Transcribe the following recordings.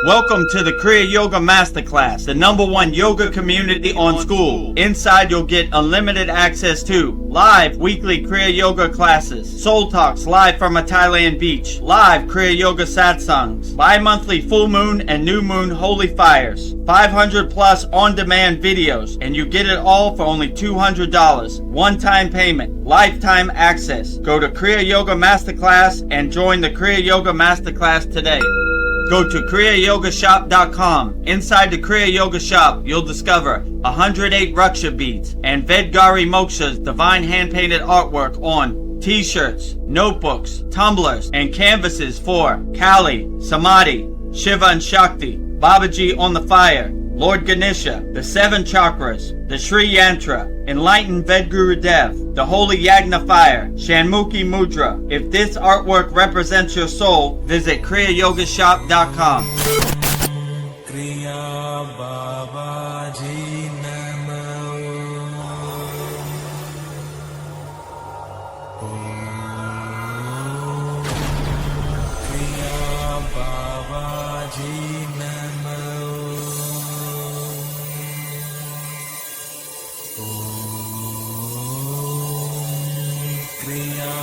Welcome to the Kriya Yoga Masterclass, the #1 yoga community on SKOOL. Inside you'll get unlimited access to live weekly Kriya Yoga classes, soul talks live from a Thailand beach, live Kriya Yoga Satsangs, bi-monthly full moon and new moon holy fires, 500 plus on-demand videos, and you get it all for only $200. One-time payment, lifetime access. Go to Kriya Yoga Masterclass and join the Kriya Yoga Masterclass today. Go to kriyayogamasterclass.com. Inside the Kriya Yoga shop, you'll discover 108 Raksha beads and Vedagurudev divine hand-painted artwork on t-shirts, notebooks, tumblers, and canvases for Kali, Samadhi, Shiva and Shakti, Babaji on the fire, Lord Ganesha, the 7 chakras, the Sri Yantra, enlightened Vedagurudev, the holy Yagna fire, Shanmukhi Mudra. If this artwork represents your soul, visit kriyayogashop.com. Kriya Babaji Namo. Kriya Babaji Namo. Kriya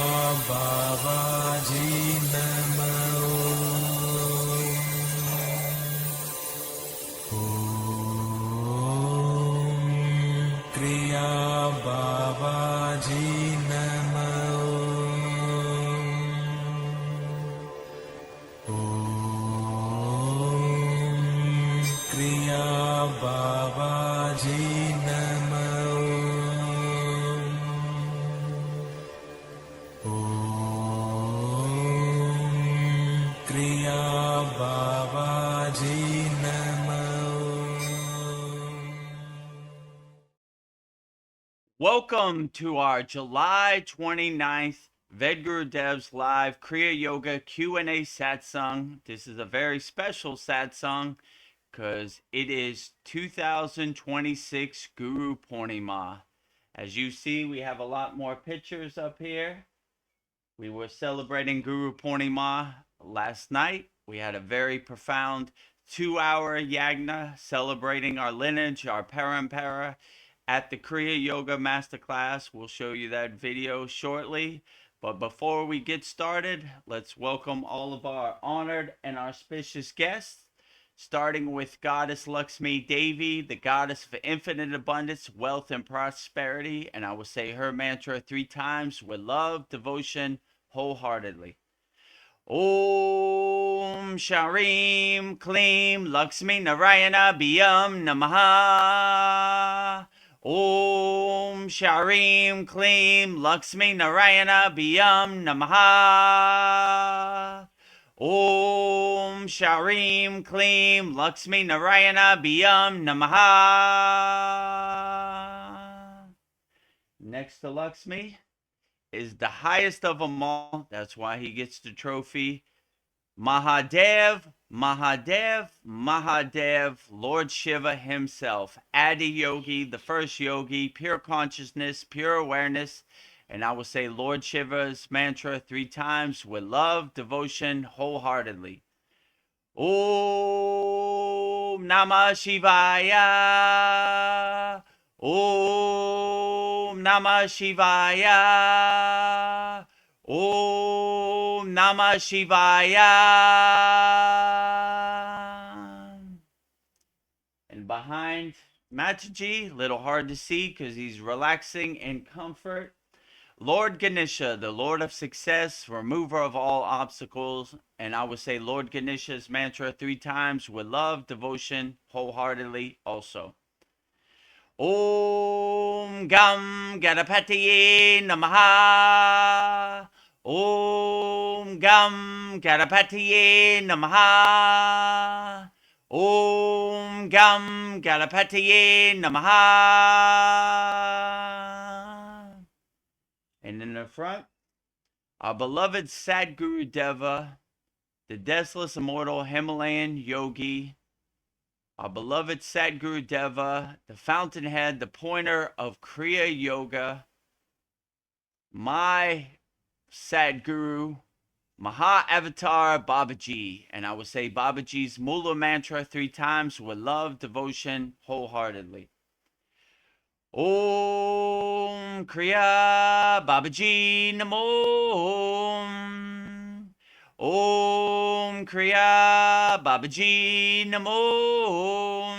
Babaji Namo. Kriya Babaji Namo. Kriya Babaji Namo. Kriya Babaji Namo. Welcome to our July 29th Vedgurudev's live Kriya Yoga Q&A satsang. This is a very special satsang because it is 2026 Gurupurnima. As you see, we have a lot more pictures up here. We were celebrating Gurupurnima last night. We had a very profound 2-hour yagna celebrating our lineage, our parampara, at the Kriya Yoga Masterclass. We'll show you that video shortly. But before we get started, let's welcome all of our honored and auspicious guests, starting with Goddess Lakshmi Devi, the goddess of infinite abundance, wealth, and prosperity. And I will say her mantra 3 times with love, devotion, wholeheartedly. Om Sharim Klim Lakshmi Narayana Biyam Namaha. Om Sharim Klim Lakshmi Narayana Biyam Namaha. Om Sharim Klim Lakshmi Narayana Biyam Namaha. Next to Lakshmi is the highest of them all. That's why he gets the trophy. Mahadev, Mahadev, Mahadev, Lord Shiva himself, Adi Yogi, the first yogi, pure consciousness, pure awareness. And I will say Lord Shiva's mantra 3 times with love, devotion, wholeheartedly. Om Namah Shivaya. Om Namah Shivaya. Om Namah Shivaya. And behind Mataji, a little hard to see because he's relaxing in comfort, Lord Ganesha, the Lord of success, remover of all obstacles. And I would say Lord Ganesha's mantra 3 times with love, devotion, wholeheartedly also. Om Gam Ganapatiye Namaha. Om Gam Ganapatiye Namaha. Om Gam Ganapatiye Namaha. And in the front, our beloved Sadgurudeva, the deathless immortal Himalayan yogi, our beloved Sadgurudeva, the fountainhead, the pointer of Kriya Yoga, my Sadguru, Maha Avatar Babaji. And I will say Babaji's Mula mantra 3 times with love, devotion, wholeheartedly. Om Kriya Babaji Namo. Om Kriya Babaji Namo.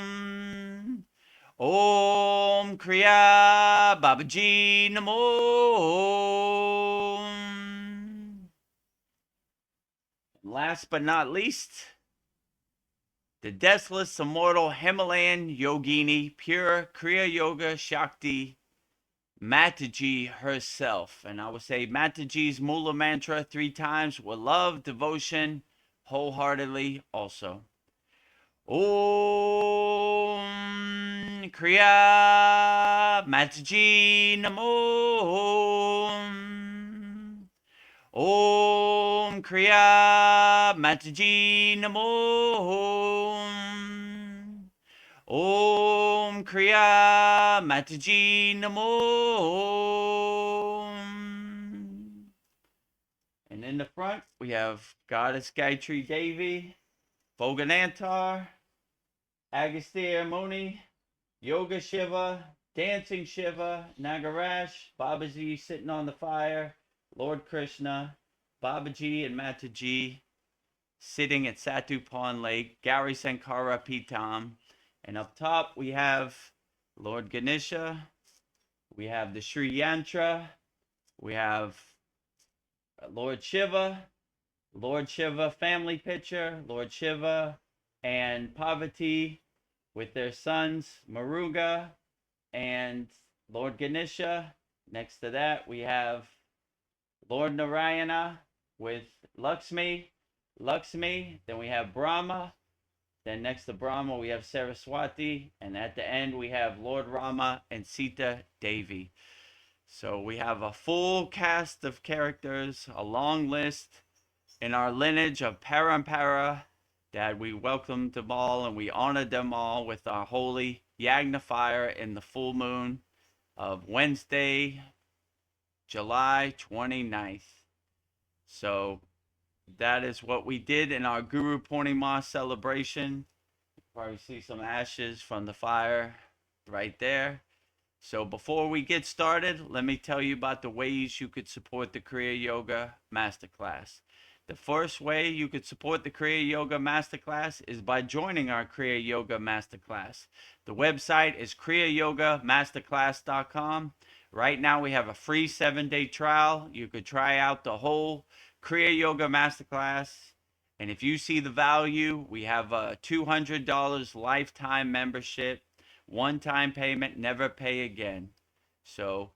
Om Kriya Babaji Namo. Last but not least, the deathless, immortal Himalayan yogini, pure Kriya Yoga Shakti, Mataji herself. And I would say Mataji's Mula mantra 3 times with love, devotion, wholeheartedly also. Om Kriya Mataji Namo. Om Kriya Mataji Namo. Om Kriya Mataji Namo. And in the front, we have Goddess Gayatri Devi, Voganantar, Agastya Muni, Yoga Shiva, Dancing Shiva, Nagarash, Babaji sitting on the fire, Lord Krishna, Babaji and Mataji sitting at Satu Pond Lake, Gauri Sankara Pitam. And up top we have Lord Ganesha, we have the Sri Yantra, we have Lord Shiva family picture, Lord Shiva and Parvati with their sons Muruga and Lord Ganesha. Next to that we have Lord Narayana with Lakshmi. Then we have Brahma. Then next to Brahma we have Saraswati. And at the end we have Lord Rama and Sita Devi. So we have a full cast of characters, a long list in our lineage of Parampara, that we welcome them all and we honor them all with our holy Yagna fire in the full moon of Wednesday, July 29th. So that is what we did in our Gurupurnima celebration. You probably see some ashes from the fire right there. So before we get started, let me tell you about the ways you could support the Kriya Yoga Masterclass. The first way you could support the Kriya Yoga Masterclass is by joining our Kriya Yoga Masterclass. The website is kriyayogamasterclass.com. Right now we have a free 7-day trial. You could try out the whole Kriya Yoga Masterclass. And if you see the value, we have a $200 lifetime membership, one-time payment, never pay again. So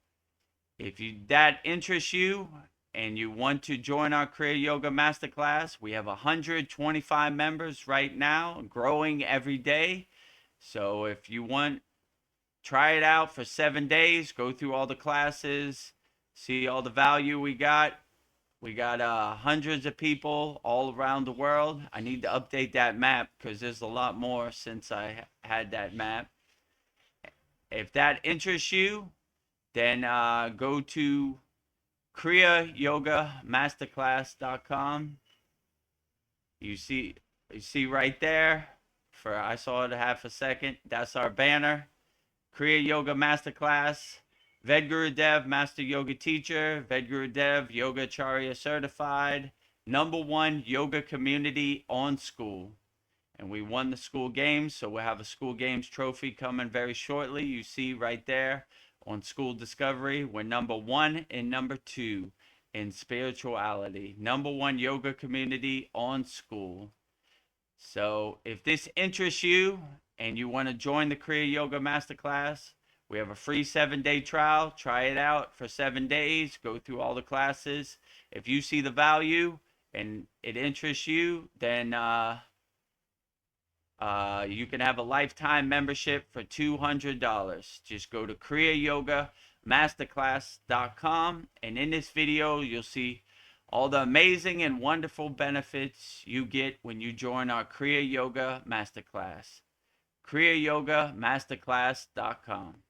if that interests you and you want to join our Kriya Yoga Masterclass, we have 125 members right now, growing every day. So if you want, try it out for 7 days, go through all the classes, see all the value we got. We got hundreds of people all around the world. I need to update that map because there's a lot more since I had that map. If that interests you, then go to kriyayogamasterclass.com. You see right there, I saw it a half a second. That's our banner. Kriya Yoga Masterclass. Vedagurudev, Master Yoga Teacher. Vedagurudev, Yoga Acharya Certified. #1 yoga community on SKOOL. And we won the SKOOL Games, so we'll have a SKOOL Games trophy coming very shortly. You see right there on SKOOL Discovery, we're #1 and #2 in spirituality. #1 yoga community on SKOOL. So if this interests you and you want to join the Kriya Yoga Masterclass, we have a free 7-day trial. Try it out for 7 days. Go through all the classes. If you see the value and it interests you, then you can have a lifetime membership for $200. Just go to kriyayogamasterclass.com, and in this video you'll see all the amazing and wonderful benefits you get when you join our Kriya Yoga Masterclass. kriyayogamasterclass.com.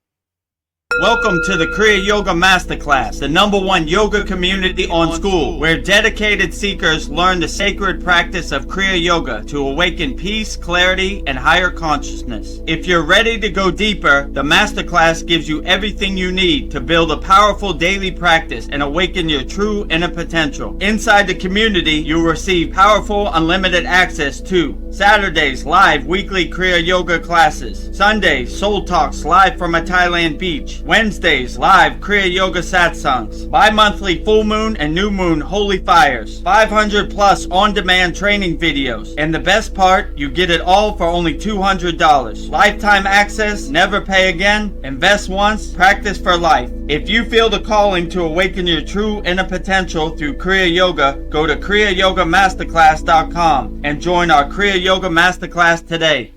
Welcome to the Kriya Yoga Masterclass, the #1 yoga community on SKOOL, where dedicated seekers learn the sacred practice of Kriya Yoga to awaken peace, clarity, and higher consciousness. If you're ready to go deeper, the Masterclass gives you everything you need to build a powerful daily practice and awaken your true inner potential. Inside the community, you'll receive powerful, unlimited access to Saturdays, live weekly Kriya Yoga classes. Sundays, Soul Talks live from a Thailand beach. Wednesdays, live Kriya Yoga Satsangs. Bi-monthly full moon and new moon holy fires. 500 plus on-demand training videos. And the best part, you get it all for only $200. Lifetime access, never pay again, invest once, practice for life. If you feel the calling to awaken your true inner potential through Kriya Yoga, go to kriyayogamasterclass.com and join our Kriya Yoga Masterclass today.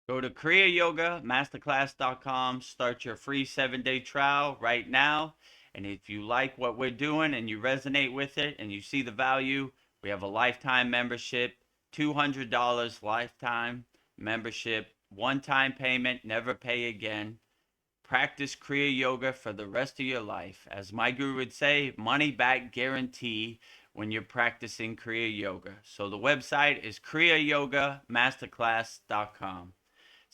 Go to kriyayogamasterclass.com, start your free 7-day trial right now. And if you like what we're doing and you resonate with it and you see the value, we have a lifetime membership, $200 lifetime membership, one-time payment, never pay again. Practice Kriya Yoga for the rest of your life. As my guru would say, money back guarantee when you're practicing Kriya Yoga. So the website is kriyayogamasterclass.com.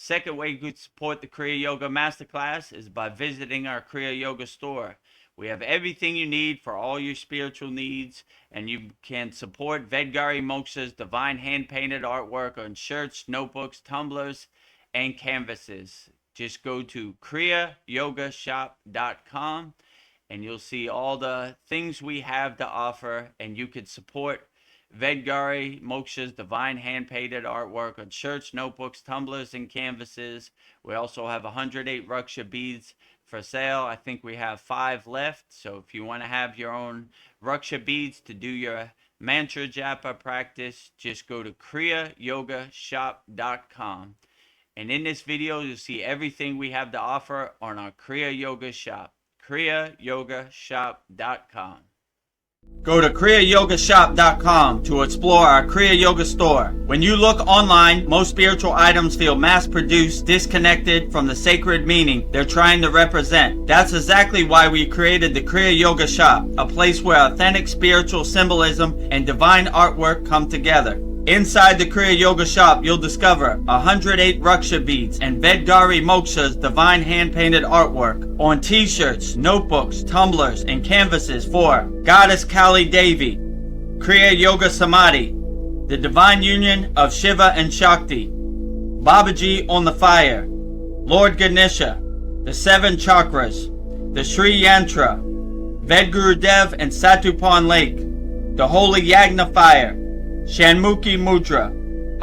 Second way you could support the Kriya Yoga Masterclass is by visiting our Kriya Yoga store. We have everything you need for all your spiritual needs, and you can support Vedagurudev Moksha's divine hand-painted artwork on shirts, notebooks, tumblers, and canvases. Just go to kriyayogashop.com and you'll see all the things we have to offer, and you can support Vedagurudev Moksha's divine hand-painted artwork on shirts, notebooks, tumblers, and canvases. We also have 108 Raksha beads for sale. I think we have 5 left. So if you want to have your own Raksha beads to do your mantra japa practice, just go to kriyayogashop.com. And in this video, you'll see everything we have to offer on our Kriya Yoga shop, kriyayogashop.com. Go to kriyayogashop.com to explore our Kriya Yoga store. When you look online, most spiritual items feel mass-produced, disconnected from the sacred meaning they're trying to represent. That's exactly why we created the Kriya Yoga shop, a place where authentic spiritual symbolism and divine artwork come together. Inside the Kriya Yoga shop, you'll discover 108 Raksha beads and Vedagurudev Moksha's divine hand-painted artwork on t-shirts, notebooks, tumblers, and canvases for Goddess Kali Devi, Kriya Yoga Samadhi, the divine union of Shiva and Shakti, Babaji on the fire, Lord Ganesha, the 7 chakras, the Sri Yantra, Vedagurudev and Satupon Lake, the Holy Yagna fire, Shanmukhi Mudra.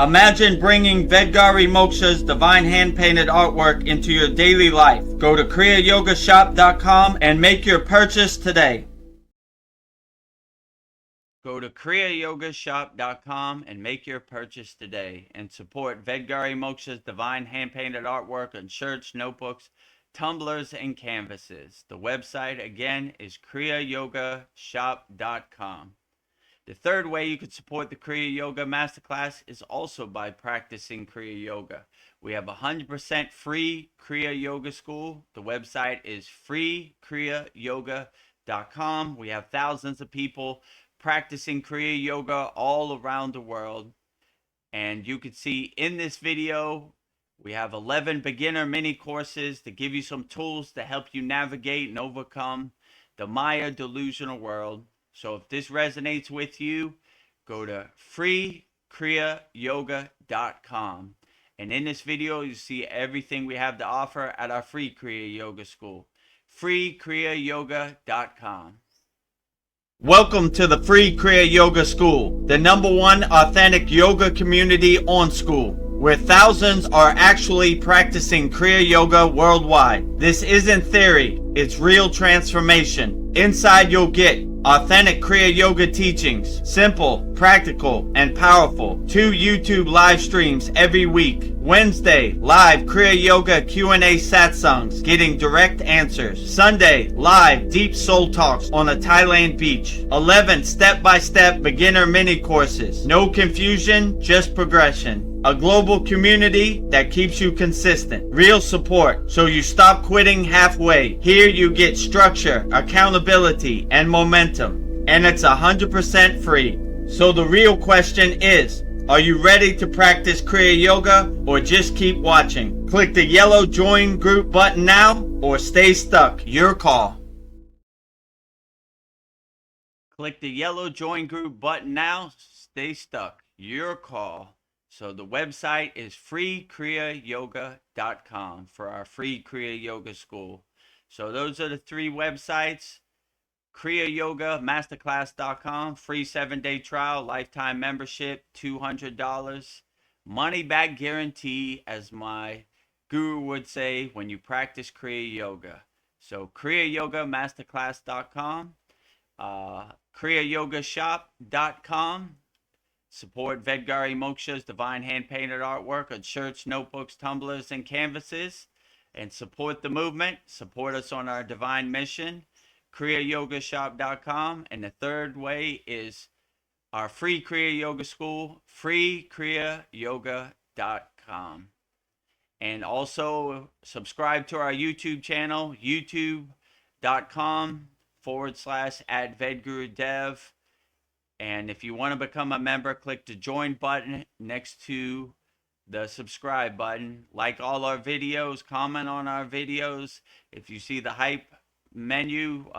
Imagine bringing Vedagurudev Moksha's divine hand-painted artwork into your daily life. Go to kriyayogashop.com and make your purchase today. Go to kriyayogashop.com and make your purchase today and support Vedagurudev Moksha's divine hand-painted artwork on shirts, notebooks, tumblers, and canvases. The website again is kriyayogashop.com. The third way you could support the Kriya Yoga Masterclass is also by practicing Kriya Yoga. We have 100% free Kriya Yoga School. The website is freekriyayoga.com. We have thousands of people practicing Kriya Yoga all around the world. And you can see in this video, we have 11 beginner mini courses to give you some tools to help you navigate and overcome the Maya delusional world. So if this resonates with you, go to freekriyayoga.com. And in this video, you see everything we have to offer at our free Kriya Yoga School. freekriyayoga.com. Welcome to the free Kriya Yoga School, the #1 authentic yoga community on SKOOL, where thousands are actually practicing Kriya Yoga worldwide. This isn't theory, it's real transformation. Inside you'll get authentic Kriya Yoga teachings, simple, practical, and powerful. 2 YouTube live streams every week. Wednesday, live Kriya Yoga Q&A satsangs, getting direct answers. Sunday, live deep soul talks on a Thailand beach. 11 step-by-step beginner mini courses. No confusion, just progression. A global community that keeps you consistent. Real support, so you stop quitting halfway. Here you get structure, accountability, and momentum. And it's 100% free. So the real question is, are you ready to practice Kriya Yoga or just keep watching? Click the yellow join group button now or stay stuck. Your call. Click the yellow join group button now. Stay stuck. Your call. So the website is freekriyayogamasterclass.com for our free Kriya Yoga school. So those are the 3 websites. kriyayogamasterclass.com, free 7-day trial, lifetime membership, $200. Money back guarantee, as my guru would say, when you practice Kriya Yoga. So kriyayogamasterclass.com, kriyayogashop.com. Support Vedgari Moksha's divine hand-painted artwork on shirts, notebooks, tumblers, and canvases. And support the movement. Support us on our divine mission. kriyayogashop.com. And the third way is our free Kriya Yoga school, freekriyyoga.com. And also subscribe to our YouTube channel, youtube.com/@Vedagurudev. And if you want to become a member, click the join button next to the subscribe button. Like all our videos, comment on our videos. If you see the hype menu,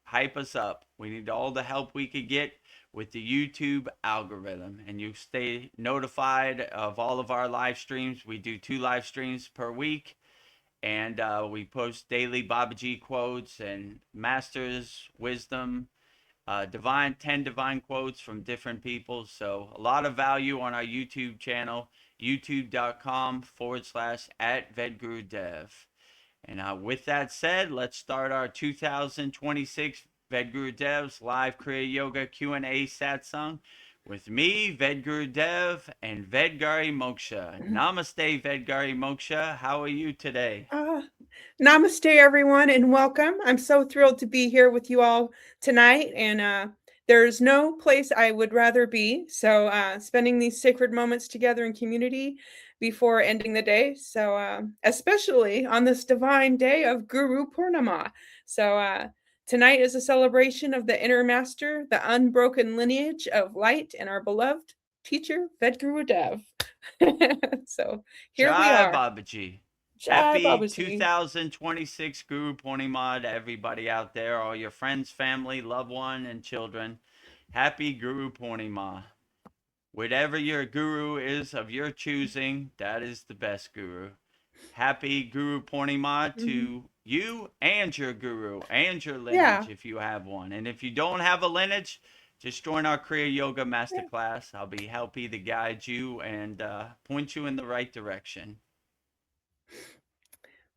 hype us up. We need all the help we could get with the YouTube algorithm. And you stay notified of all of our live streams. We do 2 live streams per week. And we post daily Babaji quotes and Masters wisdom. 10 divine quotes from different people. So a lot of value on our YouTube channel, youtube.com/@Vedagurudev. And with that said, let's start our 2026 Vedagurudev's live Kriya Yoga Q&A satsang with me, Vedagurudev, and Vedgari Moksha. Namaste, Vedgari Moksha. How are you today? Namaste, everyone, and welcome. I'm so thrilled to be here with you all tonight, and there's no place I would rather be. So spending these sacred moments together in community before ending the day. So especially on this divine day of Gurupurnima. So tonight is a celebration of the inner master, the unbroken lineage of light, and our beloved teacher, Vedagurudev. So here we Jai are. Babaji. Jai Happy Babaji. 2026 Gurupurnima to everybody out there, all your friends, family, loved one, and children. Happy Gurupurnima. Whatever your guru is of your choosing, that is the best guru. Happy Gurupurnima to you and your guru and your lineage if you have one. And if you don't have a lineage, just join our Kriya Yoga Masterclass. I'll be happy to guide you and point you in the right direction.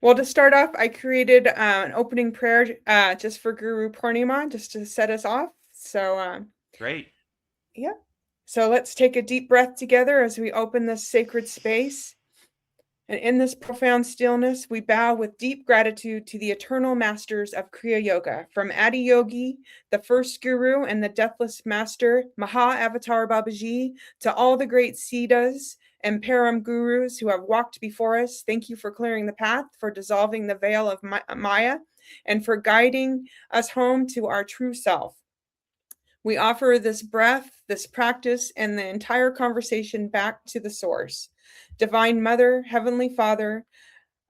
Well, to start off, I created an opening prayer just for Gurupurnima, just to set us off. So great. Yeah. So let's take a deep breath together as we open this sacred space. And in this profound stillness, we bow with deep gratitude to the eternal masters of Kriya Yoga, from Adi Yogi, the first guru and the deathless master, Maha Avatar Babaji, to all the great Siddhas and Param gurus who have walked before us. Thank you for clearing the path, for dissolving the veil of Maya, and for guiding us home to our true self. We offer this breath, this practice, and the entire conversation back to the source. Divine Mother, Heavenly Father,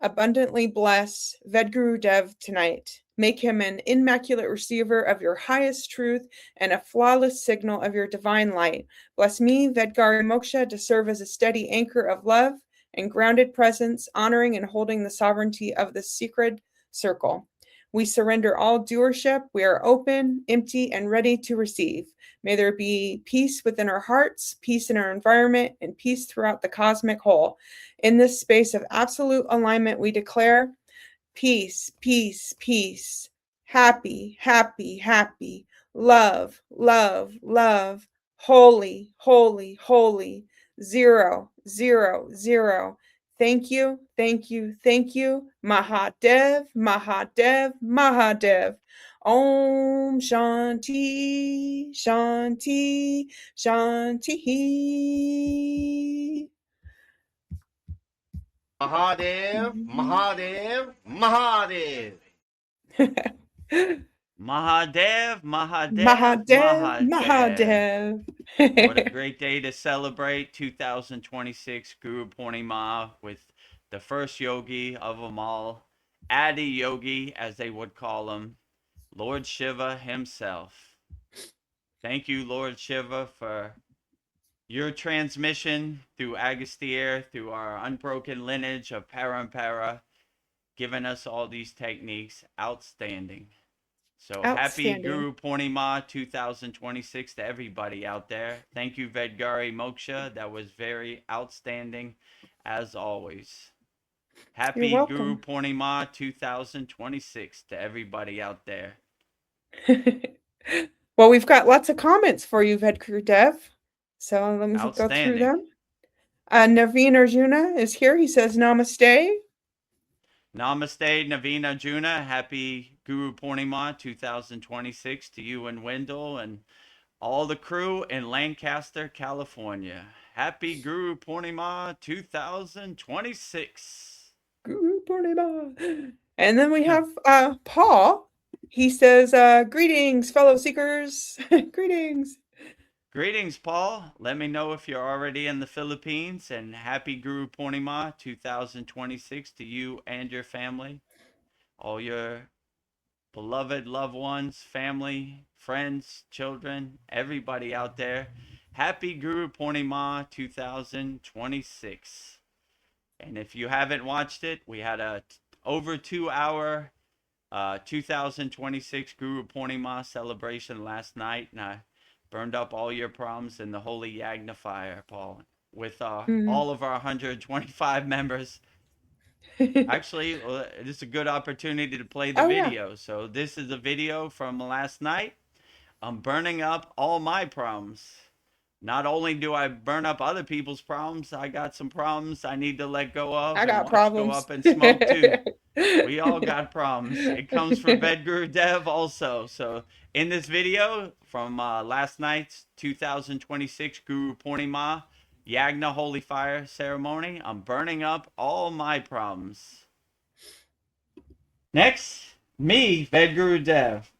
abundantly bless Vedagurudev tonight. Make him an immaculate receiver of your highest truth and a flawless signal of your divine light. Bless me, Vedgari Moksha, to serve as a steady anchor of love and grounded presence, honoring and holding the sovereignty of the sacred circle. We surrender all doership. We are open, empty, and ready to receive. May there be peace within our hearts, peace in our environment, and peace throughout the cosmic whole. In this space of absolute alignment, we declare peace, peace, peace, happy, happy, happy, love, love, love, Holy, holy, holy. 0, 0, 0. Thank you, thank you, thank you. Mahadev, Mahadev, Mahadev. Om Shanti, Shanti, Shanti. Mahadev, Mahadev, Mahadev. Mahadev, Mahadev, Mahadev, Mahadev. Mahadev. What a great day to celebrate 2026 Gurupurnima with the first yogi of them all, Adi Yogi, as they would call him, Lord Shiva himself. Thank you, Lord Shiva, for your transmission through Agastya, through our unbroken lineage of Parampara, giving us all these techniques. Outstanding. So happy Outstanding. Guru Purnima 2026 to everybody out there. Thank you, Vedgari Moksha. That was very outstanding as always. You're Happy Guru welcome. Purnima 2026 to everybody out there. Well, we've got lots of comments for you, Vedagurudev. So let me go through Outstanding. them. Naveen Arjuna is here. He says namaste. Namaste, Naveen Arjuna. Happy Guru Purnima 2026 to you and Wendell and all the crew in Lancaster, California. Happy Guru Purnima 2026. Gurupurnima. And then we have Paul. He says, greetings, fellow seekers. Greetings. Greetings, Paul. Let me know if you're already in the Philippines, and happy Guru Purnima 2026 to you and your family, all your beloved loved ones, family, friends, children, everybody out there. Happy Guru Purnima 2026. And if you haven't watched it, we had a over 2 hour 2026 Guru Purnima celebration last night, and I burned up all your problems in the holy Yagna fire, Paul, with all of our 125 members. Actually, this is a good opportunity to play the video. Yeah. So this is a video from last night. I'm burning up all my problems. Not only do I burn up other people's problems, I got some problems I need to let go of. I got watch problems. Go up in smoke too. We all got problems. It comes from Vedagurudev also. So in this video from last night's 2026 Guru Purnima Yagna Holy Fire ceremony, I'm burning up all my problems. Next, me, Vedagurudev.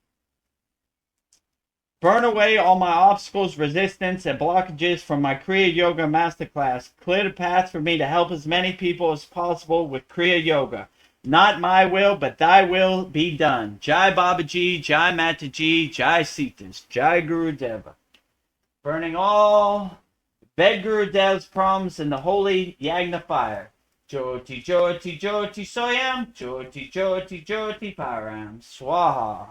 Burn away all my obstacles, resistance, and blockages from my Kriya Yoga Masterclass. Clear the path for me to help as many people as possible with Kriya Yoga. Not my will, but thy will be done. Jai Babaji, Jai Mataji, Jai Sitas, Jai Gurudeva. Burning all Vedgurudev's problems in the holy Yagna fire. Jyoti, Jyoti, Jyoti, Soyam, Jyoti, Jyoti, Jyoti, Param, Swaha.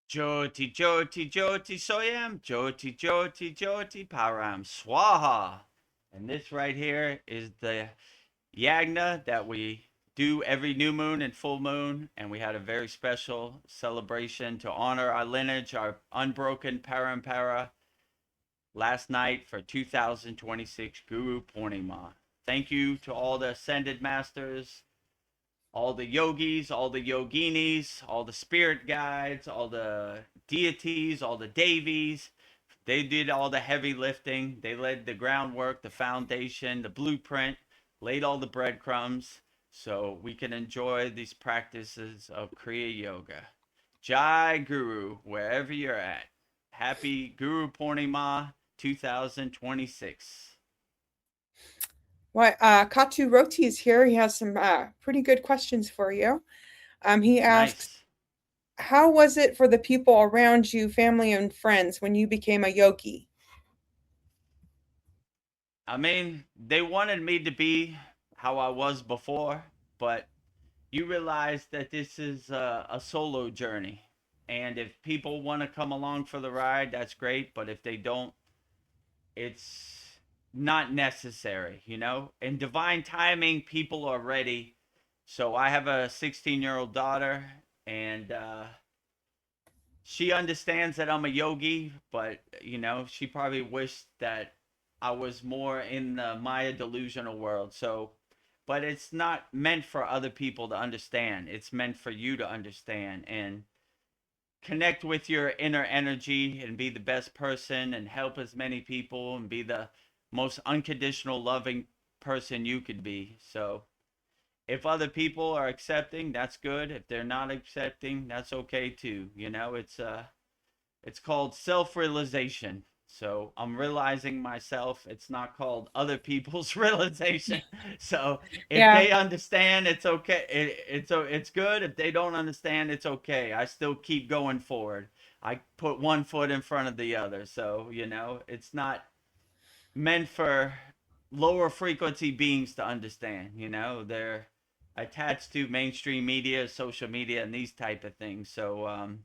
Jyoti, Jyoti, Jyoti, Soyam, Jyoti, Jyoti, Jyoti, Param, Swaha. And this right here is the Yagna that we do every new moon and full moon, and we had a very special celebration to honor our lineage, our unbroken parampara, last night for 2026 Guru Purnima. Thank you to all the ascended masters, all the yogis, all the yoginis, all the spirit guides, all the deities, all the devis. They did all the heavy lifting. They led the groundwork, the foundation, the blueprint, laid all the breadcrumbs so we can enjoy these practices of Kriya Yoga. Jai Guru, wherever you're at. Happy Guru Purnima 2026. Well, Katu Roti is here. He has some pretty good questions for you. He asks, nice. How was it for the people around you, family and friends, when you became a yogi? I mean, they wanted me to be how I was before, but you realize that this is a solo journey. And if people want to come along for the ride, that's great. But if they don't, it's not necessary, you know? In divine timing, people are ready. So I have a 16-year-old daughter, and she understands that I'm a yogi, but she probably wished that I was more in the Maya delusional world. So, but it's not meant for other people to understand. It's meant for you to understand and connect with your inner energy and be the best person and help as many people and be the most unconditional loving person you could be. So, if other people are accepting, that's good. If they're not accepting, that's okay too. It's called self-realization. So I'm realizing myself. It's not called other people's realization. So if Yeah. they understand, it's okay. It's good. If they don't understand, it's okay. I still keep going forward. I put one foot in front of the other. So it's not meant for lower frequency beings to understand. They're attached to mainstream media, social media, and these type of things. So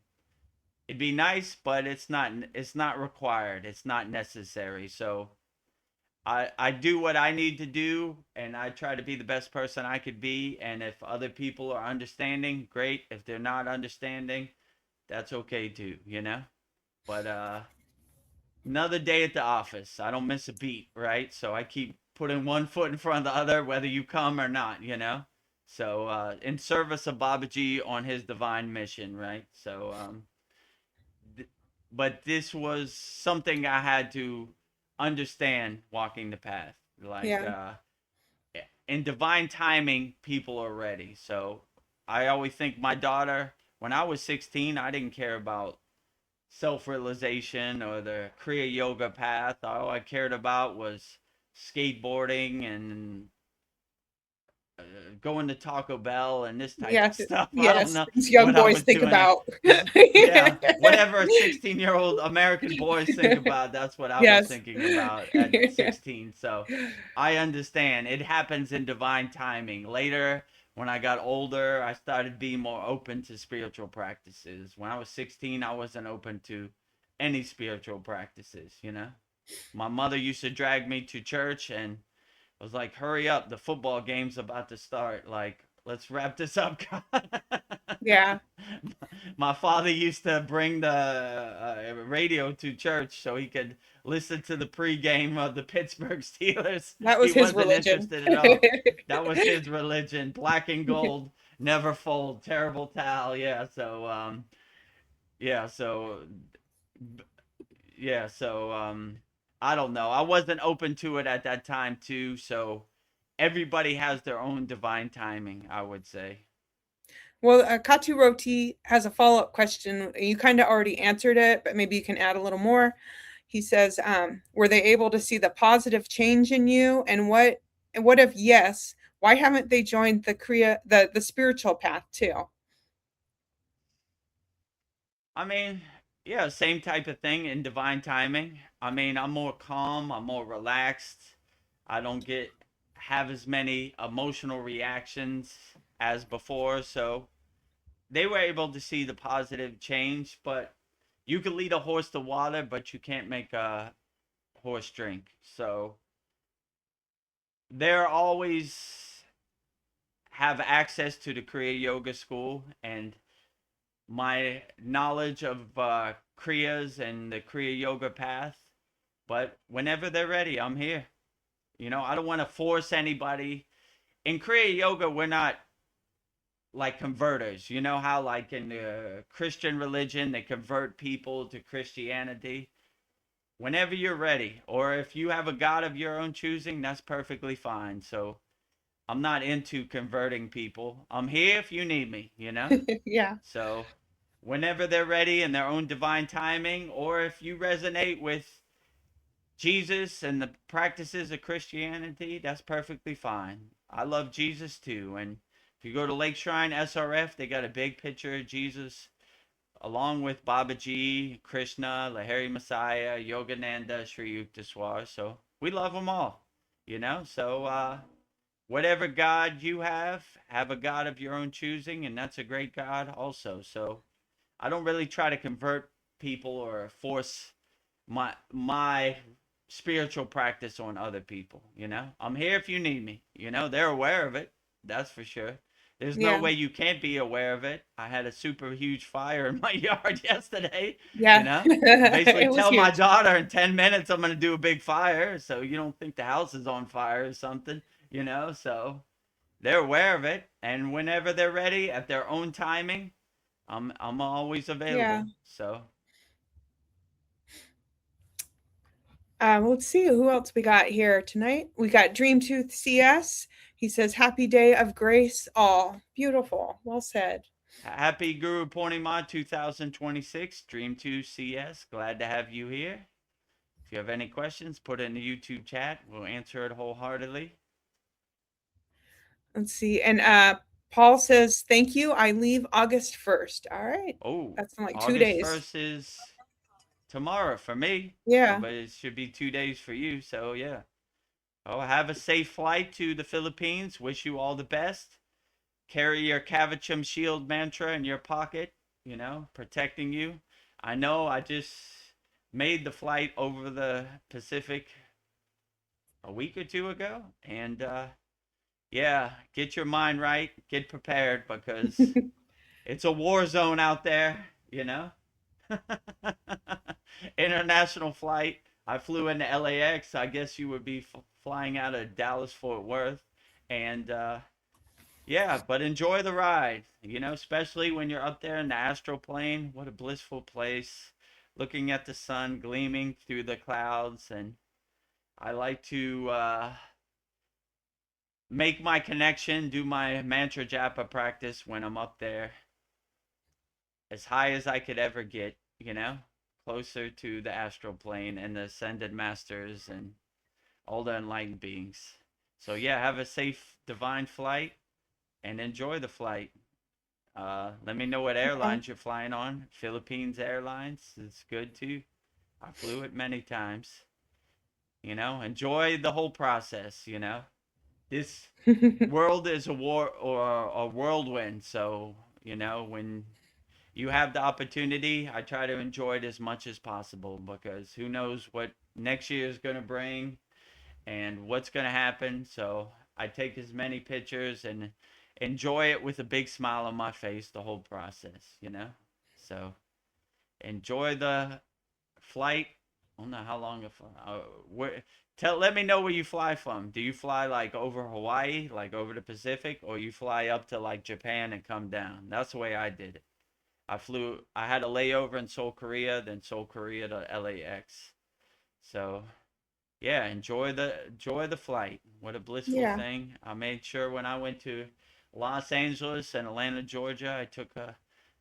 it'd be nice, but it's not required. It's not necessary. So I do what I need to do, and I try to be the best person I could be. And if other people are understanding, great. If they're not understanding, that's okay too. But another day at the office. I don't miss a beat, right? So I keep putting one foot in front of the other, whether you come or not. So in service of Babaji on his divine mission, right? So but this was something I had to understand walking the path. Like Yeah. in divine timing, people are ready. So I always think my daughter, when I was 16, I didn't care about self-realization or the Kriya yoga path. All I cared about was skateboarding and going to Taco Bell and this type of Yes. stuff. I don't Yes. know These young what I boys was think doing. about. Yeah, whatever 16-year-old American boys think about, that's what I was Yes. thinking about at 16. So I understand. It happens in divine timing. Later, when I got older, I started being more open to spiritual practices. When I was 16, I wasn't open to any spiritual practices. My mother used to drag me to church and was like, hurry up, the football game's about to start. Like, let's wrap this up. Yeah. My father used to bring the radio to church so he could listen to the pregame of the Pittsburgh Steelers. That He was his wasn't religion. interested at all. That was his religion. Black and gold, never fold, terrible towel. Yeah, so I don't know. I wasn't open to it at that time too, so everybody has their own divine timing, I would say. Well, Katu Roti has a follow-up question. You kind of already answered it, but maybe you can add a little more. He says, were they able to see the positive change in you? And what if yes, why haven't they joined the the spiritual path too? I mean, yeah, same type of thing in divine timing. I mean, I'm more calm, I'm more relaxed. I don't get have as many emotional reactions as before, so they were able to see the positive change, but you can lead a horse to water, but you can't make a horse drink. So they're always have access to the Kriya Yoga School and my knowledge of Kriyas and the Kriya Yoga path. But whenever they're ready, I'm here. I don't want to force anybody. In Kriya Yoga, we're not like converters. You know how, like in the Christian religion, they convert people to Christianity? Whenever you're ready, or if you have a God of your own choosing, that's perfectly fine. So I'm not into converting people. I'm here if you need me. Yeah. So whenever they're ready in their own divine timing, or if you resonate with Jesus and the practices of Christianity, that's perfectly fine. I love Jesus too. And if you go to Lake Shrine SRF, they got a big picture of Jesus along with Babaji, Krishna, Lahiri Messiah, Yogananda, Sri Yukteswar. So we love them all. So whatever God you have a God of your own choosing, and that's a great God also. So I don't really try to convert people or force my spiritual practice on other people. I'm here if you need me. They're aware of it, that's for sure. There's no Yeah. way you can't be aware of it. I had a super huge fire in my yard yesterday, you Yeah. know? I basically It was tell my huge. daughter in 10 minutes I'm going to do a big fire, so you don't think the house is on fire or something, you know? So they're aware of it, and whenever they're ready at their own timing, I'm always Yeah. available. So Let's see who else we got here tonight. We got Dreamtooth CS. He says, "Happy day of grace, all." Beautiful. Well said. happy Gurupurnima 2026, Dream 2 CS. Glad to have you here. If you have any questions, put it in the YouTube chat. We'll answer it wholeheartedly. Let's see. And Paul says, "Thank you. I leave August 1st." All right. Oh, That's in like 2 August days. 1st is tomorrow for me. Yeah. But it should be 2 days for you. So, yeah. Oh, have a safe flight to the Philippines. Wish you all the best. Carry your Kavachum Shield mantra in your pocket, you know, protecting you. I know I just made the flight over the Pacific a week or two ago. And, yeah, get your mind right. Get prepared because it's a war zone out there, you know. International flight. I flew into LAX. I guess you would be flying out of Dallas Fort Worth, and yeah, but enjoy the ride. You know, especially when you're up there in the astral plane. What a blissful place, looking at the sun gleaming through the clouds. And I like to make my connection, do my mantra japa practice when I'm up there, as high as I could ever get, you know, closer to the astral plane and the ascended masters and all the enlightened beings. So, yeah, have a safe divine flight and enjoy the flight. Let me know what Okay. airlines you're flying on. Philippines Airlines is good too. I flew it many times. You know, enjoy the whole process, you know. This world is a war or a whirlwind. So, you know, when you have the opportunity, I try to enjoy it as much as possible because who knows what next year is going to bring and what's going to happen. So I take as many pictures and enjoy it with a big smile on my face the whole process, you know? So enjoy the flight. I don't know how long if let me know where you fly from. Do you fly like over Hawaii, like over the Pacific, or you fly up to like Japan and come down? That's the way I did it. I had a layover in Seoul, Korea, then Seoul, Korea to LAX. So, yeah, enjoy the flight. What a blissful Yeah. thing. I made sure when I went to Los Angeles and Atlanta, Georgia, I took a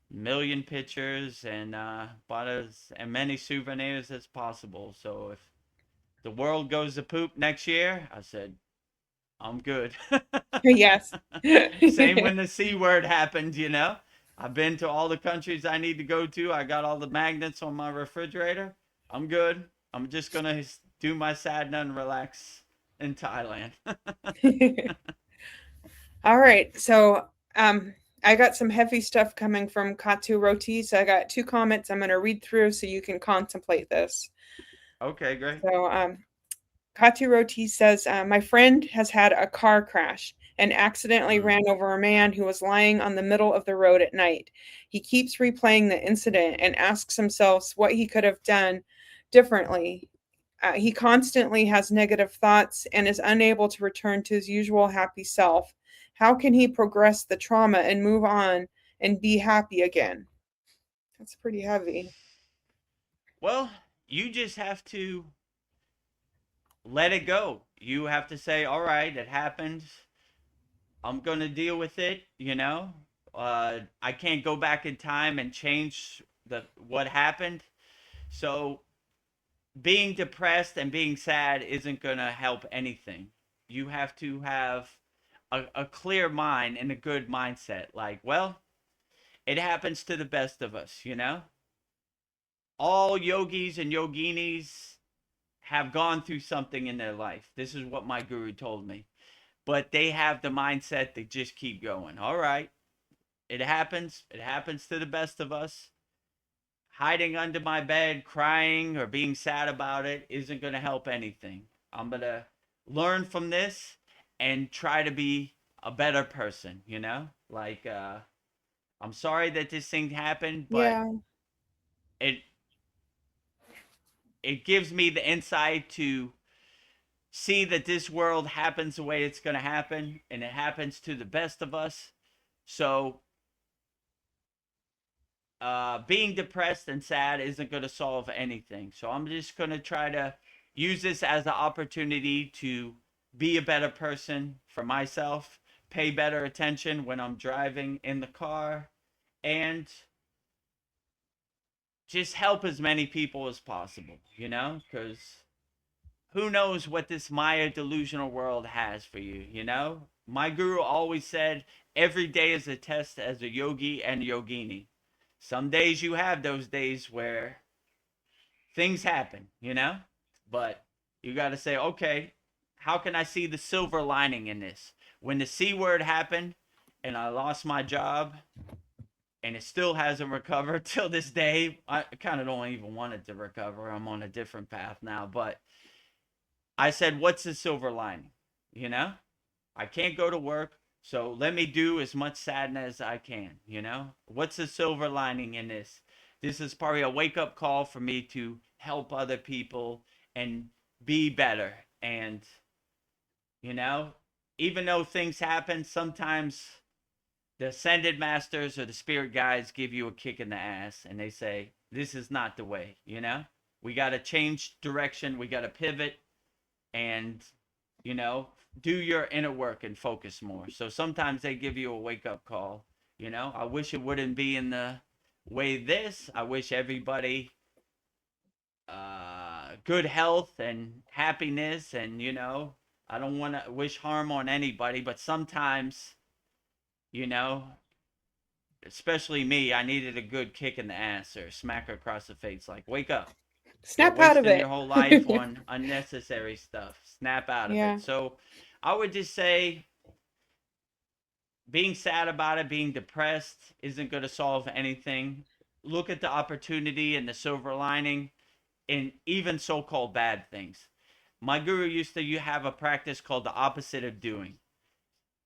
million pictures and bought as many souvenirs as possible. So if the world goes to poop next year, I said, I'm good. Yes. Same when the C word happened, you know. I've been to all the countries I need to go to. I got all the magnets on my refrigerator. I'm good. I'm just going to do my sadhana and relax in Thailand. All right. So I got some heavy stuff coming from Katu Roti. So I got 2 comments I'm going to read through so you can contemplate this. Okay, great. So Katu Roti says, "My friend has had a car crash and accidentally Mm. ran over a man who was lying on the middle of the road at night. He keeps replaying the incident and asks himself what he could have done differently. He constantly has negative thoughts and is unable to return to his usual happy self. How can he progress the trauma and move on and be happy again?" That's pretty heavy. Well, you just have to let it go. You have to say, all right, it happened. I'm going to deal with it, you know. I can't go back in time and change the what happened. So being depressed and being sad isn't going to help anything. You have to have a clear mind and a good mindset. Like, well, it happens to the best of us, you know? All yogis and yoginis have gone through something in their life. This is what my guru told me. But they have the mindset to just keep going. All right, it happens. It happens to the best of us. Hiding under my bed, crying, or being sad about it isn't going to help anything. I'm going to learn from this and try to be a better person, you know? Like, I'm sorry that this thing happened, but Yeah. it it gives me the insight to see that this world happens the way it's going to happen, and it happens to the best of us. So being depressed and sad isn't going to solve anything. So I'm just going to try to use this as an opportunity to be a better person for myself, pay better attention when I'm driving in the car, and just help as many people as possible, because who knows what this Maya delusional world has for you. My guru always said every day is a test as a yogi and yogini. Some days you have those days where things happen, but you got to say, okay, how can I see the silver lining in this? When the C word happened and I lost my job and it still hasn't recovered till this day, I kind of don't even want it to recover. I'm on a different path now, but I said, what's the silver lining? I can't go to work, so let me do as much sadness as I can. What's the silver lining in this? This is probably a wake up call for me to help other people and be better. And, you know, even though things happen, sometimes the ascended masters or the spirit guides give you a kick in the ass and they say, this is not the way. We got to change direction, we got to pivot and, do your inner work and focus more. So sometimes they give you a wake up call. I wish it wouldn't be in the way this. I wish everybody good health and happiness, and I don't want to wish harm on anybody, but sometimes, you know, especially me, I needed a good kick in the ass or smack across the face, like wake up. You're Snap out of wasting it. your whole life on unnecessary stuff. Snap out of Yeah. it. So I would just say being sad about it, being depressed isn't going to solve anything. Look at the opportunity and the silver lining in even so-called bad things. My guru used to you have a practice called the opposite of doing.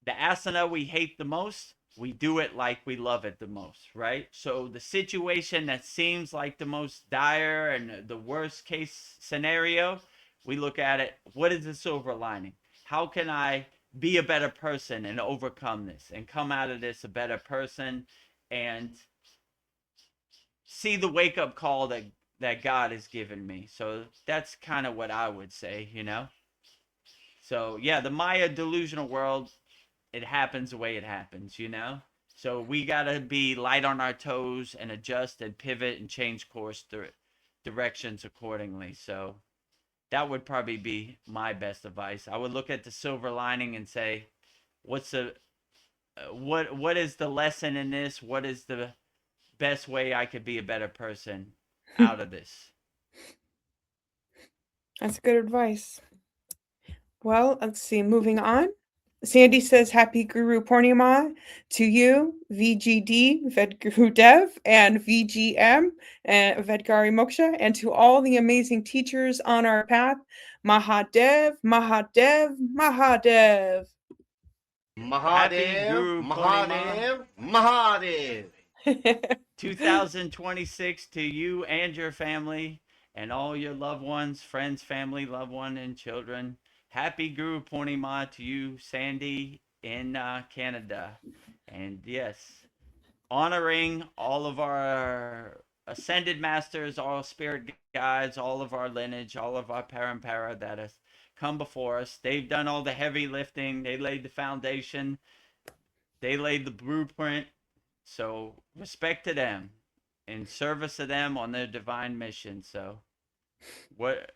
The asana we hate the most, we do it like we love it the most, right? So the situation that seems like the most dire and the worst case scenario, we look at it, what is the silver lining? How can I be a better person and overcome this and come out of this a better person and see the wake up call that God has given me. So that's kind of what I would say. So yeah, the Maya delusional world, it happens the way it happens. So we gotta be light on our toes and adjust and pivot and change course directions accordingly. So that would probably be my best advice. I would look at the silver lining and say, what's the what is the lesson in this? What is the best way I could be a better person out of this? That's good advice. Well, let's see. Moving on. Sandy says, Happy Gurupurnima to you, VGD, Vedagurudev, and VGM, and Vedgari Moksha, and to all the amazing teachers on our path. Mahadev, Mahadev, Mahadev. Happy Mahadev, Guru Purnima Mahadev, Mahadev. 2026 to you and your family and all your loved ones, friends, family, loved one, and children. Happy Guru Purnima to you, Sandy, in Canada. And yes, honoring all of our ascended masters, all spirit guides, all of our lineage, all of our parampara that has come before us. They've done all the heavy lifting. They laid the foundation. They laid the blueprint. So respect to them and service to them on their divine mission. So what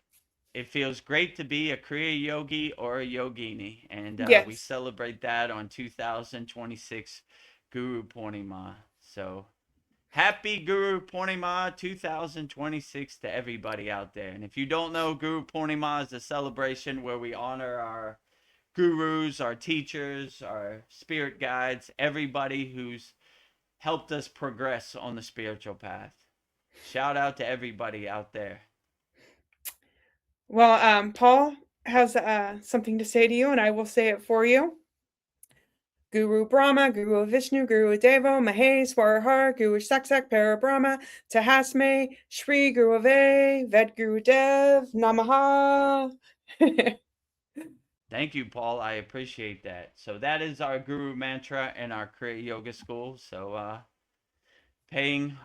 it feels great to be a Kriya yogi or a yogini, and Yes. we celebrate that on 2026 Guru Purnima. So happy Guru Purnima 2026 to everybody out there. And if you don't know, Guru Purnima is a celebration where we honor our gurus, our teachers, our spirit guides, everybody who's helped us progress on the spiritual path. Shout out to everybody out there. Well, Paul has something to say to you, and I will say it for you. Guru Brahma, Guru Vishnu, Guru Devo, Maheshwara, Guru Saksak, Parabrahma, Tahasme, Shri Guruve, Vedagurudev, Namaha. Thank you, Paul. I appreciate that. So that is our guru mantra in our Kriya Yoga school. So paying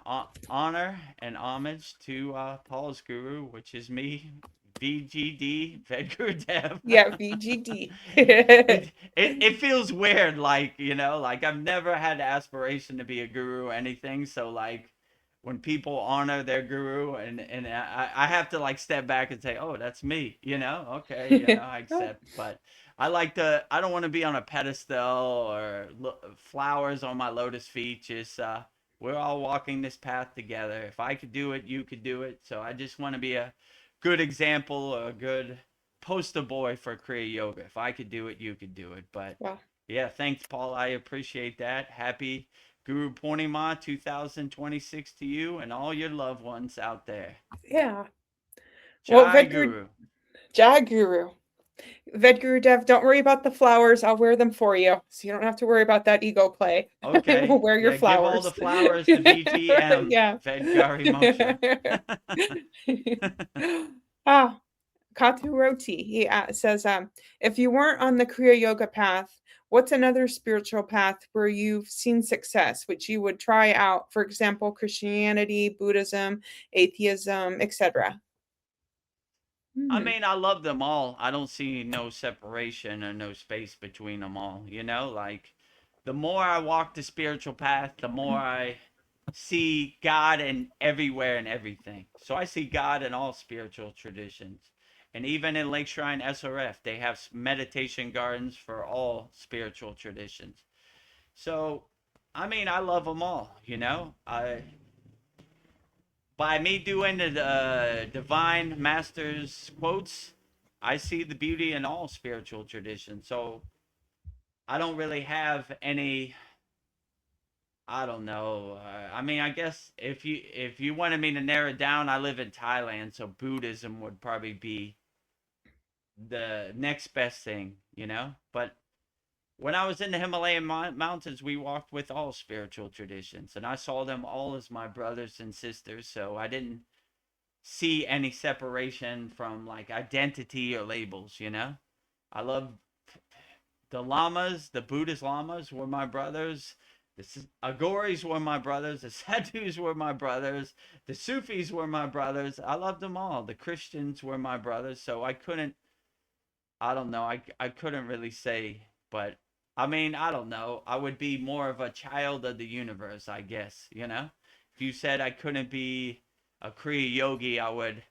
honor and homage to Paul's guru, which is me, VGD, Vedagurudev. Yeah, VGD. It feels weird, like, like I've never had the aspiration to be a guru or anything. So like when people honor their guru, and I have to like step back and say, oh, that's me, okay, I accept. But I don't want to be on a pedestal or flowers on my lotus feet. Just we're all walking this path together. If I could do it, you could do it. So I just want to be a good example, a good poster boy for Kriya Yoga. If I could do it, you could do it. But Wow. yeah, thanks, Paul. I appreciate that. Happy Gurupurnima 2026 to you and all your loved ones out there. Yeah. Jai Guru. Jai Guru. Vedagurudev, don't worry about the flowers. I'll wear them for you. So you don't have to worry about that ego play. Okay. We'll wear your flowers. Give all the flowers to VGM. Yeah. Vedgari Moksha. Katu Roti, he says, if you weren't on the Kriya Yoga path, what's another spiritual path where you've seen success, which you would try out? For example, Christianity, Buddhism, atheism, etc. I mean, I love them all. I don't see no separation or no space between them all. Like the more I walk the spiritual path, the more I see God in everywhere and everything. So I see God in all spiritual traditions. And even in Lake Shrine SRF, they have meditation gardens for all spiritual traditions. So, I mean, I love them all, By me doing the Divine Master's quotes, I see the beauty in all spiritual traditions. So, I don't really have any, I don't know. I mean, I guess if you wanted me to narrow it down, I live in Thailand, so Buddhism would probably be the next best thing, But when I was in the Himalayan mountains, we walked with all spiritual traditions, and I saw them all as my brothers and sisters. So I didn't see any separation from like identity or labels, I love the lamas, the Buddhist lamas were my brothers. The Agoris were my brothers. The Sadhus were my brothers. The Sufis were my brothers. I loved them all. The Christians were my brothers. So I don't know. I couldn't really say, but I mean, I don't know. I would be more of a child of the universe, I guess, If you said I couldn't be a Kriya yogi, I would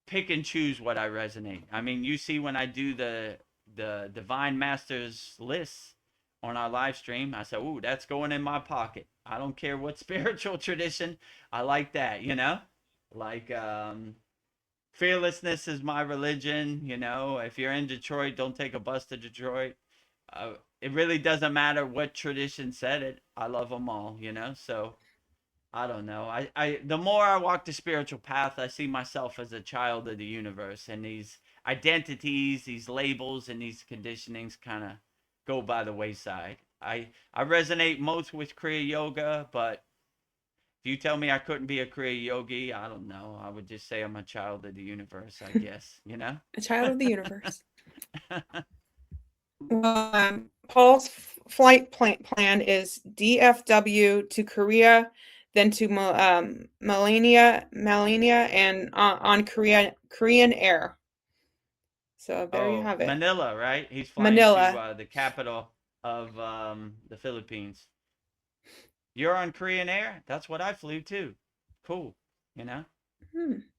pick and choose what I resonate. I mean, you see when I do the Divine Masters lists on our live stream, I said, ooh, that's going in my pocket. I don't care what spiritual tradition. I like that, Like, fearlessness is my religion, If you're in Detroit, don't take a bus to Detroit. It really doesn't matter what tradition said it. I love them all, So I don't know. I the more I walk the spiritual path, I see myself as a child of the universe, and these identities, these labels, and these conditionings kind of go by the wayside. I resonate most with Kriya Yoga, but if you tell me I couldn't be a Kriya yogi, I don't know. I would just say I'm a child of the universe, I guess, A child of the universe. Well, Paul's flight plan is DFW to Korea, then to Melania, and on Korean Air. So there you have it. Manila, right? He's flying to the capital of the Philippines. You're on Korean Air? That's what I flew too. Cool,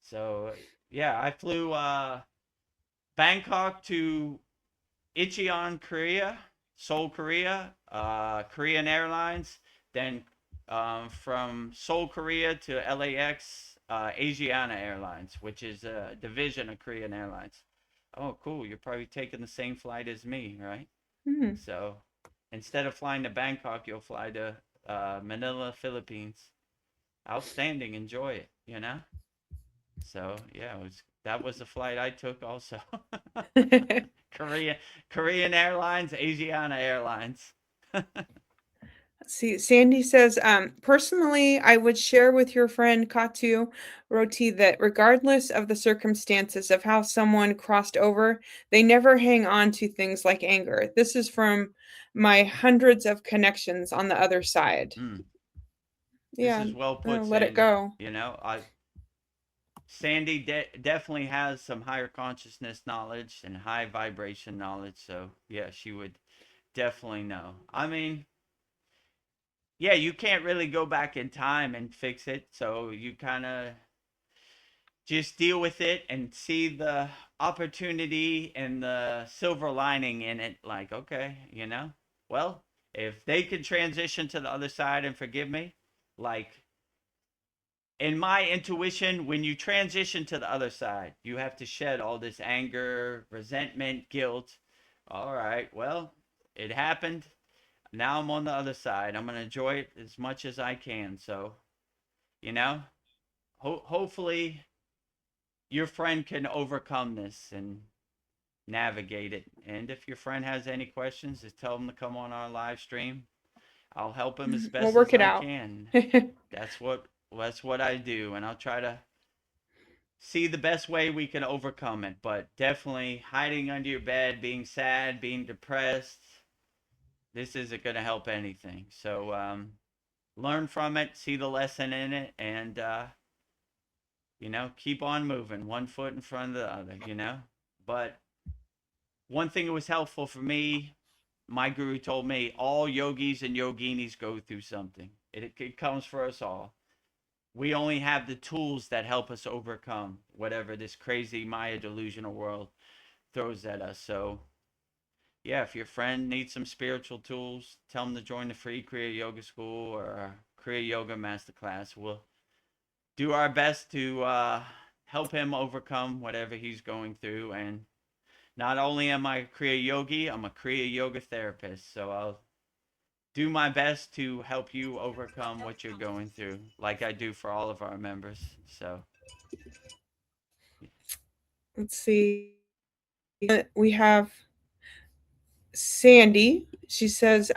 So, yeah, I flew Bangkok to Incheon, Korea, Seoul, Korea, Korean Airlines, then from Seoul, Korea to LAX, Asiana Airlines, which is a division of Korean Airlines. Oh, cool. You're probably taking the same flight as me, right? Mm-hmm. So instead of flying to Bangkok, you'll fly to Manila, Philippines. Outstanding. Enjoy it, So, yeah, that was the flight I took also. Korean Airlines, Asiana Airlines. Let's see, Sandy says, personally, I would share with your friend Katu Roti that regardless of the circumstances of how someone crossed over, they never hang on to things like anger. This is from my hundreds of connections on the other side. Mm, this Yeah, is well put, let it Sandy. go. You know, Sandy definitely has some higher consciousness knowledge and high vibration knowledge. So yeah, she would definitely know. I mean, yeah, you can't really go back in time and fix it. So you kind of just deal with it and see the opportunity and the silver lining in it. Like, okay, you know, well, if they could transition to the other side and forgive me, like, in my intuition, when you transition to the other side, you have to shed all this anger, resentment, guilt. All right, well, it happened. Now I'm on the other side. I'm going to enjoy it as much as I can. So, you know, hopefully your friend can overcome this and navigate it. And if your friend has any questions, just tell them to come on our live stream. I'll help him as We'll best work as it I out. can. That's what I do, and I'll try to see the best way we can overcome it. But definitely hiding under your bed, being sad, being depressed, this isn't going to help anything. So learn from it, see the lesson in it, and keep on moving, one foot in front of the other. But one thing that was helpful for me, my guru told me, all yogis and yoginis go through something. It comes for us all. We only have the tools that help us overcome whatever this crazy Maya delusional world throws at us. So, yeah, if your friend needs some spiritual tools, tell them to join the free Kriya Yoga School or Kriya Yoga Masterclass. We'll do our best to help him overcome whatever he's going through. And not only am I a Kriya Yogi, I'm a Kriya Yoga therapist. So I'll do my best to help you overcome what you're going through, like I do for all of our members. So, Let's see. We have Sandy. She says,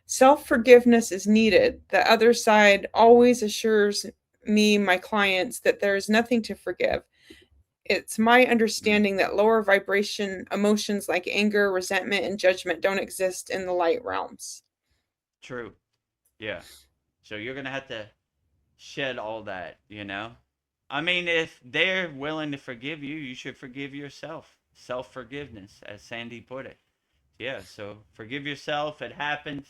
self-forgiveness is needed. The other side always assures me, my clients, that there is nothing to forgive. It's my understanding that lower vibration emotions like anger, resentment, and judgment don't exist in the light realms. true. Yeah. So you're going to have to shed all that. I mean, if they're willing to forgive you, you should forgive yourself. Self forgiveness, as Sandy put it. Yeah. So forgive yourself. It happened.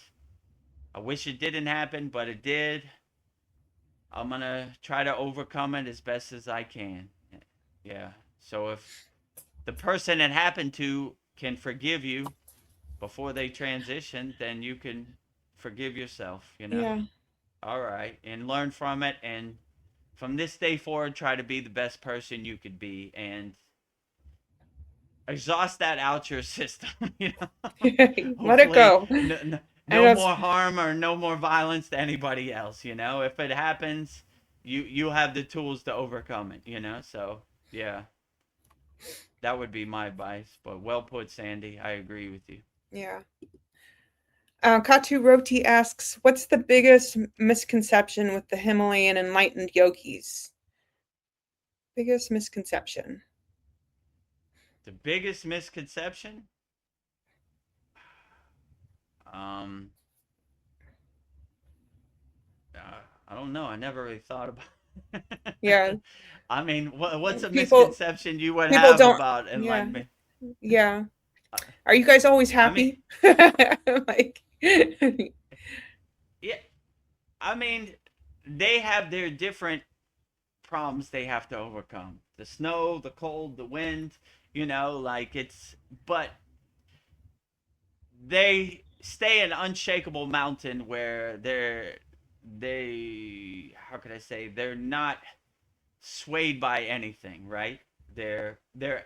I wish it didn't happen, but it did. I'm going to try to overcome it as best as I can. Yeah. So if the person it happened to can forgive you before they transition, then you can forgive yourself. Yeah. All right. And learn from it. And from this day forward, try to be the best person you could be and exhaust that out your system. Let it Hopefully, go. no And as more harm or no more violence to anybody else. If it happens, you have the tools to overcome it. So yeah, that would be my advice. But well put, Sandy. I agree with you. yeah. Katu Roti asks, what's the biggest misconception with the Himalayan enlightened yogis? Biggest misconception. The biggest misconception? Um, I don't know. I never really thought about. Yeah. I mean, what's a People misconception you would people have don't about yeah. enlightenment? Yeah. Are you guys always I mean, happy? Like yeah. I mean, they have their different problems they have to overcome. The snow, the cold, the wind. Like but they stay an unshakable mountain where how could I say, they're not swayed by anything, right? They're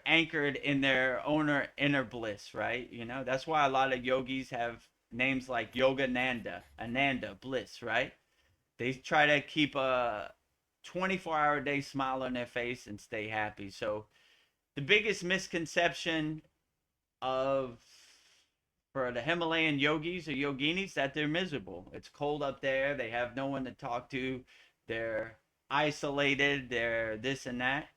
anchored in their own inner bliss, right? That's why a lot of yogis have names like Ananda, bliss, right? They try to keep a 24-hour day smile on their face and stay happy. So the biggest misconception of for the Himalayan yogis or yoginis that they're miserable. It's cold up there. They have no one to talk to. They're isolated. They're this and that.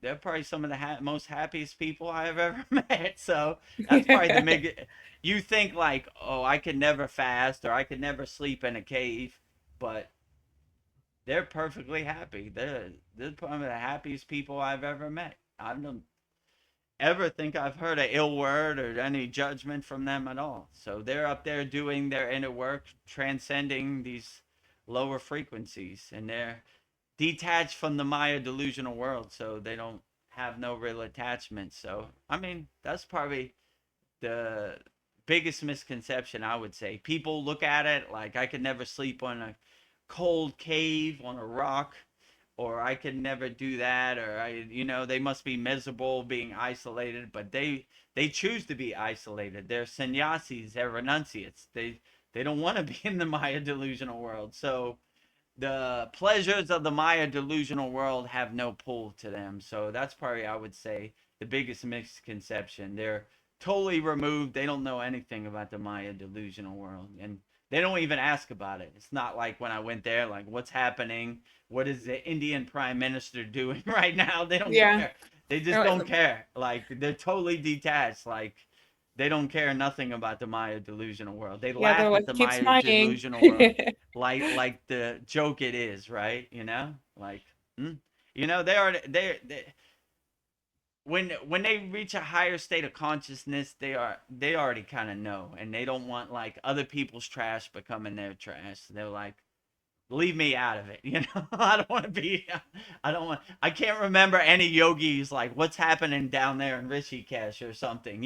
They're probably some of the most happiest people I have ever met. So that's probably the big. You think like, oh, I could never fast or I could never sleep in a cave, but they're perfectly happy. They're probably the happiest people I've ever met. I don't ever think I've heard an ill word or any judgment from them at all. So they're up there doing their inner work, transcending these lower frequencies, and they're detached from the Maya delusional world, so they don't have no real attachment. So, I mean, that's probably the biggest misconception, I would say. People look at it like I could never sleep on a cold cave on a rock, or I could never do that, or they must be miserable being isolated, but they choose to be isolated. They're sannyasis, they're renunciates. They don't want to be in the Maya delusional world. So the pleasures of the Maya delusional world have no pull to them. So that's probably, I would say, the biggest misconception. They're totally removed. They don't know anything about the Maya delusional world, and they don't even ask about it. It's not like when I went there, like, what's happening? What is the Indian prime minister doing right now? They don't Yeah. care. They just don't care. Like, they're totally detached. Like, they don't care nothing about the Maya delusional world. They Yeah, they're laugh at like, the keep Maya smiling. delusional world like the joke it is, right? Like, they when they reach a higher state of consciousness, they already kind of know, and they don't want like other people's trash becoming their trash. They're like, leave me out of it. I don't want to be. I can't remember any yogis like what's happening down there in Rishikesh or something.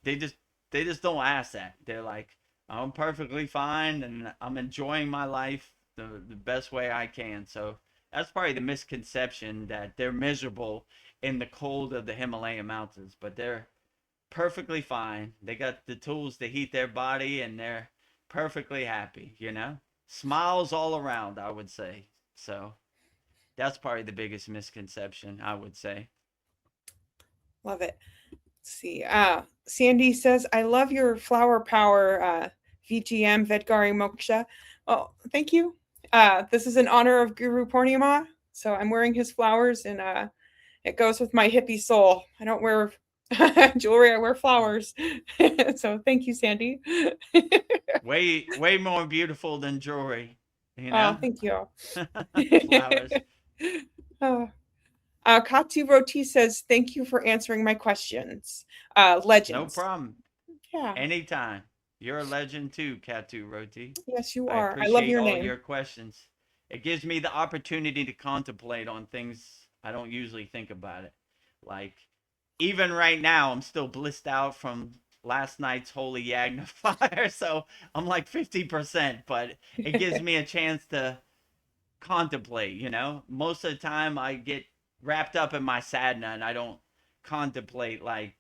They just they just don't ask that. They're like, I'm perfectly fine and I'm enjoying my life the best way I can. So that's probably the misconception, that they're miserable in the cold of the Himalayan mountains, but they're perfectly fine. They got the tools to heat their body, and they're perfectly happy. Smiles all around, I would say. So that's probably the biggest misconception, I would say. Love it. Let's see. Sandy says, I love your flower power, VGM, Vedgari Moksha. Oh, thank you. This is in honor of Gurupurnima, so I'm wearing his flowers, and it goes with my hippie soul. I don't wear jewelry, I wear flowers. So thank you, Sandy. Way more beautiful than jewelry, Oh, thank you. Flowers. Katu Roti says, thank you for answering my questions. Legends. No problem. Yeah. Anytime. You're a legend too, Katu Roti. Yes, you I are. appreciate I love your all name. your questions. It gives me the opportunity to contemplate on things I don't usually think about it. Like, even right now, I'm still blissed out from last night's Holy Yagna fire, so I'm like 50%, but it gives me a chance to contemplate. Most of the time I get wrapped up in my sadhana and I don't contemplate like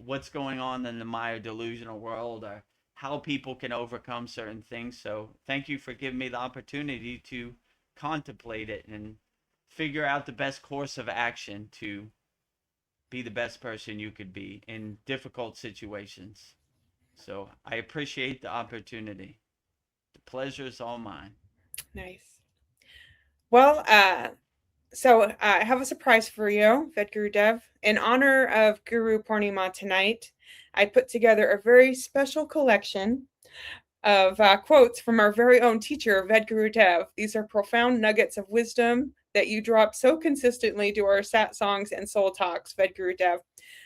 what's going on in the Maya delusional world or how people can overcome certain things. So thank you for giving me the opportunity to contemplate it and figure out the best course of action to be the best person you could be in difficult situations. So I appreciate the opportunity. The pleasure is all mine. Nice. Well, so I have a surprise for you, Vedagurudev. In honor of Gurupurnima tonight, I put together a very special collection of quotes from our very own teacher, Vedagurudev. These are profound nuggets of wisdom that you drop so consistently to our satsangs and soul talks, Vedagurudev.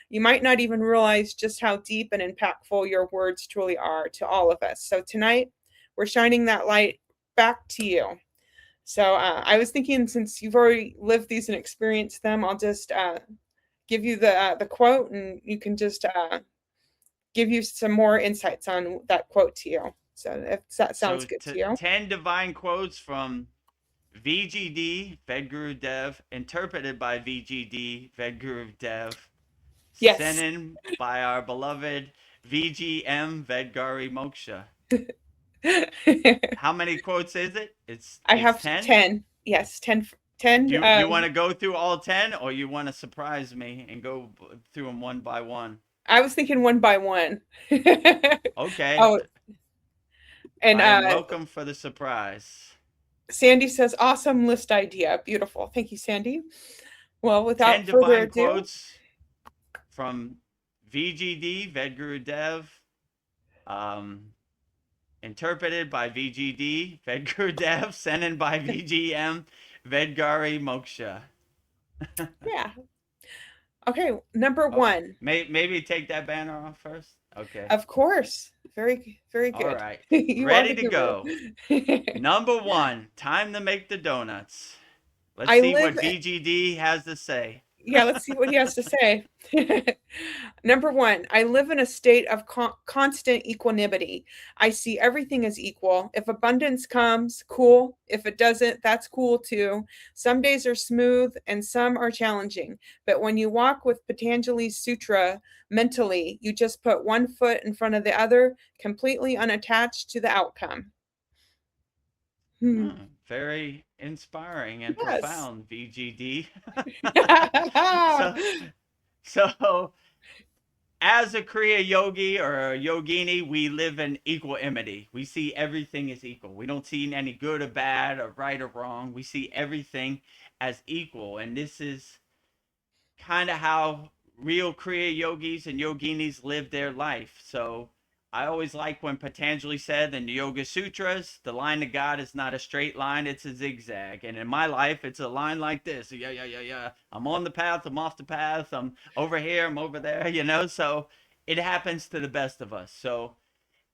You might not even realize just how deep and impactful your words truly are to all of us. So tonight, we're shining that light back to you. So I was thinking, since you've already lived these and experienced them, I'll just give you the quote, and you can just give you some more insights on that quote to you. So if that sounds good to you. 10 divine quotes from VGD, Vedagurudev, interpreted by VGD, Vedagurudev, Yes. sent in by our beloved VGM, Vedgari Moksha. How many quotes is it? I have 10. Yes, 10. You want to go through all 10, or you want to surprise me and go through them one by one? I was thinking one by one. Okay. Oh, and I am welcome for the surprise. Sandy says, awesome list idea. Beautiful. Thank you, Sandy. Well, 10 without further divine ado, quotes from VGD, Vedagurudev, interpreted by VGD, Vedagurudev, sent in by VGM, Vedgari Moksha. yeah. Okay, number one. Maybe take that banner off first. Okay. Of course. Very, very All good. right. You are Ready the to guru. go. Number one, time to make the donuts. Let's I see live. what VGD has to say. Yeah, let's see what he has to say. Number one, I live in a state of constant equanimity. I see everything as equal. If abundance comes, cool. If it doesn't, that's cool too. Some days are smooth and some are challenging. But when you walk with Patanjali's sutra mentally, you just put one foot in front of the other, completely unattached to the outcome. Very inspiring and Yes. profound, VGD. so, as a Kriya yogi or a yogini, we live in equanimity. We see everything as equal. We don't see any good or bad or right or wrong. We see everything as equal. And this is kind of how real Kriya yogis and yoginis live their life. So I always like when Patanjali said in the Yoga Sutras, the line to God is not a straight line, it's a zigzag. And in my life, it's a line like this. Yeah. I'm on the path, I'm off the path, I'm over here, I'm over there, you know? So it happens to the best of us. So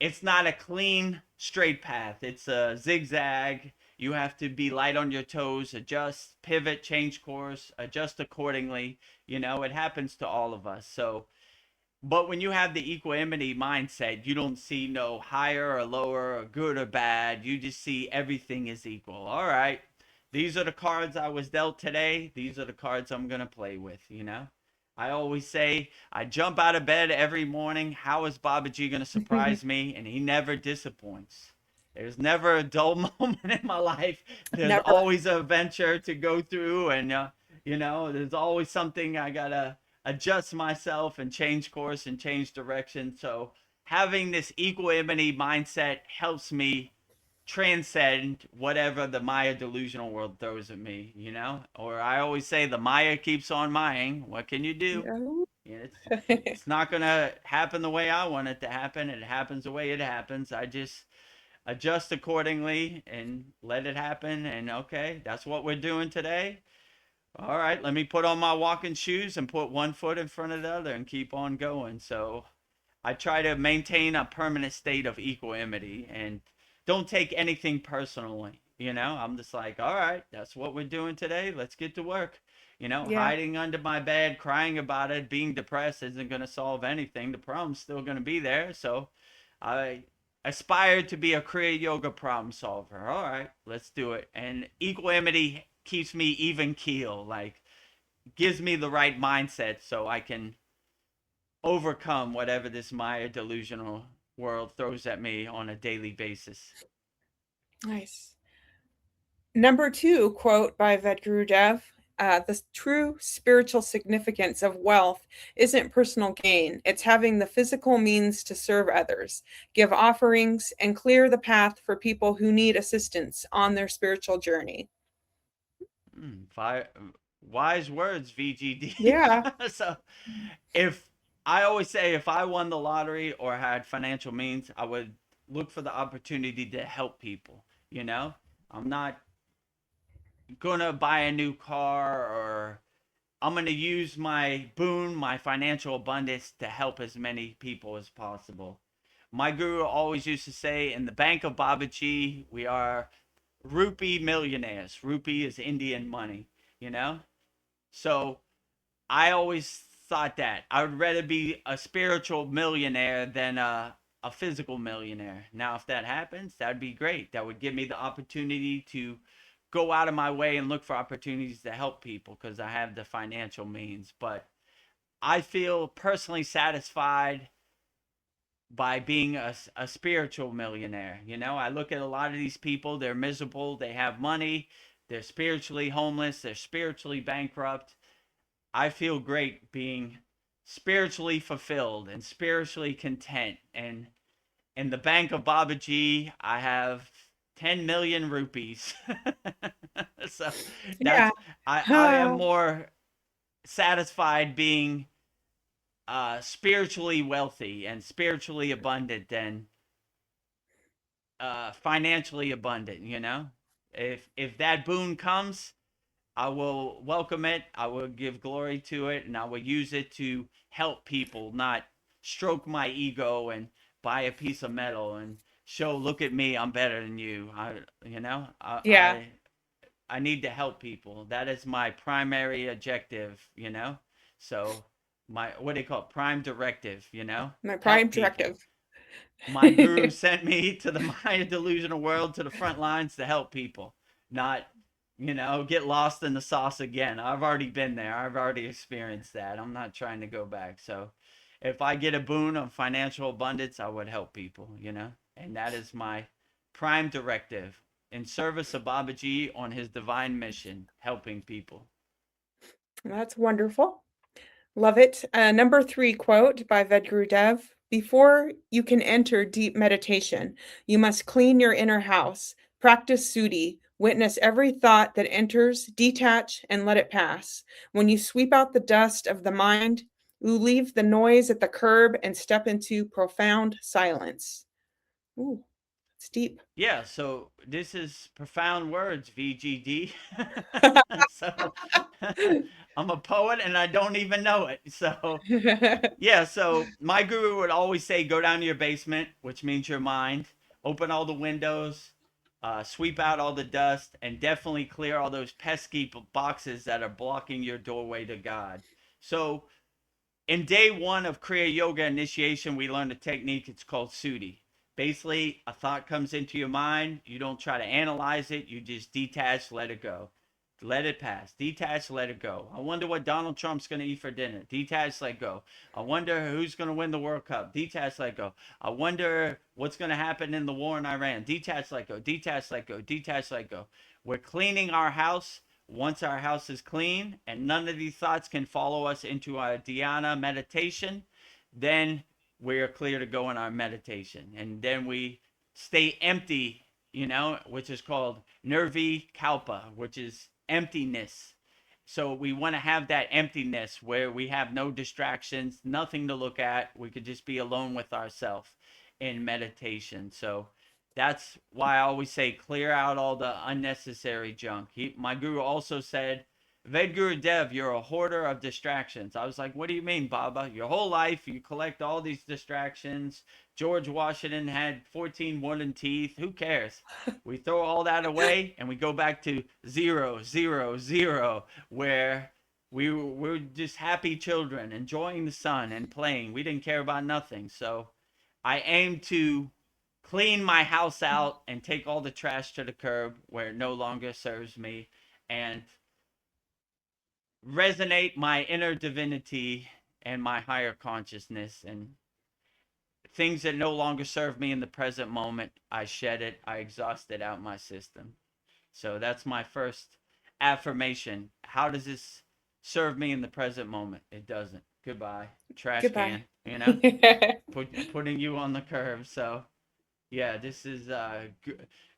it's not a clean, straight path. It's a zigzag. You have to be light on your toes, adjust, pivot, change course, adjust accordingly. You know, it happens to all of us. So, but when you have the equanimity mindset, you don't see no higher or lower or good or bad. You just see everything is equal. All right, these are the cards I was dealt today. These are the cards I'm going to play with, you know? I always say I jump out of bed every morning. How is Babaji going to surprise me? And he never disappoints. There's never a dull moment in my life. There's Never. always a venture to go through, and you know, there's always something I gotta adjust myself and change course and change direction. So having this equanimity mindset helps me transcend whatever the Maya delusional world throws at me, you know? Or I always say the Maya keeps on Maying. What can you do? It's not going to happen the way I want it to happen. It happens the way it happens. I just adjust accordingly and let it happen. And okay, that's what we're doing today. All right, let me put on my walking shoes and put one foot in front of the other and keep on going. So I try to maintain a permanent state of equanimity and don't take anything personally. You know, I'm just like, all right, that's what we're doing today. Let's get to work. You know, Yeah. hiding under my bed, crying about it, being depressed isn't going to solve anything. The problem's still going to be there. So I aspire to be a Kriya Yoga problem solver. All right, let's do it. And equanimity keeps me even keel, like gives me the right mindset so I can overcome whatever this Maya delusional world throws at me on a daily basis. Nice. Number two quote by Vedagurudev, the true spiritual significance of wealth isn't personal gain. It's having the physical means to serve others, give offerings, and clear the path for people who need assistance on their spiritual journey. Wise words, VGD. Yeah. So if I always say if I won the lottery or had financial means, I would look for the opportunity to help people. You know, I'm not gonna buy a new car or I'm gonna use my boon, my financial abundance to help as many people as possible. My guru always used to say, in the bank of Babaji, we are rupee millionaires. Rupee is Indian money, you know? So I always thought that I would rather be a spiritual millionaire than a physical millionaire. Now, if that happens, that'd be great. That would give me the opportunity to go out of my way and look for opportunities to help people because I have the financial means. But I feel personally satisfied by being a spiritual millionaire. You know, I look at a lot of these people, they're miserable, they have money, they're spiritually homeless, they're spiritually bankrupt. I feel great being spiritually fulfilled and spiritually content. And in the bank of Babaji, I have 10 million rupees. So Yeah. that's, I am more satisfied being spiritually wealthy and spiritually abundant than financially abundant. If that boon comes, I will welcome it. I will give glory to it, and I will use it to help people, not stroke my ego and buy a piece of metal and show, look at me, I'm better than you. Yeah. I need to help people. That is my primary objective. So my, what do you call it? Prime directive. My prime Help people. directive. My guru sent me to the Maya delusional world, to the front lines, to help people, not get lost in the sauce again. I've already been there. I've already experienced that. I'm not trying to go back. So if I get a boon of financial abundance, I would help people. And that is my prime directive, in service of Babaji on his divine mission, helping people. That's wonderful. Love it. Number 3 quote by Vedagurudev. Before you can enter deep meditation, you must clean your inner house, practice suti, witness every thought that enters, detach, and let it pass. When you sweep out the dust of the mind, you leave the noise at the curb and step into profound silence. Ooh, it's deep. Yeah, so this is profound words, VGD. So I'm a poet and I don't even know it. So yeah, so my guru would always say, go down to your basement, which means your mind, open all the windows, sweep out all the dust, and definitely clear all those pesky boxes that are blocking your doorway to God. So in day 1 of Kriya Yoga initiation, we learned a technique. It's called Sudi. Basically, a thought comes into your mind. You don't try to analyze it. You just detach, let it go. Let it pass. Detach, let it go. I wonder what Donald Trump's going to eat for dinner. Detach, let go. I wonder who's going to win the World Cup. Detach, let go. I wonder what's going to happen in the war in Iran. Detach, let go. Detach, let go. Detach, let go. We're cleaning our house. Once our house is clean and none of these thoughts can follow us into our dhyana meditation, then we're clear to go in our meditation. And then we stay empty, which is called nirvi kalpa, which is emptiness. So we want to have that emptiness where we have no distractions, nothing to look at. We could just be alone with ourselves in meditation. So that's why I always say clear out all the unnecessary junk. My guru also said, Vedagurudev, you're a hoarder of distractions. I was like, what do you mean, Baba? Your whole life, you collect all these distractions. George Washington had 14 wooden teeth. Who cares? We throw all that away and we go back to 0, 0, 0, where we were just happy children, enjoying the sun and playing. We didn't care about nothing. So I aim to clean my house out and take all the trash to the curb where it no longer serves me, and resonate my inner divinity and my higher consciousness, and things that no longer serve me in the present moment, I shed it, I exhaust it out my system. So that's my first affirmation. How does this serve me in the present moment? It doesn't. Goodbye. Trash Goodbye. can, putting you on the curb. So yeah, this is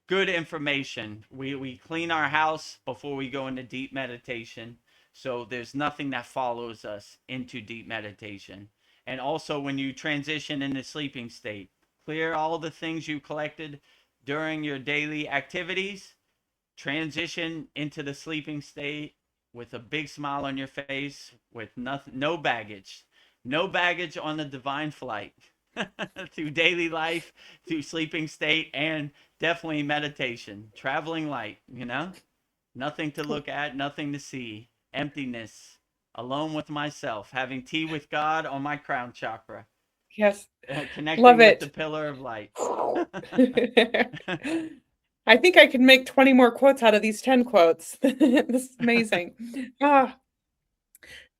good information. We clean our house before we go into deep meditation. So there's nothing that follows us into deep meditation. And also when you transition into sleeping state, clear all the things you collected during your daily activities, transition into the sleeping state with a big smile on your face, with nothing, no baggage on the divine flight. Through daily life, through sleeping state, and definitely meditation. Traveling light, nothing to look at, nothing to see, emptiness, alone with myself, having tea with God on my crown chakra, Yes. connecting Love with it. the pillar of light. I think I can make 20 more quotes out of these 10 quotes. This is amazing.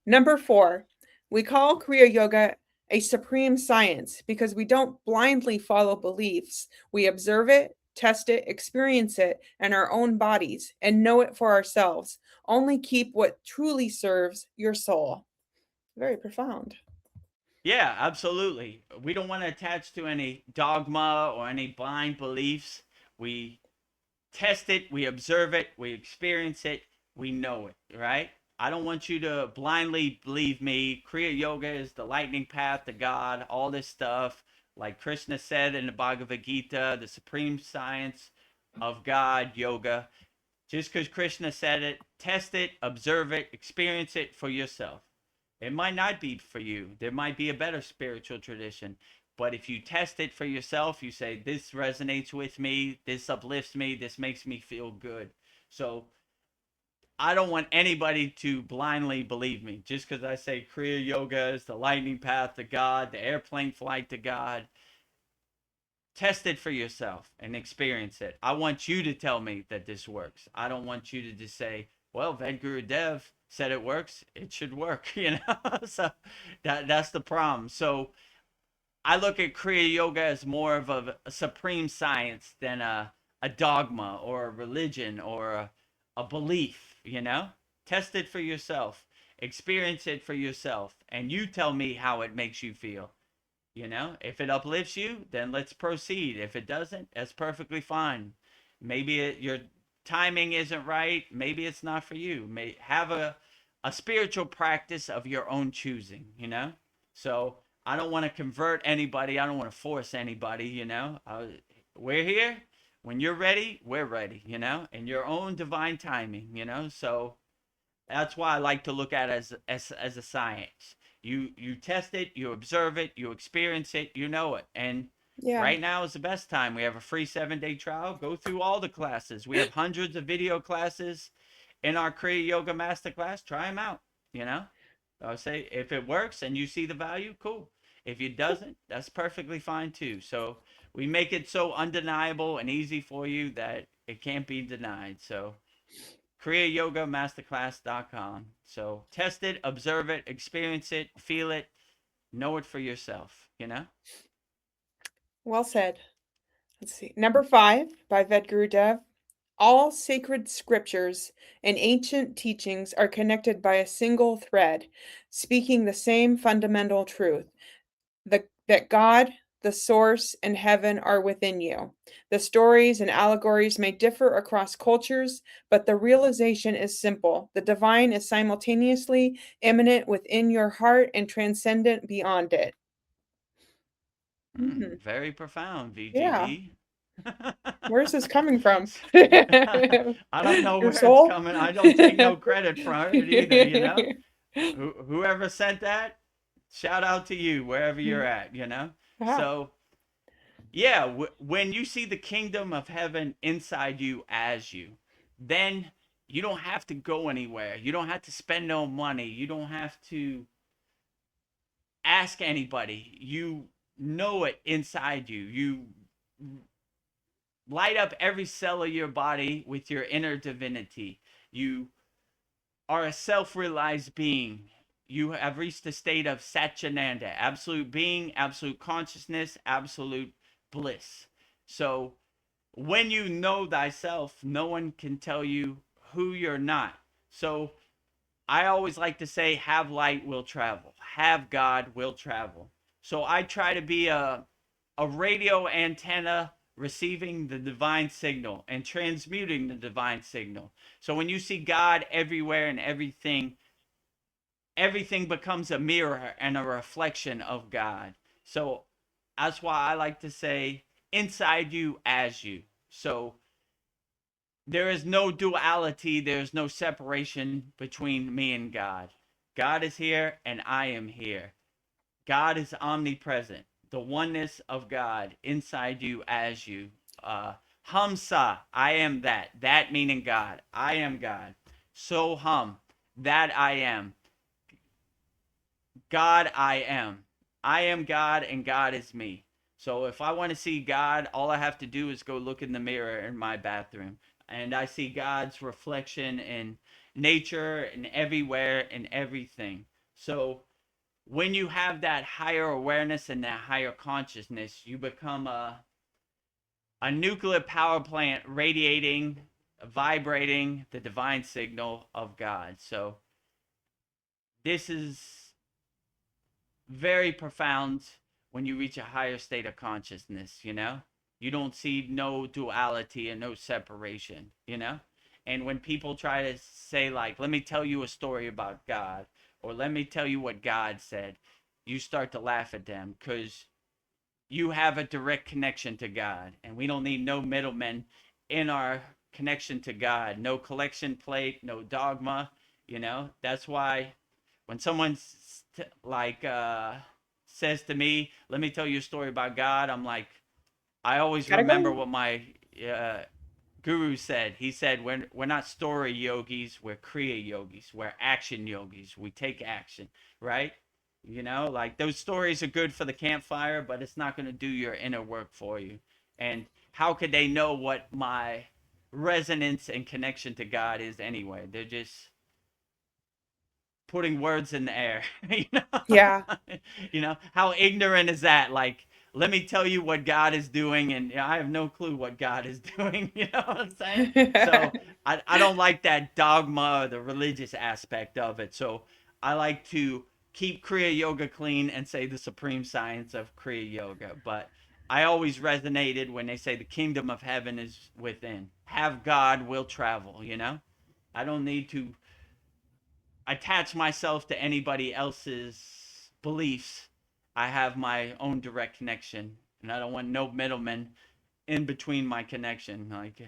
Number 4, we call Kriya Yoga a supreme science because we don't blindly follow beliefs. We observe it, test it, experience it in our own bodies, and know it for ourselves. Only keep what truly serves your soul. Very profound. Yeah, absolutely. We don't want to attach to any dogma or any blind beliefs. We test it, we observe it, we experience it, we know it, right? I don't want you to blindly believe me. Kriya Yoga is the lightning path to God, all this stuff. Like Krishna said in the Bhagavad Gita, the supreme science of God, yoga. Just because Krishna said it, test it, observe it, experience it for yourself. It might not be for you. There might be a better spiritual tradition. But if you test it for yourself, you say, this resonates with me, this uplifts me, this makes me feel good. So I don't want anybody to blindly believe me. Just because I say Kriya Yoga is the lightning path to God, the airplane flight to God, test it for yourself and experience it. I want you to tell me that this works. I don't want you to just say, well, Vedagurudev said it works. It should work, you know? So that's the problem. So I look at Kriya Yoga as more of a supreme science than a dogma or a religion or a belief, you know? Test it for yourself. Experience it for yourself. And you tell me how it makes you feel. You know, if it uplifts you, then let's proceed. If it doesn't, that's perfectly fine. Maybe your timing isn't right. Maybe it's not for you. May have a spiritual practice of your own choosing, you know? So I don't want to convert anybody. I don't want to force anybody, you know? We're here. When you're ready, we're ready, you know? In your own divine timing, you know? So that's why I like to look at it as a science. You test it, you observe it, you experience it, you know it. And Yeah. right now is the best time. We have a free 7-day trial. Go through all the classes. We have hundreds of video classes in our Kriya Yoga Masterclass. Try them out. You know, I'll say if it works and you see the value, cool. If it doesn't, that's perfectly fine too. So we make it so undeniable and easy for you that it can't be denied. So kriyayogamasterclass.com. So test it, observe it, experience it, feel it, know it for yourself, you know? Well said. Let's see. Number 5 by Vedagurudev. All sacred scriptures and ancient teachings are connected by a single thread, speaking the same fundamental truth that God, the source, and heaven are within you. The stories and allegories may differ across cultures, but the realization is simple. The divine is simultaneously immanent within your heart and transcendent beyond it. Mhm. Very profound, Yeah. VGD. Where's this coming from? I don't know Your where it's soul? coming. I don't take no credit for it either, you know? Whoever sent that, shout out to you wherever you're at, you know? Wow. So, yeah, when you see the kingdom of heaven inside you as you, then you don't have to go anywhere. You don't have to spend no money. You don't have to ask anybody. You know it inside you. You light up every cell of your body with your inner divinity. You are a self-realized being. You have reached a state of Satchinanda, absolute being, absolute consciousness, absolute bliss. So when you know thyself, no one can tell you who you're not. So I always like to say, have light will travel, have God will travel. So I try to be a radio antenna receiving the divine signal and transmuting the divine signal. So when you see God everywhere and everything becomes a mirror and a reflection of God. So that's why I like to say inside you as you. So there is no duality, there's no separation between me and God. God is here and I am here. God is omnipresent. The oneness of God inside you as you. Hamsa, I am that. That meaning God. I am God. So hum, that I am. God, I am. I am God and God is me. So if I want to see God, all I have to do is go look in the mirror in my bathroom. And I see God's reflection in nature and everywhere and everything. So when you have that higher awareness and that higher consciousness, you become a nuclear power plant radiating, vibrating the divine signal of God. So this is very profound when you reach a higher state of consciousness, you know? You don't see no duality and no separation, you know? And when people try to say, like, let me tell you a story about God, or let me tell you what God said, you start to laugh at them because you have a direct connection to God, and we don't need no middlemen in our connection to God. No collection plate, no dogma, you know? That's why when someone like says to me, "Let me tell you a story about God," I'm like, I always Gotta remember go. what my uh, guru said. He said, we're not story yogis, we're kriya yogis, we're action yogis. We take action, right? You know, like those stories are good for the campfire, but it's not going to do your inner work for you. And how could they know what my resonance and connection to God is anyway? They're just putting words in the air. you know Yeah. you know how ignorant is that? Like, let me tell you what God is doing, and I have no clue what God is doing. You know what I'm saying? So I don't like that dogma or the religious aspect of it. So I like to keep Kriya Yoga clean and say the supreme science of Kriya Yoga. But I always resonated when they say the kingdom of heaven is within. Have God, will travel, you know? I don't need to attach myself to anybody else's beliefs. I have my own direct connection, and I don't want no middlemen in between my connection. Like,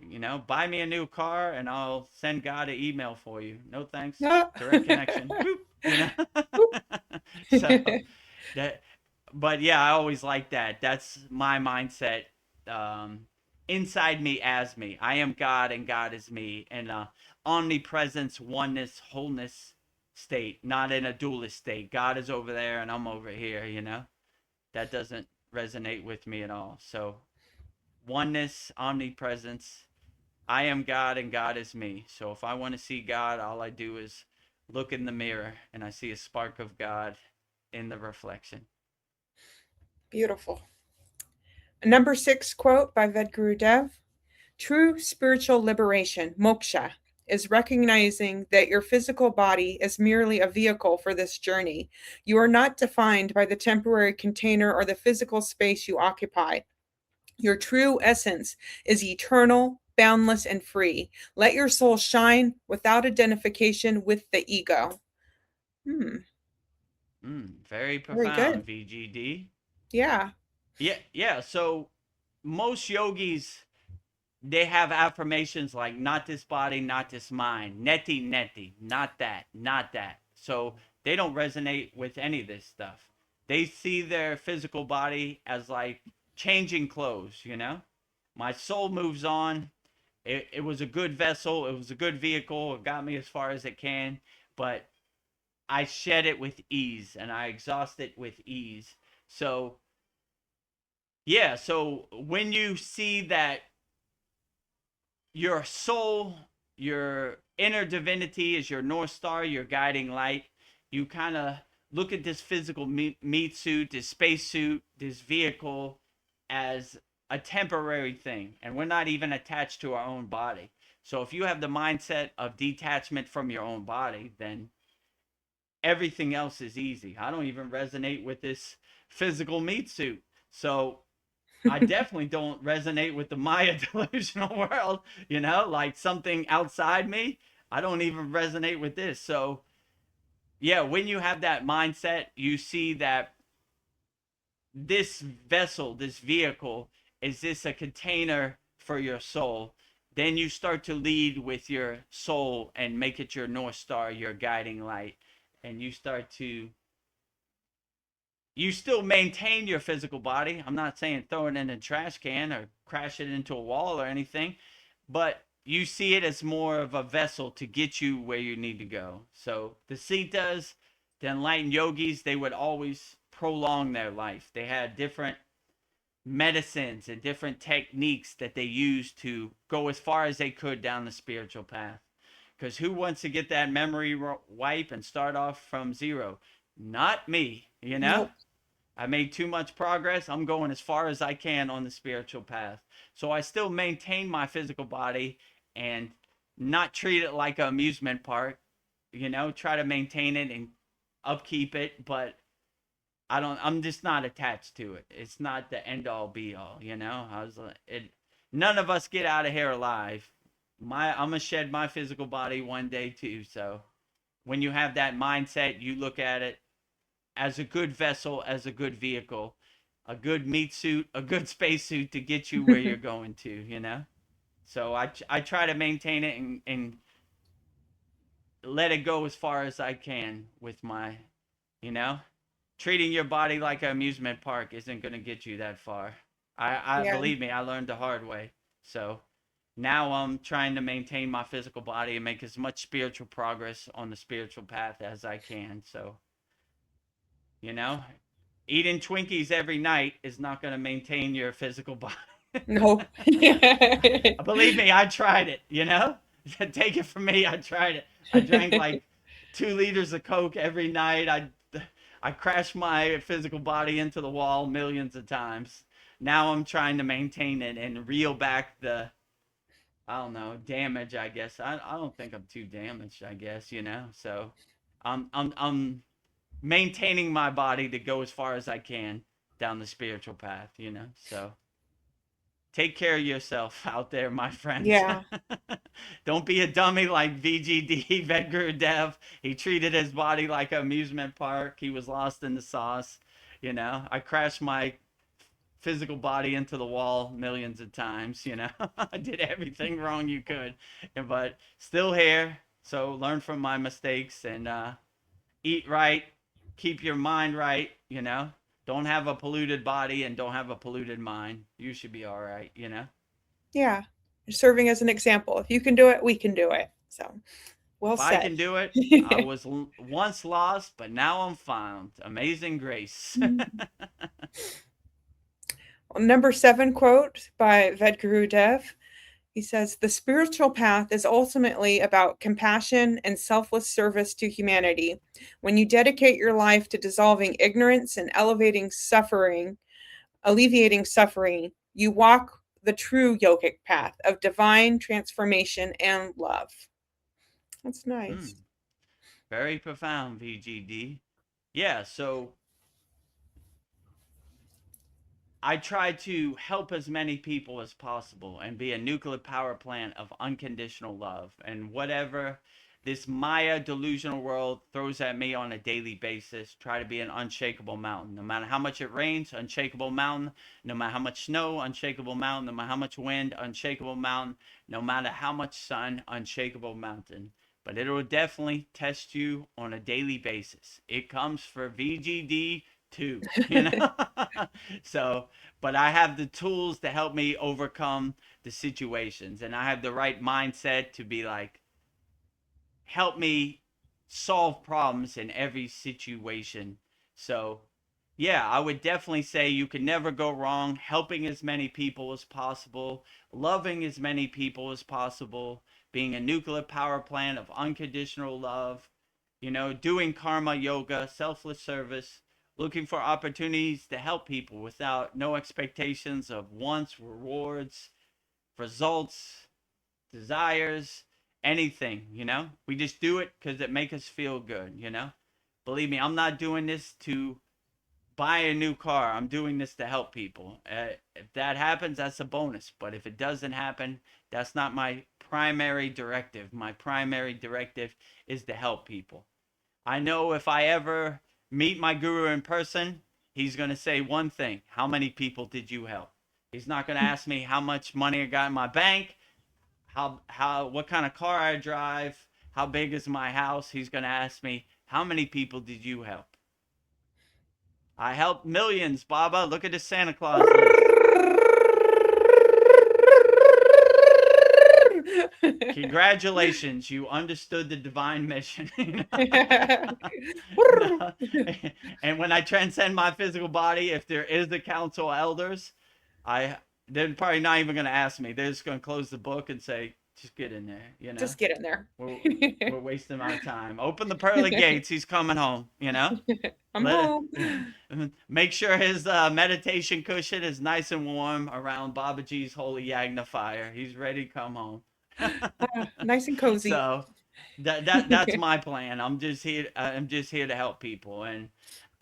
you know, buy me a new car and I'll send God an email for you. No thanks. No. Direct connection. Boop, you know? So that, but yeah, I always like that. That's my mindset. Um, inside me as me. I am God and God is me. And omnipresence, oneness, wholeness state, not in a dualist state. God is over there and I'm over here, you know? That doesn't resonate with me at all. So oneness, omnipresence. I am God and God is me. So if I want to see God, all I do is look in the mirror and I see a spark of God in the reflection. Beautiful. Number 6 quote by Vedagurudev. True spiritual liberation, moksha, is recognizing that your physical body is merely a vehicle for this journey. You are not defined by the temporary container or the physical space you occupy. Your true essence is eternal, boundless, and free. Let your soul shine without identification with the ego. Hmm, Very very good. profound, VGD. Yeah. Yeah, yeah. So most yogis, they have affirmations like not this body, not this mind, neti neti, not that, not that. So they don't resonate with any of this stuff. They see their physical body as like changing clothes, you know? My soul moves on. It was a good vessel, it was a good vehicle, it got me as far as it can, but I shed it with ease and I exhaust it with ease. So yeah, so when you see that your soul, your inner divinity is your North Star, your guiding light, you kind of look at this physical meat suit, this space suit, this vehicle as a temporary thing. And we're not even attached to our own body. So if you have the mindset of detachment from your own body, then everything else is easy. I don't even resonate with this physical meat suit. So I definitely don't resonate with the Maya delusional world, you know, like something outside me. I don't even resonate with this. So, yeah, when you have that mindset, you see that this vessel, this vehicle, is this a container for your soul? Then you start to lead with your soul and make it your North Star, your guiding light. And you start to you still maintain your physical body. I'm not saying throw it in a trash can or crash it into a wall or anything, but you see it as more of a vessel to get you where you need to go. So the Siddhas, the enlightened yogis, they would always prolong their life. They had different medicines and different techniques that they used to go as far as they could down the spiritual path. Because who wants to get that memory wipe and start off from zero? Not me, you know? Nope. I made too much progress. I'm going as far as I can on the spiritual path. So I still maintain my physical body and not treat it like an amusement park, you know, try to maintain it and upkeep it, but I'm just not attached to it. It's not the end all be all, you know? I was like, none of us get out of here alive. I'm going to shed my physical body one day too. So when you have that mindset, you look at it as a good vessel, as a good vehicle, a good meat suit, a good spacesuit to get you where you're going to, you know? So I try to maintain it and let it go as far as I can with my, you know, treating your body like an amusement park isn't going to get you that far. I Yeah. believe me, I learned the hard way. So now I'm trying to maintain my physical body and make as much spiritual progress on the spiritual path as I can. So, you know, eating Twinkies every night is not going to maintain your physical body. No. Believe me, I tried it, you know? Take it from me, I tried it. I drank like 2 liters of Coke every night. I crashed my physical body into the wall millions of times. Now I'm trying to maintain it and reel back the, I don't know, damage, I guess. I don't think I'm too damaged, I guess, you know? So I'm maintaining my body to go as far as I can down the spiritual path, you know? So take care of yourself out there, my friends. Yeah. Don't be a dummy like VGD, Vedagurudev. He treated his body like an amusement park. He was lost in the sauce. You know, I crashed my physical body into the wall millions of times. You know, I did everything wrong you could, but still here. So learn from my mistakes and eat right, keep your mind right. You know, don't have a polluted body and don't have a polluted mind. You should be all right. You know. Yeah. You're serving as an example. If you can do it, we can do it. So, well If I said. can do it, I was once lost, but now I'm found. Amazing grace. Number 7 quote by Vedagurudev. He says, "The spiritual path is ultimately about compassion and selfless service to humanity. When you dedicate your life to dissolving ignorance and alleviating suffering, you walk the true yogic path of divine transformation and love." That's nice. Very profound, VGD. Yeah, so I try to help as many people as possible and be a nuclear power plant of unconditional love. And whatever this Maya delusional world throws at me on a daily basis, try to be an unshakable mountain. No matter how much it rains, unshakable mountain. No matter how much snow, unshakable mountain. No matter how much wind, unshakable mountain. No matter how much sun, unshakable mountain. But it will definitely test you on a daily basis. It comes for VGD too, you know? So, but I have the tools to help me overcome the situations, and I have the right mindset to be like, help me solve problems in every situation. So, yeah, I would definitely say you can never go wrong helping as many people as possible, loving as many people as possible, being a nuclear power plant of unconditional love, you know, doing karma yoga, selfless service, looking for opportunities to help people without no expectations of wants, rewards, results, desires, anything, you know? We just do it because it makes us feel good, you know? Believe me, I'm not doing this to buy a new car. I'm doing this to help people. If that happens, that's a bonus. But if it doesn't happen, that's not my primary directive. My primary directive is to help people. I know if I ever meet my guru in person, he's going to say one thing: how many people did you help? He's not going to ask me how much money I got in my bank, what kind of car I drive, how big is my house. He's going to ask me, how many people did you help? I helped millions, Baba. Look at the Santa Claus list. Congratulations, you understood the divine mission. And when I transcend my physical body, if there is a council of elders, they're probably not even going to ask me. They're just going to close the book and say, just get in there, you know? Just get in there. We're wasting our time. Open the pearly gates. He's coming home, you know? I'm home. Make sure his meditation cushion is nice and warm around Babaji's holy Yagna fire. He's ready to come home. Nice and cozy. So that's my plan. I'm just here to help people, and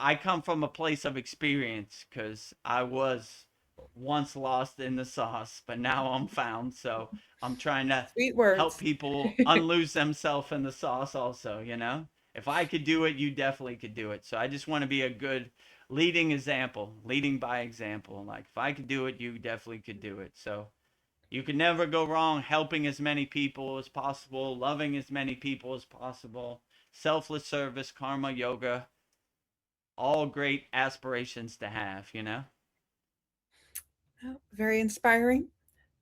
I come from a place of experience because I was once lost in the sauce, but now I'm found. So I'm trying to Sweet help words. people unloose themselves in the sauce also, you know? If I could do it, you definitely could do it. So I just want to be a good leading example, leading by example. Like if I could do it, you definitely could do it. So you can never go wrong helping as many people as possible, loving as many people as possible, selfless service, karma, yoga, all great aspirations to have, you know? Oh, very inspiring.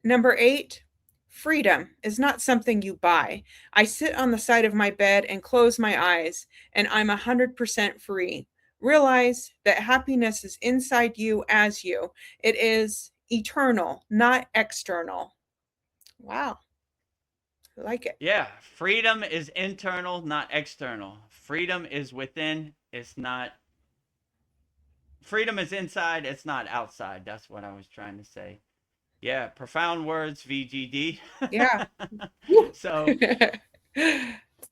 Number 8, freedom is not something you buy. I sit on the side of my bed and close my eyes, and I'm 100% free. Realize that happiness is inside you as you. It is eternal, not external. Wow, I like it. Yeah, freedom is internal, not external. Freedom is within, it's not. Freedom is inside, it's not outside. That's what I was trying to say. Yeah, profound words, VGD. Yeah. Woo. So,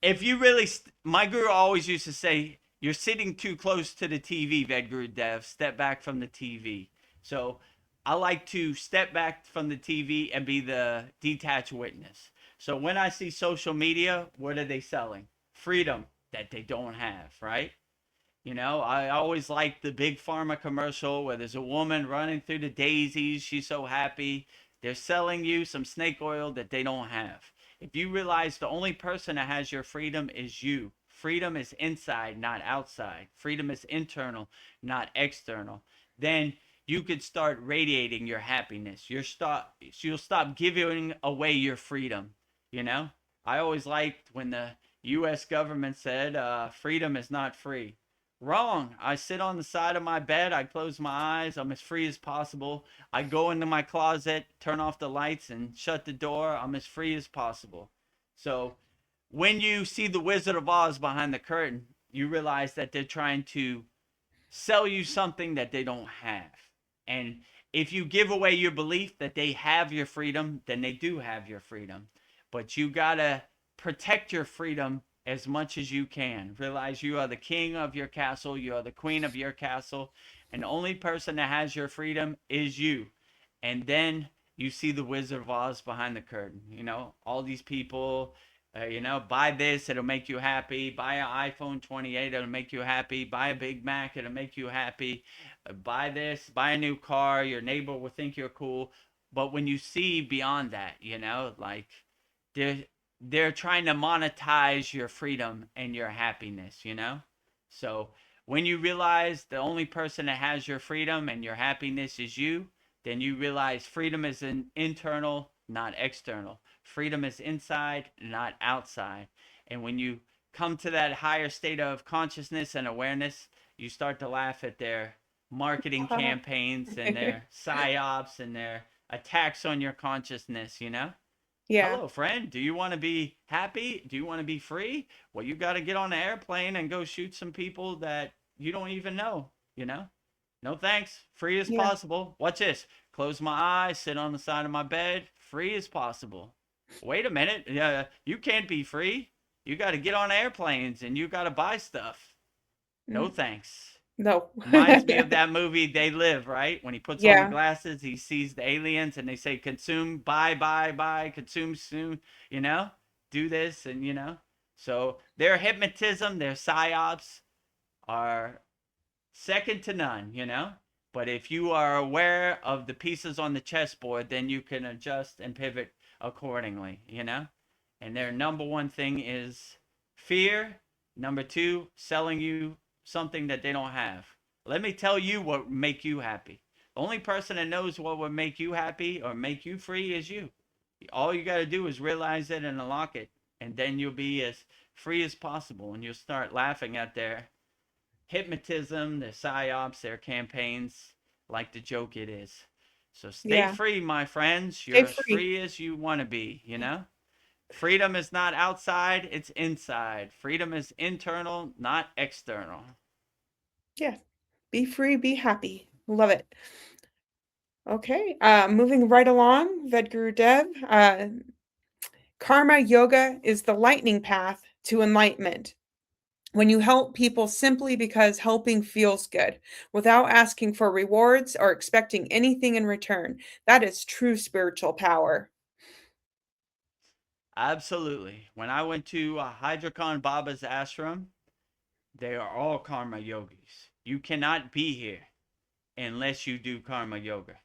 if you really, my guru always used to say, you're sitting too close to the TV, Vedagurudev. Step back from the TV. So, I like to step back from the TV and be the detached witness. So, when I see social media, what are they selling? Freedom that they don't have, right? You know, I always like the big pharma commercial where there's a woman running through the daisies. She's so happy. They're selling you some snake oil that they don't have. If you realize the only person that has your freedom is you, freedom is inside, not outside. Freedom is internal, not external. Then you could start radiating your happiness. You'll stop giving away your freedom. You know, I always liked when the U.S. government said freedom is not free. Wrong. I sit on the side of my bed. I close my eyes. I'm as free as possible. I go into my closet, turn off the lights, and shut the door. I'm as free as possible. So when you see the Wizard of Oz behind the curtain, you realize that they're trying to sell you something that they don't have. And if you give away your belief that they have your freedom, then they do have your freedom. But you got to protect your freedom as much as you can. Realize you are the king of your castle, you are the queen of your castle, and the only person that has your freedom is you. And then you see the Wizard of Oz behind the curtain. You know, all these people, buy this, it'll make you happy. Buy an iPhone 28, it'll make you happy. Buy a Big Mac, it'll make you happy. Buy this, buy a new car, your neighbor will think you're cool. But when you see beyond that, like they're they're trying to monetize your freedom and your happiness, So when you realize the only person that has your freedom and your happiness is you, then you realize freedom is an internal, not external. Freedom is inside, not outside. And when you come to that higher state of consciousness and awareness, you start to laugh at their marketing campaigns and their psyops and their attacks on your consciousness. Yeah. Hello, friend. Do you want to be happy? Do you want to be free? Well, you got to get on an airplane and go shoot some people that you don't even know. No thanks. Free as possible. Watch this. Close my eyes, sit on the side of my bed. Free as possible. Wait a minute. Yeah, you can't be free. You got to get on airplanes and you got to buy stuff. No thanks. No. Reminds me of that movie They Live, right? When he puts on the glasses, he sees the aliens and they say consume, buy, consume soon, do this and So their hypnotism, their psyops are second to none, But if you are aware of the pieces on the chessboard, then you can adjust and pivot accordingly, And their number one thing is fear. Number two, selling you something that they don't have. Let me tell you what would make you happy. The only person that knows what would make you happy or make you free is you. All you got to do is realize it and unlock it, and then you'll be as free as possible, and you'll start laughing at their hypnotism, their psyops, their campaigns, like the joke it is. So stay free, my friends. You're as free as you want to be, Freedom is not outside, it's inside. Freedom is internal, not external. Yeah. Be free, be happy. Love it. Okay. Moving right along, Vedagurudev. Karma yoga is the lightning path to enlightenment. When you help people simply because helping feels good, without asking for rewards or expecting anything in return, that is true spiritual power. Absolutely. When I went to Hydrocon Baba's ashram, they are all karma yogis. You cannot be here unless you do karma yoga.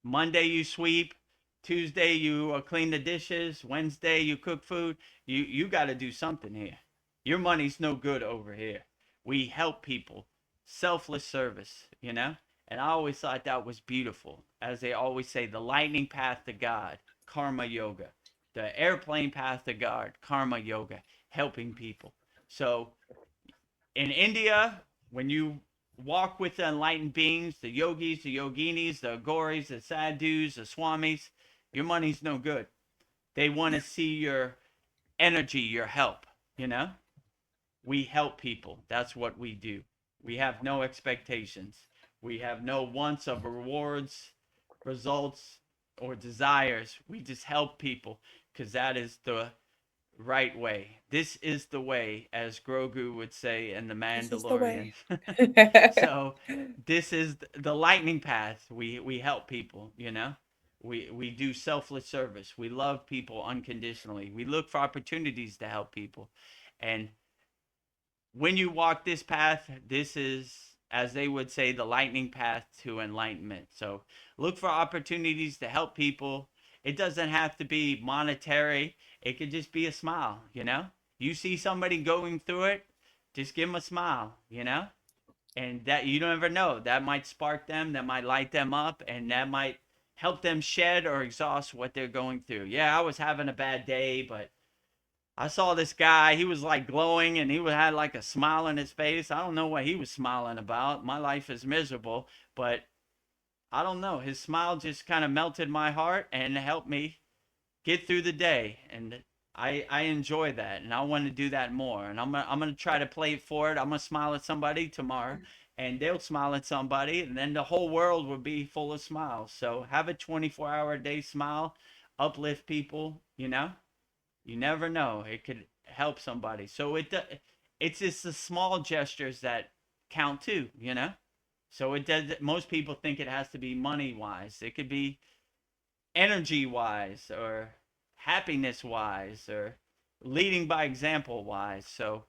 Monday you sweep, Tuesday you clean the dishes, Wednesday you cook food. You got to do something here. Your money's no good over here. We help people, selfless service, you know. And I always thought that was beautiful. As they always say, the lightning path to God, karma yoga, the airplane path to God, karma yoga, helping people. So in India, when you walk with the enlightened beings, the yogis, the yoginis, the agoris, the sadhus, the swamis, your money's no good. They want to see your energy, your help, you know? We help people. That's what we do. We have no expectations. We have no wants of rewards, results, or desires. We just help people because that is the right way. This is the way, as Grogu would say in The This is the Mandalorian. way. So this is the lightning path. We help people, you know. We do selfless service. We love people unconditionally. We look for opportunities to help people. And when you walk this path, this is, as they would say, the lightning path to enlightenment. So look for opportunities to help people. It doesn't have to be monetary. It could just be a smile, you know? You see somebody going through it, just give them a smile, you know? And that, you don't ever know. That might spark them, that might light them up, and that might help them shed or exhaust what they're going through. Yeah, I was having a bad day, but I saw this guy. He was like glowing and he had like a smile on his face. I don't know what he was smiling about. My life is miserable, but I don't know. His smile just kind of melted my heart and helped me get through the day. And I enjoy that, and I want to do that more. And I'm gonna try to play it forward. I'm gonna smile at somebody tomorrow, and they'll smile at somebody, and then the whole world will be full of smiles. So have a 24-hour a day smile, uplift people. You know, you never know. It could help somebody. So it's just the small gestures that count too, you know? So it does, most people think it has to be money wise. It could be energy wise or happiness wise or leading by example wise. So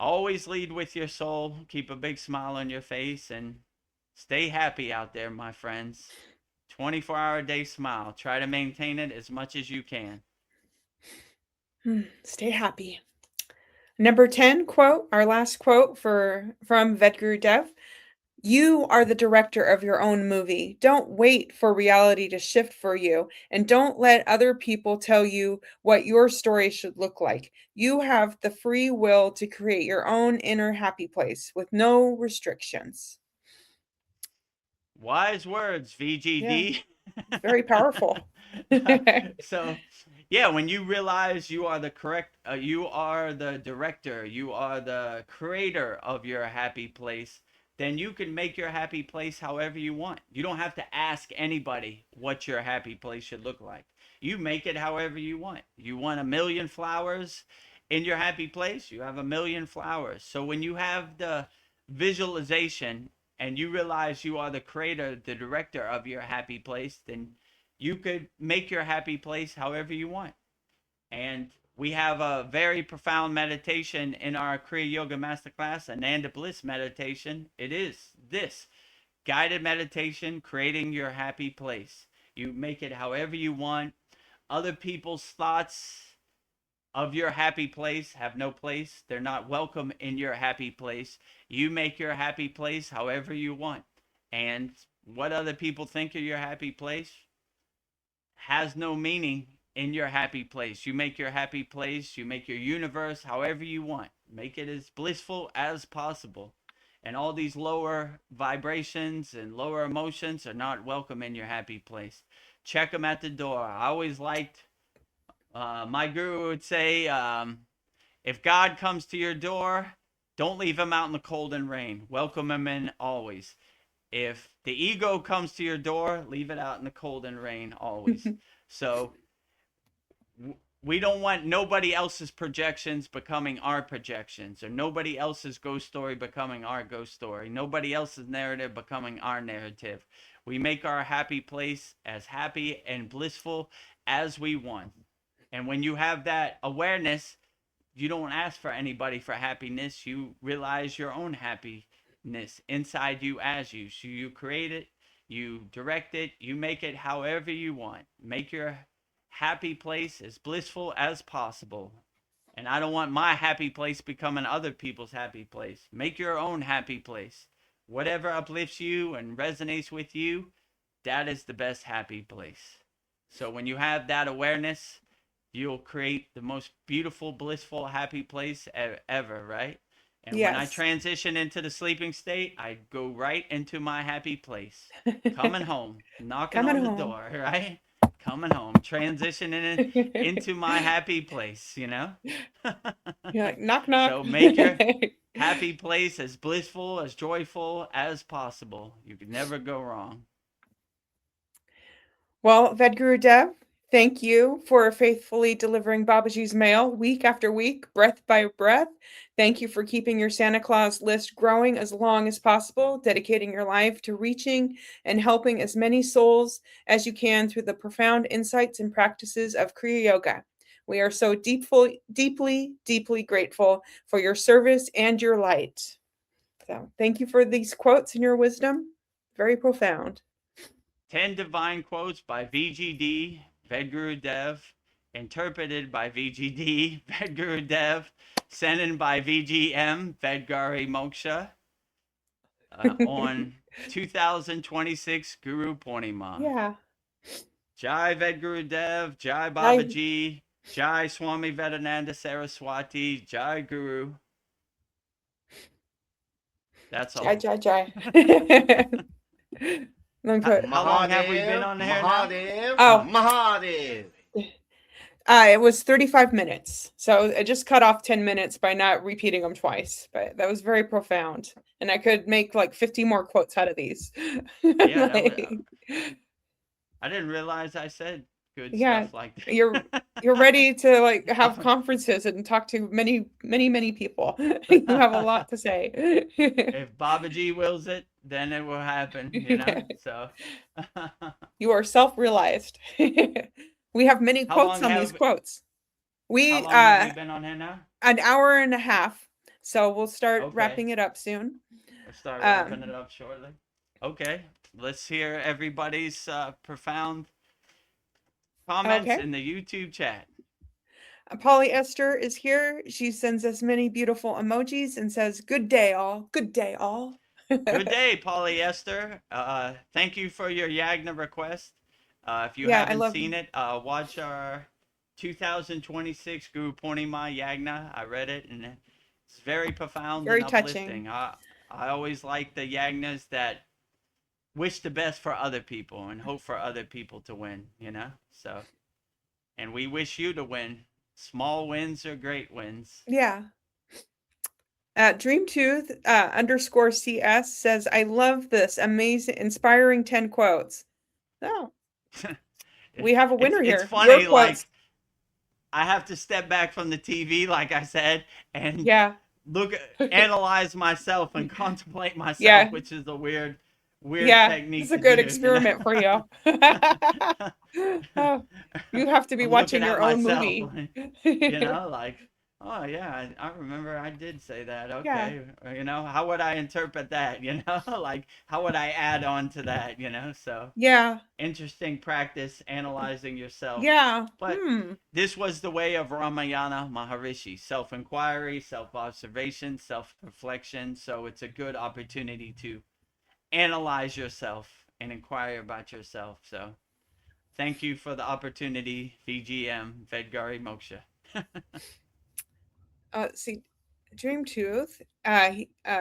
always lead with your soul, keep a big smile on your face, and stay happy out there, my friends. 24-hour a day smile. Try to maintain it as much as you can. Stay happy. Number 10 quote, our last quote from Vedagurudev. You are the director of your own movie. Don't wait for reality to shift for you, and don't let other people tell you what your story should look like. You have the free will to create your own inner happy place with no restrictions. Wise words, Yeah, VGD. very powerful. So, yeah, when you realize you are the director, you are the creator of your happy place, then you can make your happy place however you want. You don't have to ask anybody what your happy place should look like. You make it however you want. You want 1,000,000 flowers in your happy place, you have 1,000,000 flowers. So when you have the visualization and you realize you are the creator, the director of your happy place, then you could make your happy place however you want. And we have a very profound meditation in our Kriya Yoga Masterclass, Ananda Bliss meditation. It is this guided meditation, creating your happy place. You make it however you want. Other people's thoughts of your happy place have no place. They're not welcome in your happy place. You make your happy place however you want. And what other people think of your happy place has no meaning in your happy place. You make your happy place, you make your universe however you want. Make it as blissful as possible. And all these lower vibrations and lower emotions are not welcome in your happy place. Check them at the door. I always liked, my guru would say, if God comes to your door, don't leave him out in the cold and rain. Welcome him in always. If the ego comes to your door, leave it out in the cold and rain always. So we don't want nobody else's projections becoming our projections, or nobody else's ghost story becoming our ghost story, nobody else's narrative becoming our narrative. We make our happy place as happy and blissful as we want. And when you have that awareness, you don't ask for anybody for happiness. You realize your own happiness inside you as you. So you create it, you direct it, you make it however you want. Make your happy place as blissful as possible. And I don't want my happy place becoming other people's happy place. Make your own happy place. Whatever uplifts you and resonates with you, that is the best happy place. So when you have that awareness, you'll create the most beautiful, blissful, happy place ever, right? And when I Yes. transition into the sleeping state, I go right into my happy place. Coming home, knocking Coming on the home. door, right? Coming home, transitioning into my happy place, you know? You're like, knock, knock. So make your happy place as blissful, as joyful as possible. You can never go wrong. Well, Vedagurudev, thank you for faithfully delivering Babaji's mail week after week, breath by breath. Thank you for keeping your Santa Claus list growing as long as possible, dedicating your life to reaching and helping as many souls as you can through the profound insights and practices of Kriya Yoga. We are so deeply grateful for your service and your light. So thank you for these quotes and your wisdom. Very profound. 10 Divine Quotes by VGD, Vedagurudev, interpreted by VGD, Vedagurudev, sent in by VGM, Vedagurudev, on 2026 Gurupurnima. Yeah. Jai Vedagurudev, Jai Babaji, Jai Swami Vedananda Saraswati, Jai Guru. That's all. Jai. How long have we been on here now? Mahadev, Oh. Mahadev. It was 35 minutes. So I just cut off 10 minutes by not repeating them twice. But that was very profound. And I could make like 50 more quotes out of these. Yeah, Like, I didn't realize I said good Yeah, stuff like that. you're ready to like have conferences and talk to many people. You have a lot to say. If Babaji wills it, then it will happen, you know? So You are self-realized. We have many How quotes long on these have- quotes. how long have we been on here now? An hour and a half. So we'll start Okay. wrapping it up soon. We'll start wrapping it up shortly. Okay, let's hear everybody's profound comments Okay. in the YouTube chat. Polyester is here. She sends us many beautiful emojis and says, "Good day, all. Good day, all." Good day, Polyester. Thank you for your Yagna request. If you Yeah, I haven't love seen it, watch our 2026 Gurupurnima Yagna. I read it, and it's very profound Very and touching. uplifting. I always like the Yagnas that wish the best for other people and hope for other people to win, you know? So, and we wish you to win. Small wins are great wins. Yeah. Dreamtooth _CS says, "I love this amazing, inspiring 10 quotes." Oh, we have a winner here. It's funny, Your like, quotes. I have to step back from the TV, like I said, and Yeah. analyze myself and contemplate myself, Yeah. which is a weird Yeah, technique. it's a to good do, experiment for you. Oh, you have to be I'm watching looking your at own myself, movie. you know, like, oh yeah, I remember I did say that. Okay, you know, how would I interpret that? You know, like, how would I add on to that? You know, so Yeah. interesting practice analyzing yourself. Yeah. But this was the way of Ramayana Maharishi: self-inquiry, self-observation, self-reflection. So it's a good opportunity to analyze yourself and inquire about yourself. So thank you for the opportunity, VGM, Vedgari Moksha. See, Dreamtooth,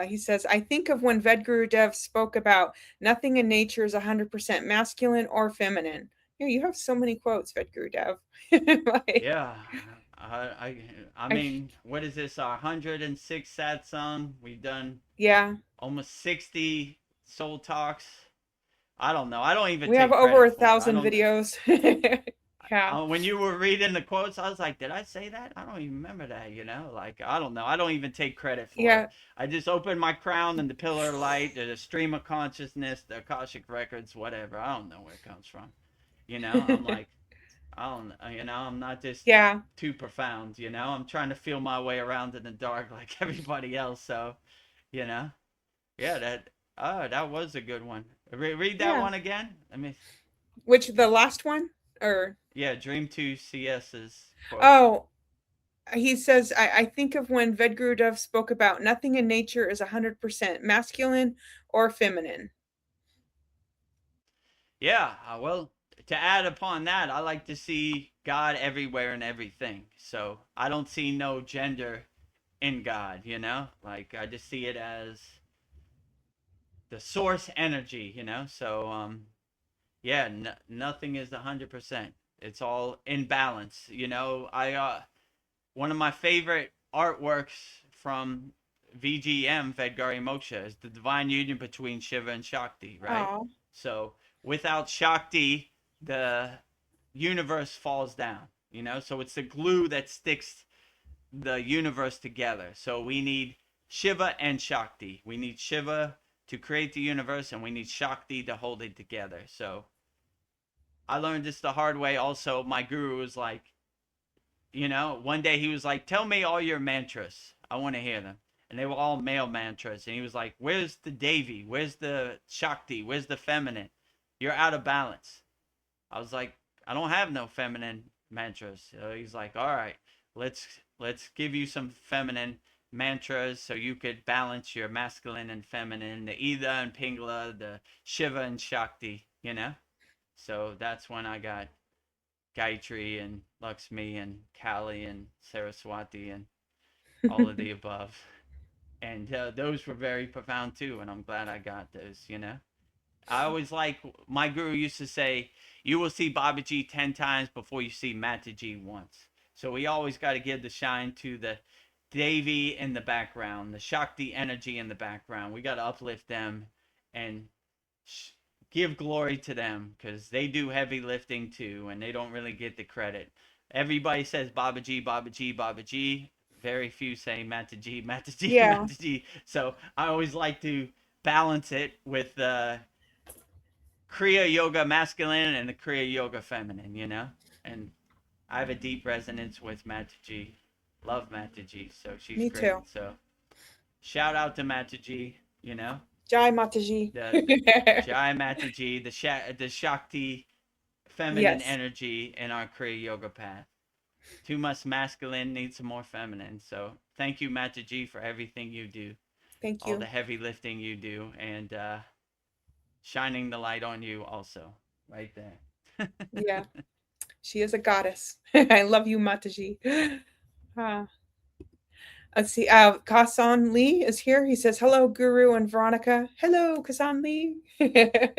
he says, "I think of when Vedagurudev spoke about nothing in nature is 100% masculine or feminine." Yeah, you have so many quotes, Vedagurudev. Like, Yeah. I mean, what is this? Our 106 Satsang. We've done almost 60 soul talks. I don't know. I don't even. We take have over credit for it. 1,000 videos. Yeah. When you were reading the quotes, I was like, did I say that? I don't even remember that, Like, I don't know. I don't even take credit for it. Yeah. I just opened my crown and the pillar of light, the stream of consciousness, the Akashic records, whatever. I don't know where it comes from. I'm like, I don't, I'm not just Yeah. too profound, I'm trying to feel my way around in the dark like everybody else. So, you know, yeah, that was a good one. Read that Yeah. one again. I mean, Which, the last one? Or yeah, Dream 2 CS's quote. oh, he says, I think of when Vedagurudev spoke about nothing in nature is 100% masculine or feminine. Yeah, well, to add upon that, I like to see God everywhere and everything. So I don't see no gender in God, Like, I just see it as the source energy, So yeah, nothing is 100%. It's all in balance, I one of my favorite artworks from VGM, Vedgari Moksha, is the divine union between Shiva and Shakti, right? Oh, So without Shakti, the universe falls down, So it's the glue that sticks the universe together. So we need Shiva and Shakti. We need Shiva to create the universe, and we need Shakti to hold it together. So I learned this the hard way. Also, my guru was like, one day he was like, tell me all your mantras. I want to hear them. And they were all male mantras. And he was like, where's the Devi? Where's the Shakti? Where's the feminine? You're out of balance. I was like, I don't have no feminine mantras. So he's like, all right, let's give you some feminine mantras so you could balance your masculine and feminine, the Ida and Pingala, the Shiva and Shakti, So that's when I got Gayatri and Lakshmi and Kali and Saraswati and all of the above. And those were very profound too, and I'm glad I got those, I always like, my guru used to say, you will see Babaji 10 times before you see Mataji once. So we always got to give the shine to the Devi in the background, the Shakti energy in the background. We got to uplift them and give glory to them, because they do heavy lifting too, and they don't really get the credit. Everybody says Babaji, Babaji, Babaji. Very few say Mataji, Mataji, yeah. Mataji. So I always like to balance it with the Kriya yoga masculine and the Kriya yoga feminine, And I have a deep resonance with Mataji. Love Mataji, so she's Me great. too. So shout out to Mataji, Jai Mataji. the Jai Mataji, the Shakti feminine Yes. energy in our Kriya yoga path. Too much masculine, needs some more feminine. So thank you, Mataji, for everything you do. Thank All you. the heavy lifting you do, and shining the light on you also, right there. Yeah. She is a goddess. I love you, Mataji. Let's see. Kasan Lee is here. He says, hello, Guru and Veronica. Hello, Kasan Lee.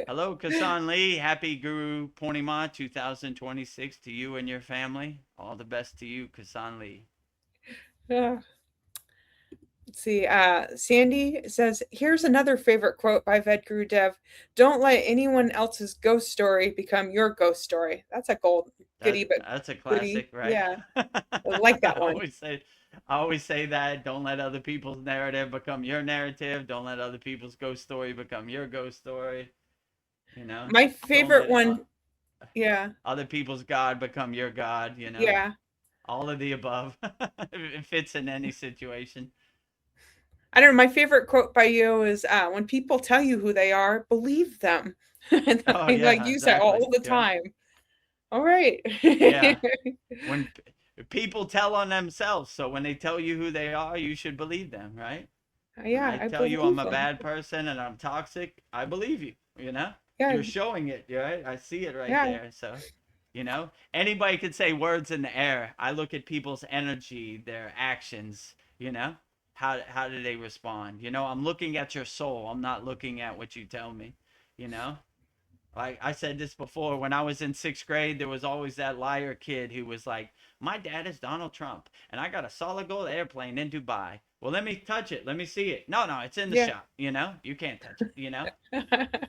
Hello, Kasan Lee. Happy Gurupurnima 2026 to you and your family. All the best to you, Kasan Lee. Let's see. Sandy says, here's another favorite quote by Vedagurudev. Don't let anyone else's ghost story become your ghost story. That's a goodie, but that's a goodie. classic, right? Yeah. I like that one. I always say that. Don't let other people's narrative become your narrative. Don't let other people's ghost story become your ghost story. My favorite one. Yeah. Other people's God become your God, Yeah. All of the above. It fits in any situation. I don't know. My favorite quote by you is when people tell you who they are, believe them. And I use that all the time. All right. Yeah. When people tell on themselves, so when they tell you who they are, you should believe them, right? Yeah. I tell you I'm a bad person and I'm toxic, I believe you, Yeah. You're showing it, right? I see it right there. So, anybody could say words in the air. I look at people's energy, their actions, How do they respond? I'm looking at your soul. I'm not looking at what you tell me, Like I said this before, when I was in 6th grade, there was always that liar kid who was like, my dad is Donald Trump, and I got a solid gold airplane in Dubai. Well, let me touch it. Let me see it. No, no, it's in the Yeah. shop. You can't touch it.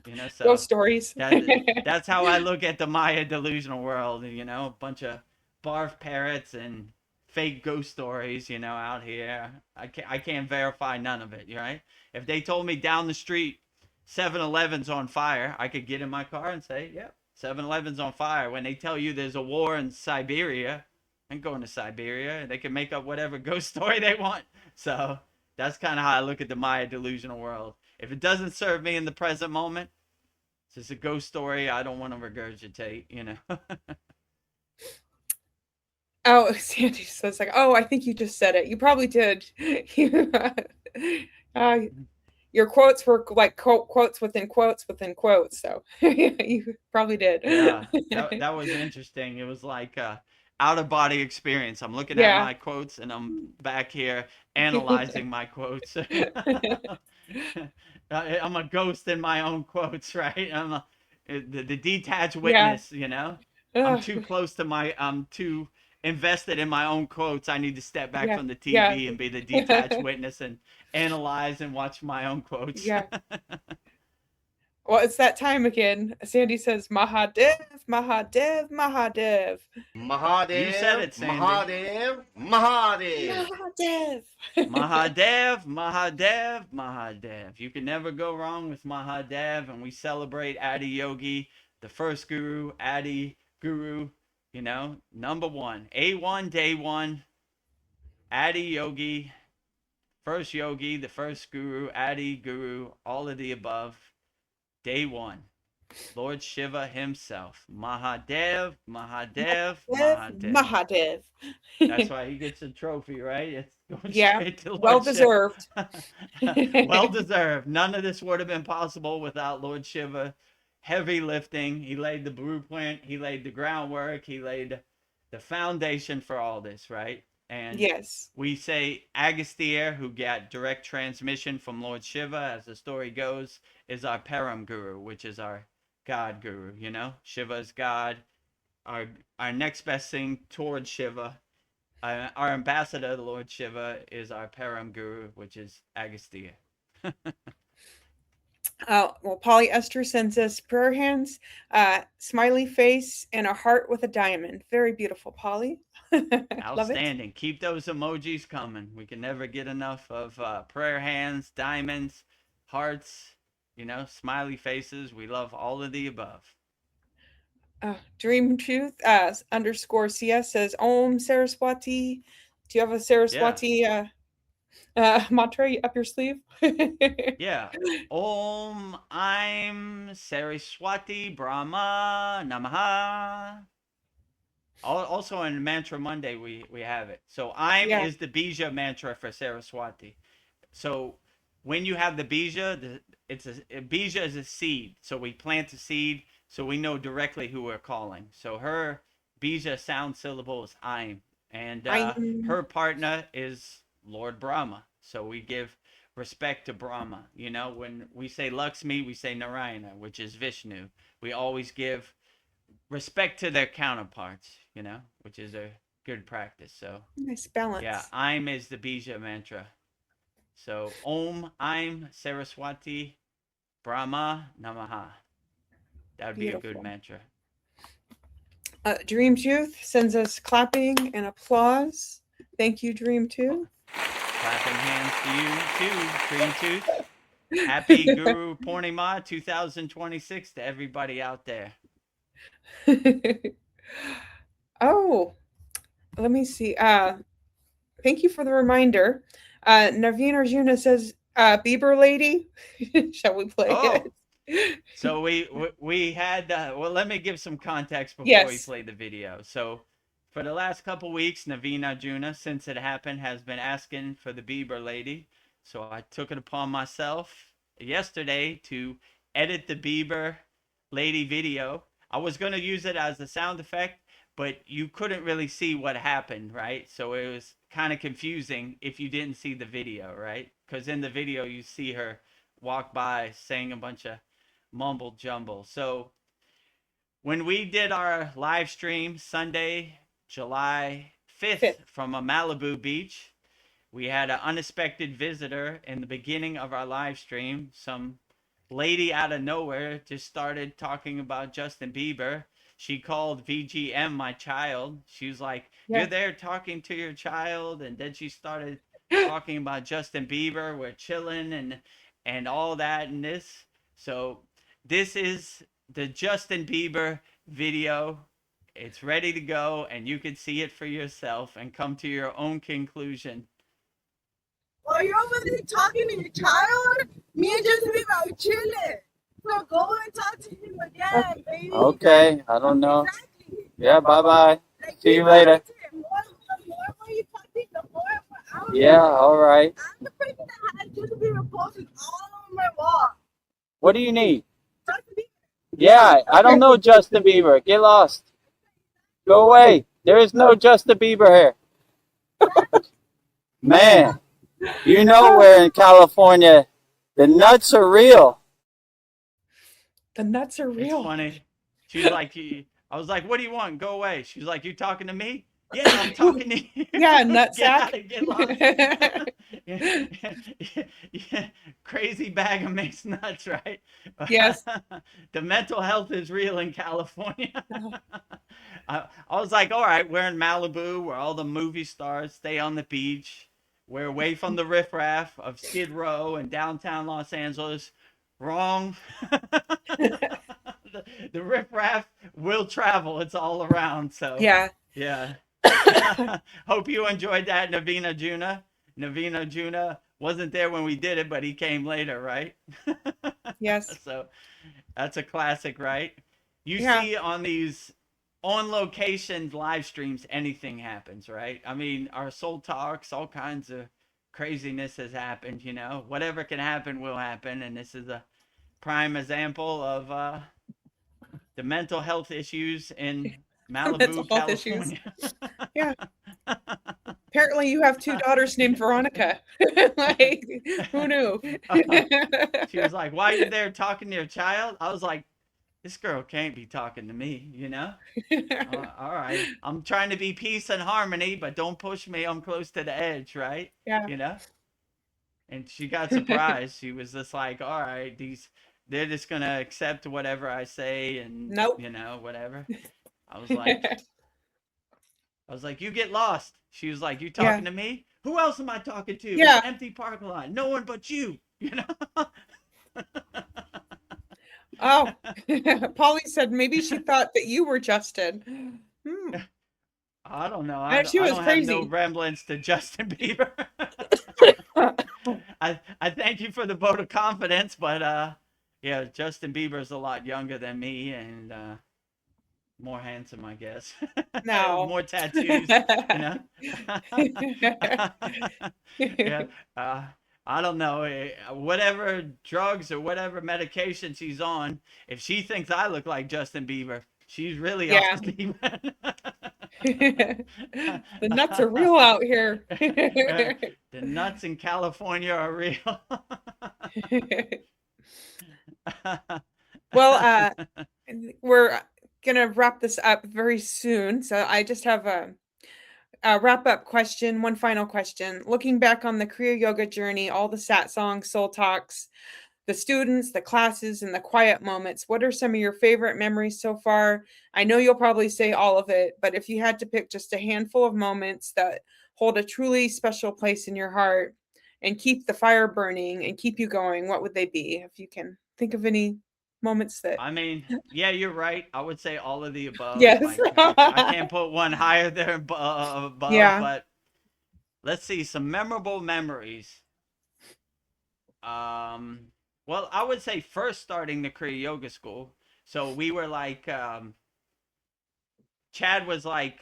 Ghost So stories. that's how I look at the Maya delusional world. A bunch of barf parrots and fake ghost stories. Out here. I can't verify none of it. Right? If they told me down the street 7-Eleven's on fire, I could get in my car and say, "Yep, 7-Eleven's on fire." When they tell you there's a war in Siberia, I'm going to Siberia. They can make up whatever ghost story they want. So that's kind of how I look at the Maya delusional world. If it doesn't serve me in the present moment, it's just a ghost story I don't want to regurgitate. Oh, Sandy says like, oh, I think you just said it. You probably did. uh, your quotes were like quotes within quotes within quotes. So you probably did. Yeah, that was interesting. It was like out of body experience. I'm looking at Yeah. my quotes and I'm back here analyzing my quotes. I'm a ghost in my own quotes, right? The detached Yeah. witness. I'm Ugh. I'm too invested in my own quotes. I need to step back Yeah. from the Yeah. TV and be the detached witness and analyze and watch my own quotes. Yeah. Well, it's that time again. Sandy says, Mahadev, Mahadev, Mahadev. You said Mahadev, it, Sandy. Mahadev, Mahadev. Mahadev. Mahadev, Mahadev, Mahadev. You can never go wrong with Mahadev, and we celebrate Adi Yogi, the first guru, Adi Guru, number one. A1, day one, Adi Yogi, first yogi, the first guru, Adi Guru, all of the above. Day one. Lord Shiva himself. Mahadev, Mahadev, Mahadev. Mahadev. That's why he gets a trophy, right? It's going Yeah. straight to Lord Well Shiva. deserved. Well deserved. None of this would have been possible without Lord Shiva. Heavy lifting. He laid the blueprint. He laid the groundwork. He laid the foundation for all this, right? And Yes. we say Agastya, who got direct transmission from Lord Shiva, as the story goes, is our Param Guru, which is our God Guru. Shiva is God. Our next best thing towards Shiva, our ambassador, the Lord Shiva, is our Param Guru, which is Agastya. Well, polyester sends us prayer hands, smiley face, and a heart with a diamond. Very beautiful, Polly. Love it. Outstanding. Keep those emojis coming. We can never get enough of prayer hands, diamonds, hearts, smiley faces. We love all of the above. Dream Truth underscore CS says Om Saraswati. Do you have a Saraswati mantra up your sleeve? Yeah. Om I'm Saraswati Brahma Namaha. Also on Mantra Monday we have it. So I'm is the Bija mantra for Saraswati. So when you have the Bija, Bija is a seed. So we plant a seed, so we know directly who we're calling. So her Bija sound syllable is I'm, and her partner is Lord Brahma. So we give respect to Brahma. When we say Lakshmi, we say Narayana, which is Vishnu. We always give respect to their counterparts, which is a good practice. So nice balance. Yeah, I'm is the Bija mantra. So Om I'm Saraswati Brahma Namaha. That would be a good mantra. Dream Tooth sends us clapping and applause. Thank you, Dream Tooth. Clapping hands to you too, Dream Tooth. Happy Gurupurnima 2026 to everybody out there. Oh, let me see. Thank you for the reminder. Naveen Arjuna says, Bieber lady. Shall we play it? So we had, let me give some context before we play the video. So for the last couple weeks, Naveen Arjuna, since it happened, has been asking for the Bieber lady. So I took it upon myself yesterday to edit the Bieber lady video. I was going to use it as a sound effect, but you couldn't really see what happened, right? So it was kind of confusing if you didn't see the video, right? Because in the video, you see her walk by saying a bunch of mumble jumble. So when we did our live stream Sunday, July 5th from a Malibu beach, we had an unexpected visitor in the beginning of our live stream. Some lady out of nowhere just started talking about Justin Bieber. She called VGM my child. She was like, "You're Yeah. there talking to your child," and then she started talking about Justin Bieber. We're chilling and all that and this. So this is the Justin Bieber video. It's ready to go, and you can see it for yourself and come to your own conclusion. While you're over there talking to your child, me and Justin Bieber are chilling. So go and talk to him again, baby. Okay, I don't know. Exactly. Yeah, bye-bye. Like, See you keep later. talking to him. The more you talking, the more I was Yeah, all right. I'm the person that had Justin Bieber posters all over my wall. What do you need? Justin Bieber. Yeah, I don't know Justin Bieber. Get lost. Go away. There is no Justin Bieber here. Man, you know we're in California. The nuts are real. The nuts are It's real. funny. She's like, I was like, "What do you want? Go away." She's like, "You talking to me?" Yeah, I'm talking to you. Yeah, Get nutsack. out of- get lost. Yeah. Crazy bag of mixed nuts, right? Yes. The mental health is real in California. I was like, all right, we're in Malibu where all the movie stars stay on the beach. We're away from the riffraff of Skid Row and downtown Los Angeles. Wrong. The riffraff will travel. It's all around. So Yeah. yeah. Hope you enjoyed that, Navina Juna. Navina Juna wasn't there when we did it, but he came later, right? Yes. So that's a classic, right? You Yeah. see on these on location live streams, anything happens, right? I mean, our soul talks, all kinds of craziness has happened, you know. Whatever can happen will happen, and this is a prime example of the mental health issues in Mental Malibu, health issues. California. Yeah. Apparently you have two daughters named Veronica. Like, who knew? She was like, "Why are you there talking to your child?" I was like, "This girl can't be talking to me, you know?" All right. I'm trying to be peace and harmony, but don't push me. I'm close to the edge, right? Yeah. You know? And she got surprised. She was just like, all right, they're just going to accept whatever I say and, Nope. you know, whatever. I was like, you get lost. She was like, you talking to me? Who else am I talking to? Yeah. It's empty parking lot. No one but you, you know? Oh, Polly said maybe she thought that you were Justin. I don't know. She was I don't crazy. have no resemblance to Justin Bieber. I thank you for the vote of confidence, but yeah, Justin Bieber's a lot younger than me and more handsome, I guess. No. More tattoos, you know. Yeah. I don't know. Whatever drugs or whatever medication she's on, if she thinks I look like Justin Bieber, she's really off the deep end. The nuts are real out here. The nuts in California are real. Well, we're gonna wrap this up very soon, so I just have a wrap-up question, one final question. Looking back on the Kriya Yoga journey, all the satsang, soul talks, the students, the classes, and the quiet moments, what are some of your favorite memories so far? I know you'll probably say all of it, but if you had to pick just a handful of moments that hold a truly special place in your heart and keep the fire burning and keep you going, what would they be? If you can think of any moments that... I mean, yeah, you're right. I would say all of the above. Yes. Like, I can't put one higher there above, Yeah. but let's see, some memorable memories. Well, I would say first starting the Kriya Yoga School. So we were like, Chad was like,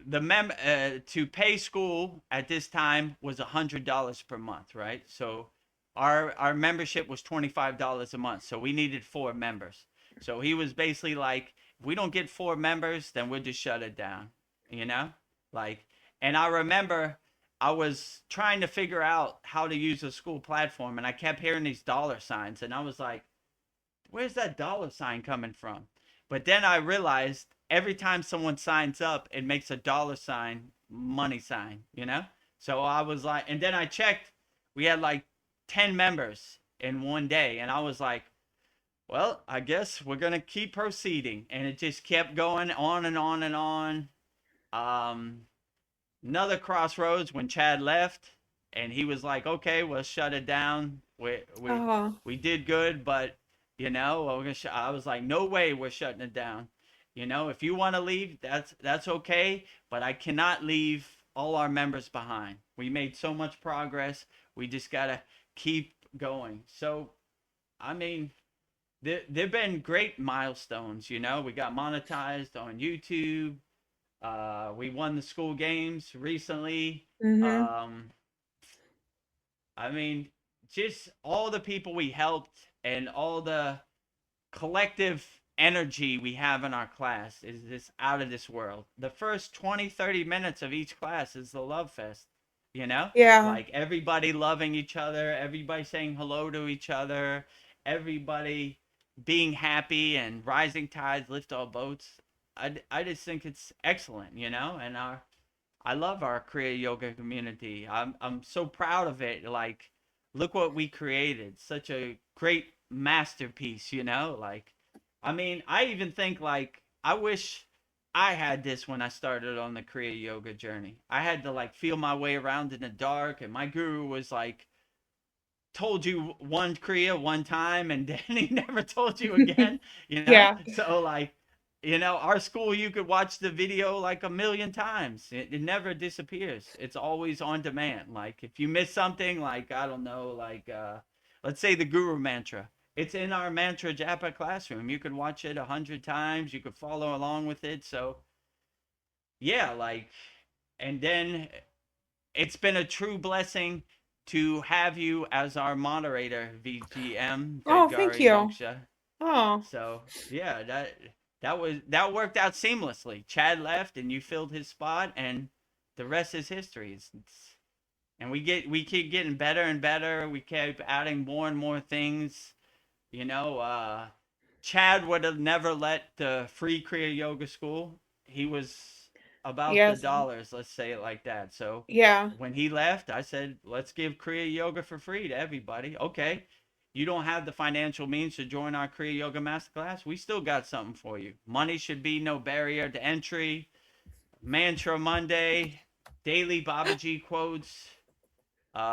to pay school at this time was $100 per month, right? So our membership was $25 a month. So we needed 4 members. So he was basically like, if we don't get 4 members, then we'll just shut it down, you know? Like, and I remember I was trying to figure out how to use a school platform, and I kept hearing these dollar signs, and I was like, where's that dollar sign coming from? But then I realized every time someone signs up, it makes a dollar sign, money sign, you know? So I was like, and then I checked, we had like 10 members in one day. And I was like, well, I guess we're going to keep proceeding. And it just kept going on and on and on. Another crossroads when Chad left, and he was like, okay, we'll shut it down. Oh, We did good, but, you know, I was like, no way we're shutting it down. You know, if you want to leave, that's okay, but I cannot leave all our members behind. We made so much progress. We just got to keep going. So, I mean, there've been great milestones, you know. We got monetized on YouTube. We won the school games recently. mm-hmm. I mean, just all the people we helped and all the collective energy we have in our class is this out of this world. The first 20, 30 minutes of each class is the love fest, you know? Yeah. Like everybody loving each other, everybody saying hello to each other, everybody being happy, and rising tides lift all boats. I just think it's excellent, you know? And I love our Kriya Yoga community. I'm so proud of it. Like, look what we created. Such a great masterpiece, you know? Like, I mean, I even think like I wish I had this when I started on the Kriya Yoga journey. I had to like feel my way around in the dark, and my guru was like, told you one Kriya one time, and then he never told you again, you know? Yeah. So like, you know, our school, you could watch the video like a million times. It never disappears. It's always on demand. Like if you miss something, like, I don't know, like, let's say the Guru Mantra. It's in our Mantra Japa classroom. You could watch it 100 times. You could follow along with it. So yeah, like, and then it's been a true blessing to have you as our moderator, VGM, Oh, thank Vedgari you. Moksha. Oh, So yeah, that worked out seamlessly. Chad left, and you filled his spot, and the rest is history. And we keep getting better and better. We keep adding more and more things. You know, Chad would have never let the free Kriya Yoga school. He was about the yes. dollars, let's say it like that. So Yeah. when he left, I said, let's give Kriya Yoga for free to everybody. Okay, you don't have the financial means to join our Kriya Yoga Masterclass? We still got something for you. Money should be no barrier to entry. Mantra Monday, daily Babaji quotes. What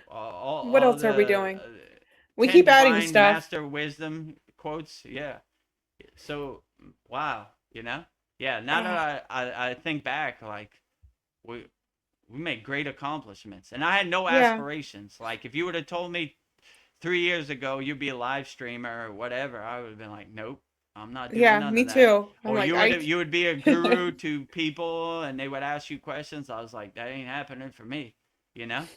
All else are we the doing? We 10 keep adding divine stuff. master wisdom quotes. Yeah. So, wow, you know? Yeah, now that I think back, like, we made great accomplishments. And I had no Yeah. aspirations. Like, if you would have told me 3 years ago you'd be a live streamer or whatever, I would have been like, nope, I'm not doing Yeah, none me of that. too. I'm Or like, you would be a guru to people, and they would ask you questions. I was like, that ain't happening for me, you know?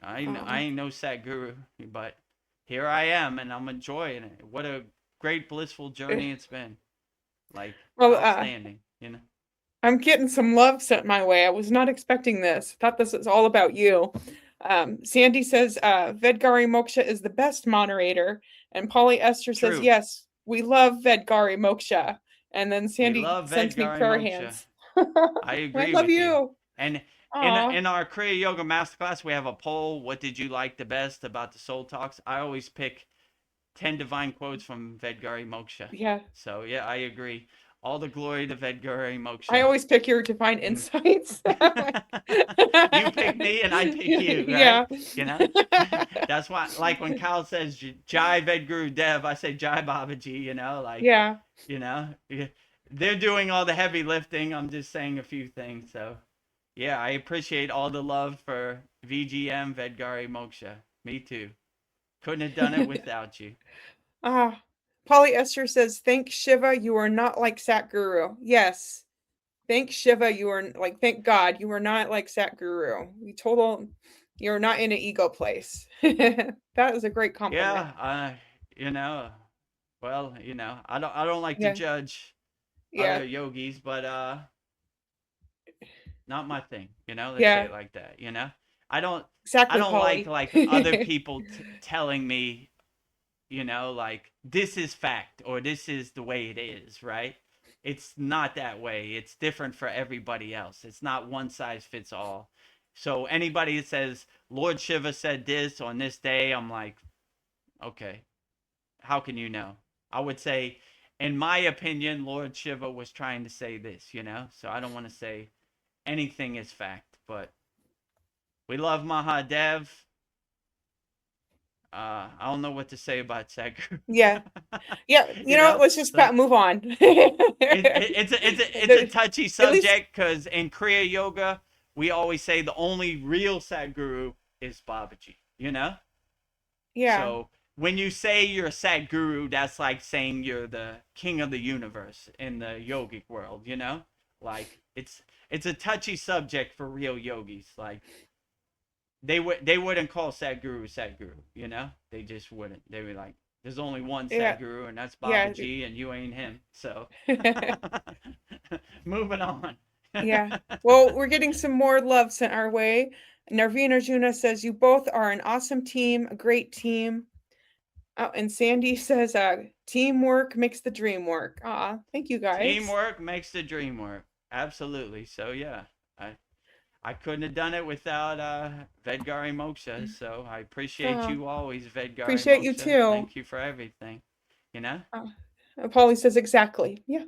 I ain't no sat guru, but here I am, and I'm enjoying it. What a great blissful journey it's been. Like, well, outstanding, you know? I'm getting some love sent my way. I was not expecting this. Thought this was all about you. Sandy says, Vedgari Moksha is the best moderator. And Polly Esther says, True. yes, we love Vedgari Moksha. And then We Sandy love sends me Vedgari prayer Moksha. hands. I I agree love with you. you. And Aw. in our Kriya Yoga Masterclass, we have a poll. What did you like the best about the Soul Talks? I always pick 10 divine quotes from Vedgari Moksha. Yeah. So yeah, I agree. All the glory to Vedgari Moksha. I always pick your divine insights. You pick me and I pick you, right? Yeah. You know? That's why, like when Kyle says Jai Vedagurudev, I say Jai Babaji, you know? Like, Yeah. you know? They're doing all the heavy lifting. I'm just saying a few things. So, yeah, I appreciate all the love for VGM Vedgari Moksha. Me too. Couldn't have done it without you. Polly Esther says, thank Shiva, you are not like Satguru. Yes. Thank Shiva, you are like, thank God, you are not like Satguru. You're not in an ego place. That is a great compliment. Yeah, you know, well, you know, I don't like Yeah. to judge Yeah. other yogis, but not my thing, you know. Let's Yeah. say it like that, you know. I don't Exactly, like Polly. other people telling me, you know, like this is fact or this is the way it is, right? it's not that way. It's different for everybody else. It's not one size fits all. So anybody that says Lord Shiva said this on this day, I'm like, okay, how can you know? I would say, in my opinion, Lord Shiva was trying to say this, you know? So I don't want to say anything is fact, but we love Mahadev. I don't know what to say about Sadhguru. Yeah. Yeah. You know, let's just So move on. it's a touchy At least, subject because in Kriya Yoga, we always say the only real Sadhguru is Babaji, you know? yeah. So when you say you're a Sadhguru, that's like saying you're the king of the universe in the yogic world, you know? Like it's a touchy subject for real yogis. Like they wouldn't call Sadhguru, you know? They just wouldn't. They were like, there's only one Yeah. Sadhguru, and that's Yeah. Babaji, and you ain't him. So moving on. Yeah. Well, we're getting some more love sent our way. Narveen Arjuna says, you both are an awesome team, a great team. Oh, and Sandy says, teamwork makes the dream work. Thank you guys. Teamwork makes the dream work. Absolutely. So yeah, I couldn't have done it without Vedgari Moksha. So I appreciate you always, Vedgari Appreciate Moksha. you too. Thank you for everything. You know? Polly says exactly. Yeah.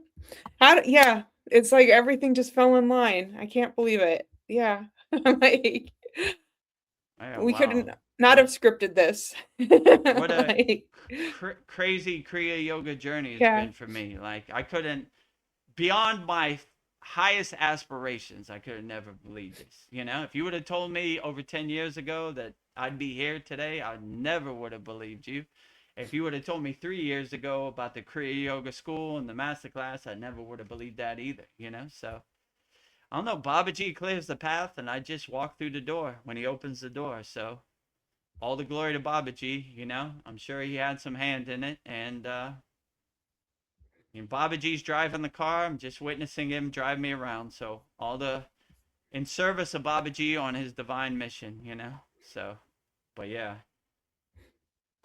Yeah. It's like everything just fell in line. I can't believe it. Yeah. Like Yeah, we wow. couldn't not have scripted this. What a Like, crazy Kriya Yoga journey it's Yeah. been for me. Like I couldn't, beyond my highest aspirations, I could have never believed this. You know, if you would have told me over 10 years ago that I'd be here today, I never would have believed you. If you would have told me 3 years ago about the Kriya Yoga school and the Masterclass, I never would have believed that either, you know? So, I don't know, Babaji clears the path and I just walk through the door when he opens the door. So, all the glory to Babaji, you know? I'm sure he had some hand in it. And Babaji's driving the car. I'm just witnessing him drive me around. So, all the in service of Babaji on his divine mission, you know? So, but yeah.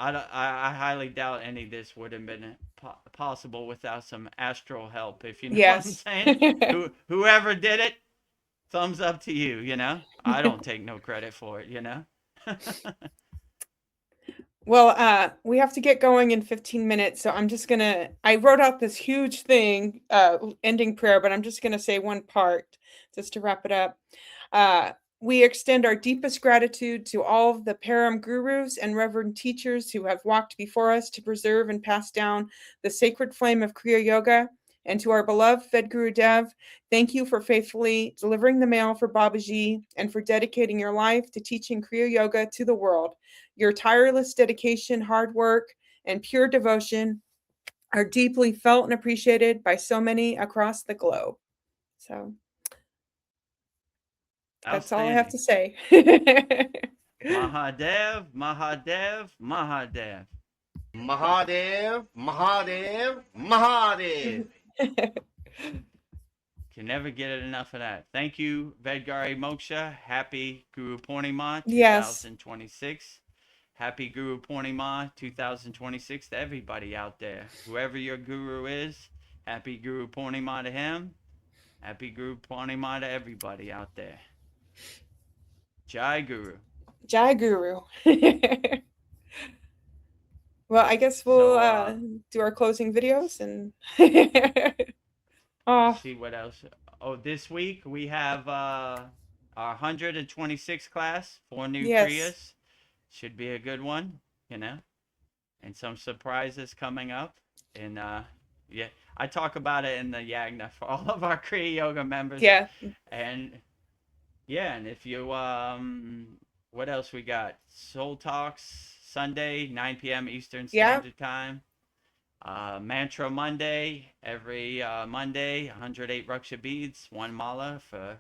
I highly doubt any of this would have been possible without some astral help, if you know what I'm Yes. saying. Whoever did it, thumbs up to you, you know? I don't take no credit for it, you know? Well, we have to get going in 15 minutes, so I'm just gonna I wrote out this huge thing, ending prayer, but I'm just gonna say one part just to wrap it up. We extend our deepest gratitude to all of the Param gurus and reverend teachers who have walked before us to preserve and pass down the sacred flame of Kriya Yoga. And to our beloved Vedagurudev, thank you for faithfully delivering the mail for Babaji and for dedicating your life to teaching Kriya Yoga to the world. Your tireless dedication, hard work, and pure devotion are deeply felt and appreciated by so many across the globe. So that's all I have to say. Mahadev, Mahadev, Mahadev. Mahadev, Mahadev, Mahadev. Can never get enough of that. Thank you, Vedgari Moksha. Happy Gurupurnima Yes. 2026. Happy Gurupurnima 2026 to everybody out there. Whoever your guru is, happy Gurupurnima to him. Happy Gurupurnima to everybody out there. Jai Guru. Jai Guru. Well, I guess we'll do our closing videos and see what else. Oh, this week we have our 126 class, 4 new Kriyas. Should be a good one, you know, and some surprises coming up. And yeah, I talk about it in the Yagna for all of our Kriya Yoga members. Yeah. And yeah, and if you what else we got? Soul Talks Sunday, 9 p.m. Eastern Standard Time. Mantra Monday, every Monday, 108 Raksha beads, 1 mala for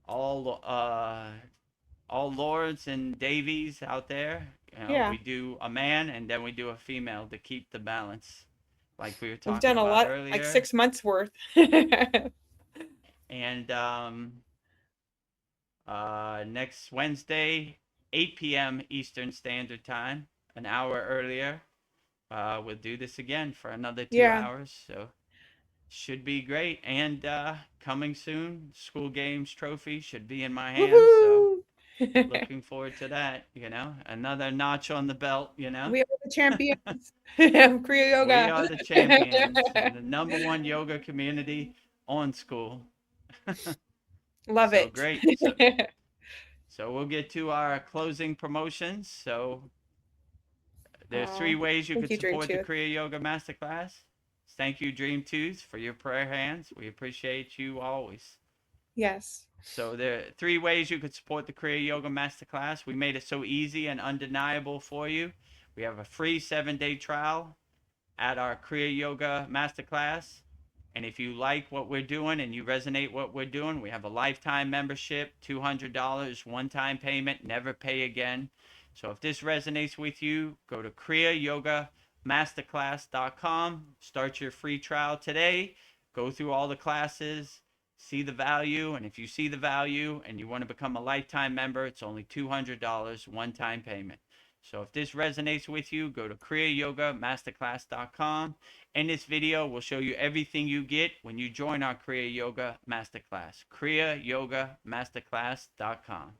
all lords and devis out there. You know, we do a man and then we do a female to keep the balance, like we were talking We've done about a lot, earlier. like 6 months worth. And next Wednesday, 8 p.m. Eastern Standard Time, an hour earlier. We'll do this again for another 2 hours. So should be great. And coming soon, school games trophy should be in my hands. So Woohoo! looking forward to that. Another notch on the belt. We are the champions of Kriya Yoga. We are the champions, and the #1 yoga community on school. Love So it. great. So we'll get to our closing promotions. So there's 3 ways you thank could you, Dream support the Tooth. Kriya Yoga Masterclass. Thank you, Dream Tooth, for your prayer hands. We appreciate you always. Yes. So there are 3 ways you could support the Kriya Yoga Masterclass. We made it so easy and undeniable for you. We have a free 7-day trial at our Kriya Yoga Masterclass. And if you like what we're doing and you resonate what we're doing, we have a lifetime membership, $200, one-time payment, never pay again. So if this resonates with you, go to kriyayogamasterclass.com, start your free trial today, go through all the classes, see the value, and if you see the value and you want to become a lifetime member, it's only $200, one-time payment. So if this resonates with you, go to kriyayogamasterclass.com. In this video, we'll show you everything you get when you join our Kriya Yoga Masterclass. kriyayogamasterclass.com.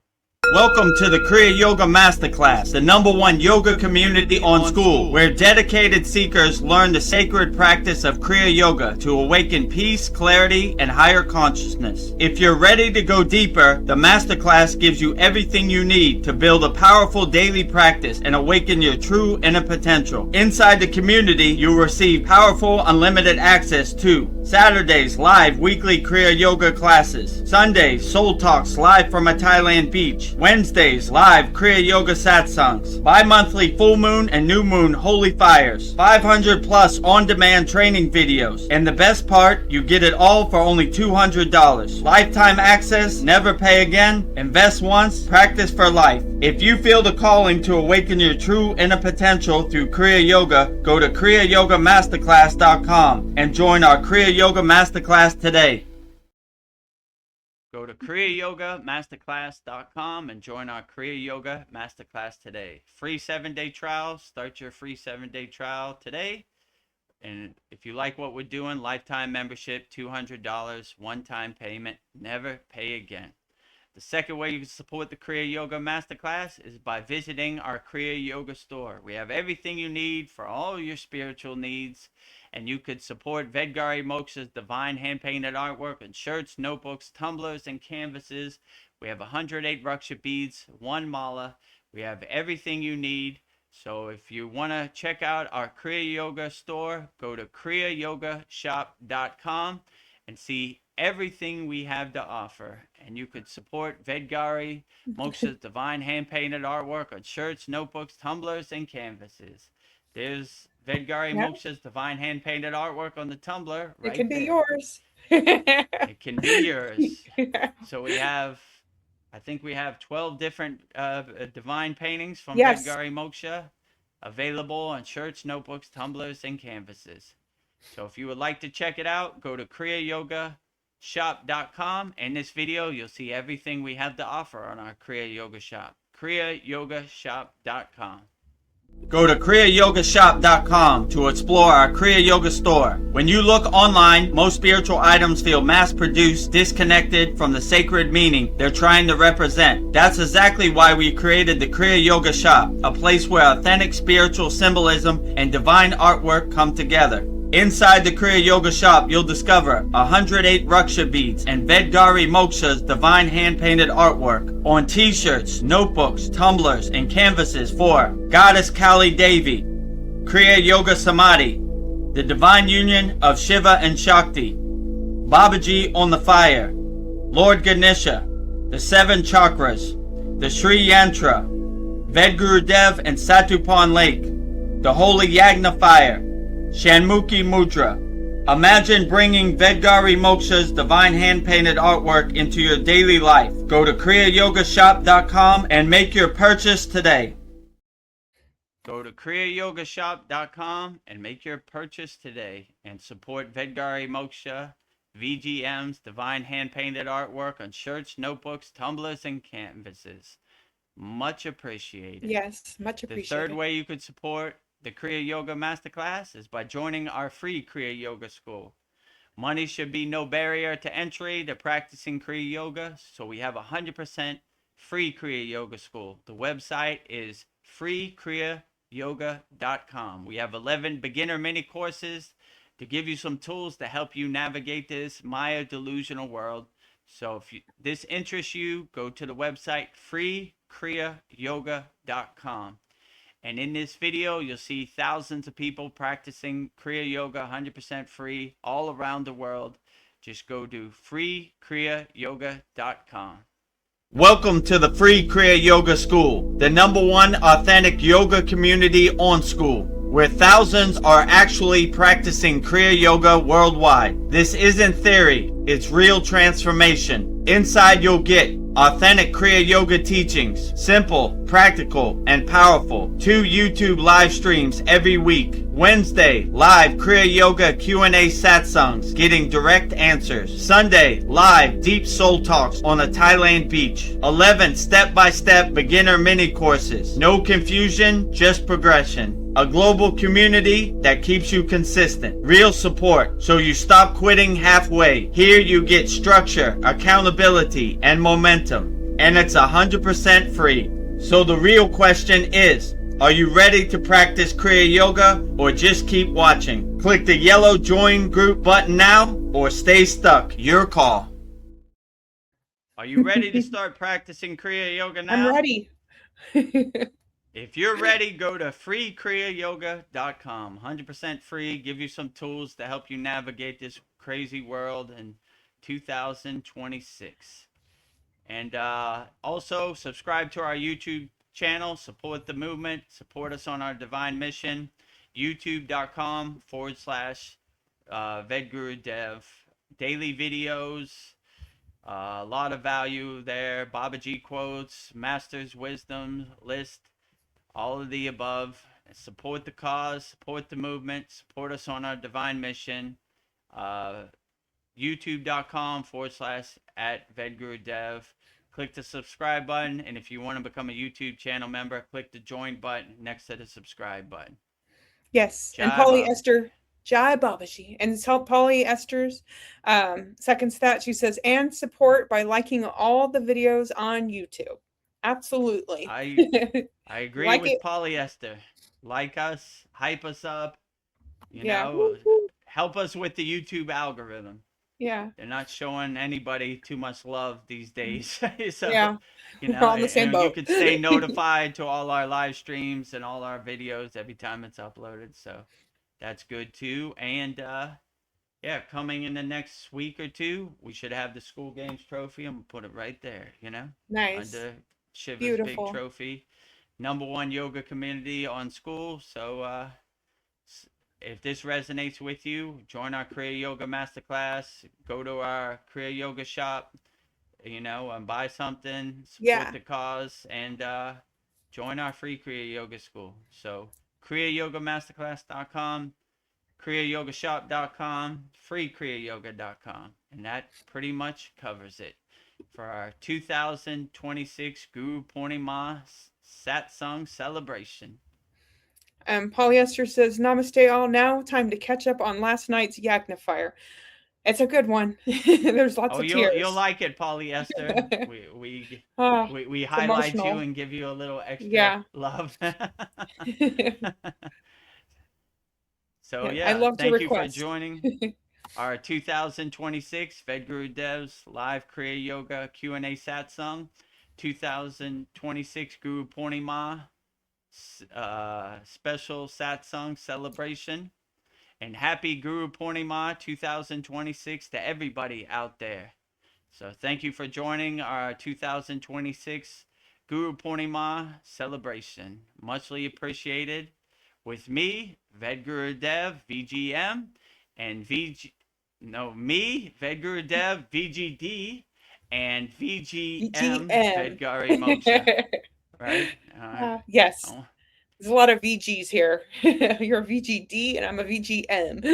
Welcome to the Kriya Yoga Masterclass, the #1 yoga community on SKOOL, where dedicated seekers learn the sacred practice of Kriya Yoga to awaken peace, clarity, and higher consciousness. If you're ready to go deeper, the Masterclass gives you everything you need to build a powerful daily practice and awaken your true inner potential. Inside the community, you'll receive powerful, unlimited access to Saturdays, live weekly Kriya Yoga classes. Sundays, Soul Talks live from a Thailand beach. Wednesdays, live Kriya Yoga Satsangs. Bi-monthly full moon and new moon holy fires. 500 plus on-demand training videos. And the best part, you get it all for only $200. Lifetime access, never pay again. Invest once, practice for life. If you feel the calling to awaken your true inner potential through Kriya Yoga, go to kriyayogamasterclass.com and join our Kriya Yoga Masterclass today. Go to kriyayogamasterclass.com and join our Kriya Yoga Masterclass today. Free 7-day trial. Start your free 7-day trial today. And if you like what we're doing, lifetime membership, $200, one-time payment, never pay again. The second way you can support the Kriya Yoga Masterclass is by visiting our Kriya Yoga store. We have everything you need for all your spiritual needs. And you could support Vedgari Moksha's divine hand-painted artwork and shirts, notebooks, tumblers, and canvases. We have 108 Raksha beads, 1 mala. We have everything you need. So if you want to check out our Kriya Yoga store, go to kriyayogashop.com and see everything we have to offer. And you could support Vedgari Moksha's divine hand-painted artwork on shirts, notebooks, tumblers, and canvases. There's Vedgari Moksha's divine hand-painted artwork on the tumbler right It can be there. yours. It can be yours. So we have, I think we have 12 different divine paintings from Vedgari Moksha available on shirts, notebooks, tumblers, and canvases. So if you would like to check it out, go to kriyayogashop.com. In this video, you'll see everything we have to offer on our Kriya Yoga shop. kriyayogashop.com. Go to kriyayogashop.com to explore our Kriya Yoga store. When you look online, most spiritual items feel mass-produced, disconnected from the sacred meaning they're trying to represent. That's exactly why we created the Kriya Yoga shop, a place where authentic spiritual symbolism and divine artwork come together. Inside the Kriya Yoga shop, you'll discover 108 Raksha beads and Vedgari Moksha's divine hand-painted artwork on t-shirts, notebooks, tumblers, and canvases for Goddess Kali Devi, Kriya Yoga Samadhi, the divine union of Shiva and Shakti, Babaji on the fire, Lord Ganesha, the 7 chakras, the Sri Yantra, Vedagurudev and Satupan Lake, the Holy Yagna fire, Shanmukhi Mudra. Imagine bringing Vedgari Moksha's divine hand-painted artwork into your daily life. Go to kriyayogashop.com and make your purchase today. Go to kriyayogashop.com and make your purchase today and support Vedgari Moksha, VGM's divine hand-painted artwork on shirts, notebooks, tumblers, and canvases. Much appreciated. Yes, much appreciated. The third way you could support the Kriya Yoga Masterclass is by joining our free Kriya Yoga School. Money should be no barrier to entry to practicing Kriya Yoga. So we have 100% free Kriya Yoga school. The website is freekriyayogamasterclass.com. We have 11 beginner mini courses to give you some tools to help you navigate this Maya delusional world. So if this interests you, go to the website freekriyayogamasterclass.com. And in this video, you'll see thousands of people practicing Kriya Yoga 100% free all around the world. Just go to freekriyayogamasterclass.com. Welcome to the Free Kriya Yoga School, the #1 authentic yoga community on School, where thousands are actually practicing Kriya Yoga worldwide. This isn't theory, it's real transformation. Inside you'll get authentic Kriya Yoga teachings, simple, practical, and powerful. 2 YouTube live streams every week. Wednesday, live Kriya Yoga Q&A satsangs, getting direct answers. Sunday, live deep soul talks on a Thailand beach. 11 step-by-step beginner mini courses. No confusion, just progression. A global community that keeps you consistent. Real support, so you stop quitting halfway. Here you get structure, accountability, and momentum. And it's 100% free. So the real question is, are you ready to practice Kriya Yoga or just keep watching? Click the yellow join group button now or stay stuck. Your call. Are you ready to start practicing Kriya Yoga now? I'm ready. If you're ready, go to freekriyayogamasterclass.com. 100% free. Give you some tools to help you navigate this crazy world in 2026. And also subscribe to our YouTube channel. Support the movement. Support us on our divine mission. YouTube.com/Vedagurudev. Daily videos. A lot of value there. Babaji quotes, Master's wisdom list. All of the above. Support the cause, support the movement, support us on our divine mission. YouTube.com/@Vedagurudev. Click the subscribe button, and if you want to become a YouTube channel member, click the join button next to the subscribe button. Yes, Jai and Polly Baba. Esther, Jai Babaji. And so Polly Esther's seconds that. She says, and support by liking all the videos on YouTube. Absolutely. I agree Like with it. polyester. Like us, hype us up, you Yeah. know, Woo, woo. help us with the YouTube algorithm. Yeah. They're not showing anybody too much love these days. So, Yeah. you We're know, on the same and you boat. could stay notified to all our live streams and all our videos every time it's uploaded. So that's good too. And yeah, coming in the next week or two, we should have the School Games trophy. I'm gonna put it right there, you know, Nice. under Shiva's Beautiful. big trophy. #1 yoga community on School. So if this resonates with you, join our Kriya Yoga Masterclass. Go to our Kriya Yoga shop, you know, and buy something. Support Yeah. the cause, and join our free Kriya Yoga school. So kriyayogamasterclass.com, kriyayogashop.com, freekriyayoga.com, and that pretty much covers it for our 2026 Gurupurnima Satsang celebration. Polyester says, Namaste all. Now time to catch up on last night's Yagna fire. It's a good one. There's lots of tears. You'll like it, Polyester. we highlight emotional. you and give you a little extra Yeah. love. So Yeah, I love to thank you for request. joining our 2026 Vedgurudev's live Kriya Yoga Q&A Satsang, 2026 Gurupurnima special Satsang celebration, and happy Gurupurnima 2026 to everybody out there. So thank you for joining our 2026 Gurupurnima celebration. Muchly appreciated. With me, Vedagurudev, VGM, and Vedagurudev, VGD, and VGM, Vedgari Moksha. Right? Yes. Oh. There's a lot of VGs here. You're a VGD and I'm a VGM.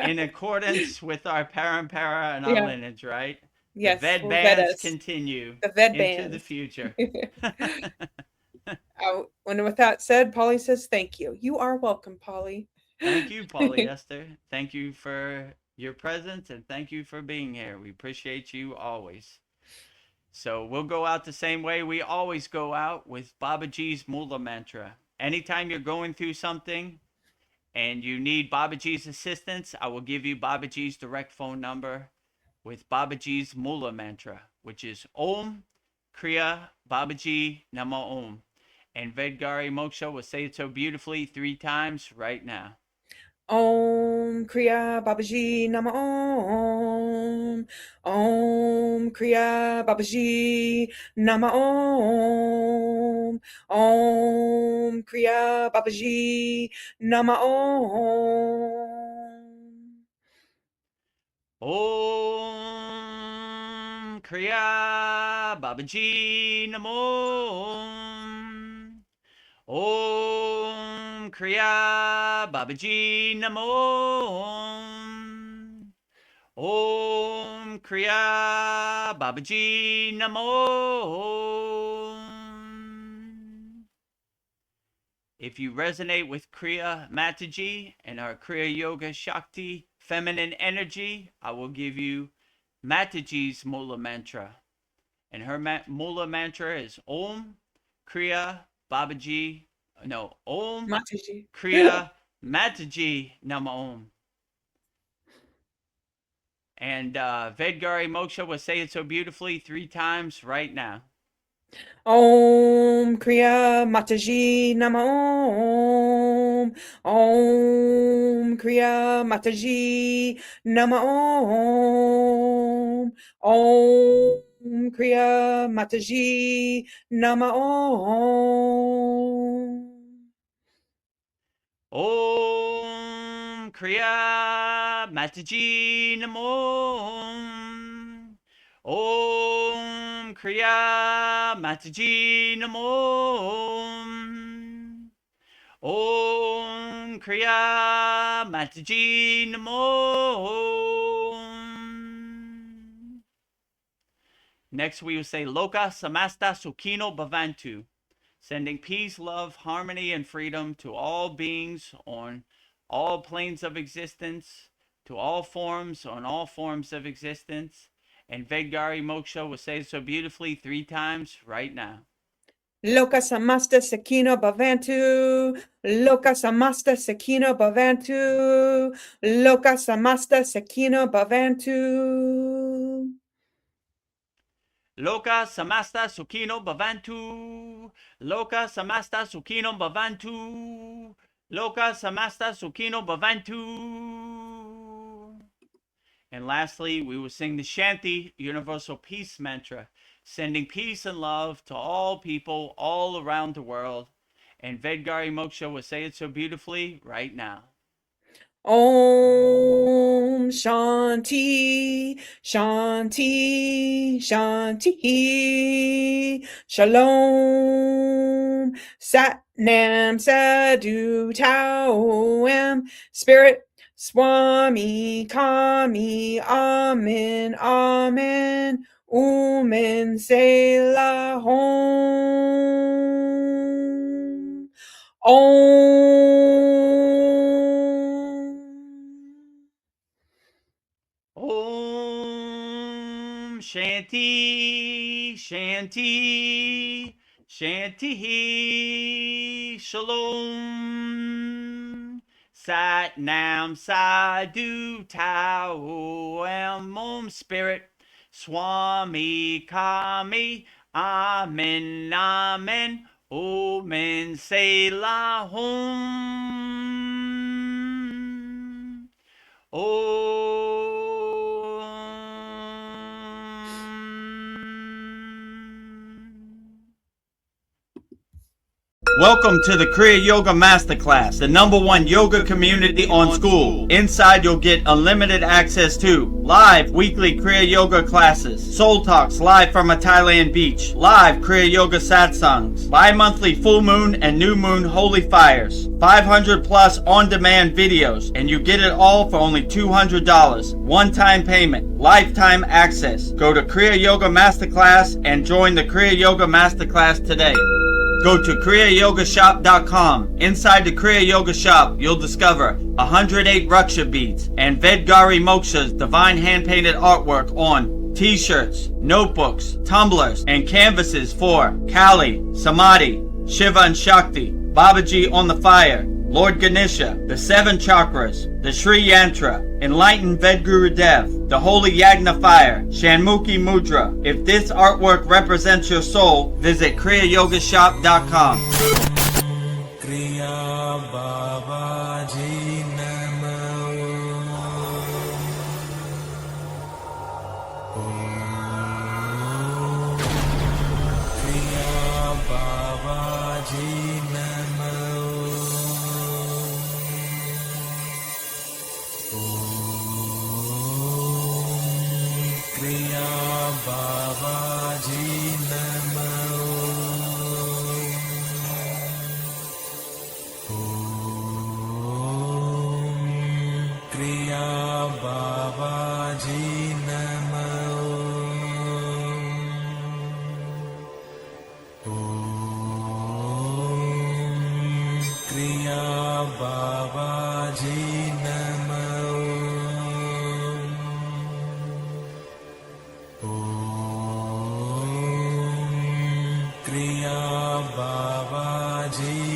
In accordance with our parampara and our lineage, right? Yes. The Ved bands continue the Ved into bands. the future. And with that said, Polly says thank you. You are welcome, Polly. Thank you, Polyester. Thank you for your presence and thank you for being here. We appreciate you always. So we'll go out the same way we always go out, with Babaji's Mula Mantra. Anytime you're going through something and you need Babaji's assistance, I will give you Babaji's direct phone number with Babaji's Mula Mantra, which is Om Kriya Babaji Nama Om. And Vedgari Moksha will say it so beautifully 3 times right now. Om Kriya Babaji Nama Om. Om Kriya Babaji Nama Om. Om Kriya Babaji Nama Om. Om Kriya Babaji Namo. Om Kriya Babaji Namo. Om Kriya Babaji Namo. If you resonate with Kriya Mataji and our Kriya Yoga Shakti feminine energy, I will give you Mataji's Mula Mantra. And her Mula Mantra is Om Kriya Babaji, Om Mataji. Kriya Mataji Nama Om. And Vedgari Moksha will say it so beautifully 3 times right now. Om Kriya Mataji Nama Om. Om Kriya Mataji Nama Om. Om Kriya Mataji Nama Om. Om Kriya Mataji Namo. Om Kriya Mataji Namo. Om Kriya Mataji Namo. Next we will say Loka Samasta Sukhino Bhavantu, sending peace, love, harmony, and freedom to all beings on all planes of existence, to all forms on all forms of existence. And Vedgari Moksha will say it so beautifully 3 times right now. Loka Samasta Sakino Bhavantu. Loka Samasta Sakino Bhavantu. Loka Samasta Sakino Bhavantu. Loka Samasta Sukhino Bhavantu. Loka Samasta Sukhino Bhavantu. Loka Samasta Sukhino Bhavantu. And lastly, we will sing the Shanti Universal Peace Mantra, sending peace and love to all people all around the world. And Vedgari Moksha will say it so beautifully right now. Om Shanti, Shanti, Shanti. Shalom. Sat Nam Sadhu Tao Am. Spirit Swami Kami. Amen, Amen. Umen Selah Hom. Om Shanti, Shanti, Shanti, Shalom. Sat Nam Sadhu Tao Am. Om Spirit Swami Kami. Amen, Amen. Omen Selah Hom. Welcome to the Kriya Yoga Masterclass, the #1 yoga community on SKOOL. Inside you'll get unlimited access to live weekly Kriya Yoga classes, soul talks live from a Thailand beach, live Kriya Yoga satsangs, bi-monthly full moon and new moon holy fires, 500 plus on-demand videos, and you get it all for only $200. One-time payment, lifetime access. Go to Kriya Yoga Masterclass and join the Kriya Yoga Masterclass today. Go to kriyayogashop.com. Inside the Kriya Yoga shop, you'll discover 108 Raksha beads and Vedagurudev divine hand-painted artwork on t-shirts, notebooks, tumblers, and canvases for Kali, Samadhi, Shiva and Shakti, Babaji on the fire, Lord Ganesha, the 7 chakras, the Sri Yantra, enlightened Vedagurudev, the holy Yagna fire, Shanmukhi Mudra. If this artwork represents your soul, visit kriyayogashop.com. Kriya Babaji Namo. Kriya Babaji Namo. Kriya Babaji Namo. Kriya Babaji Namo. Kriya Babaji Namo. Kriya Babaji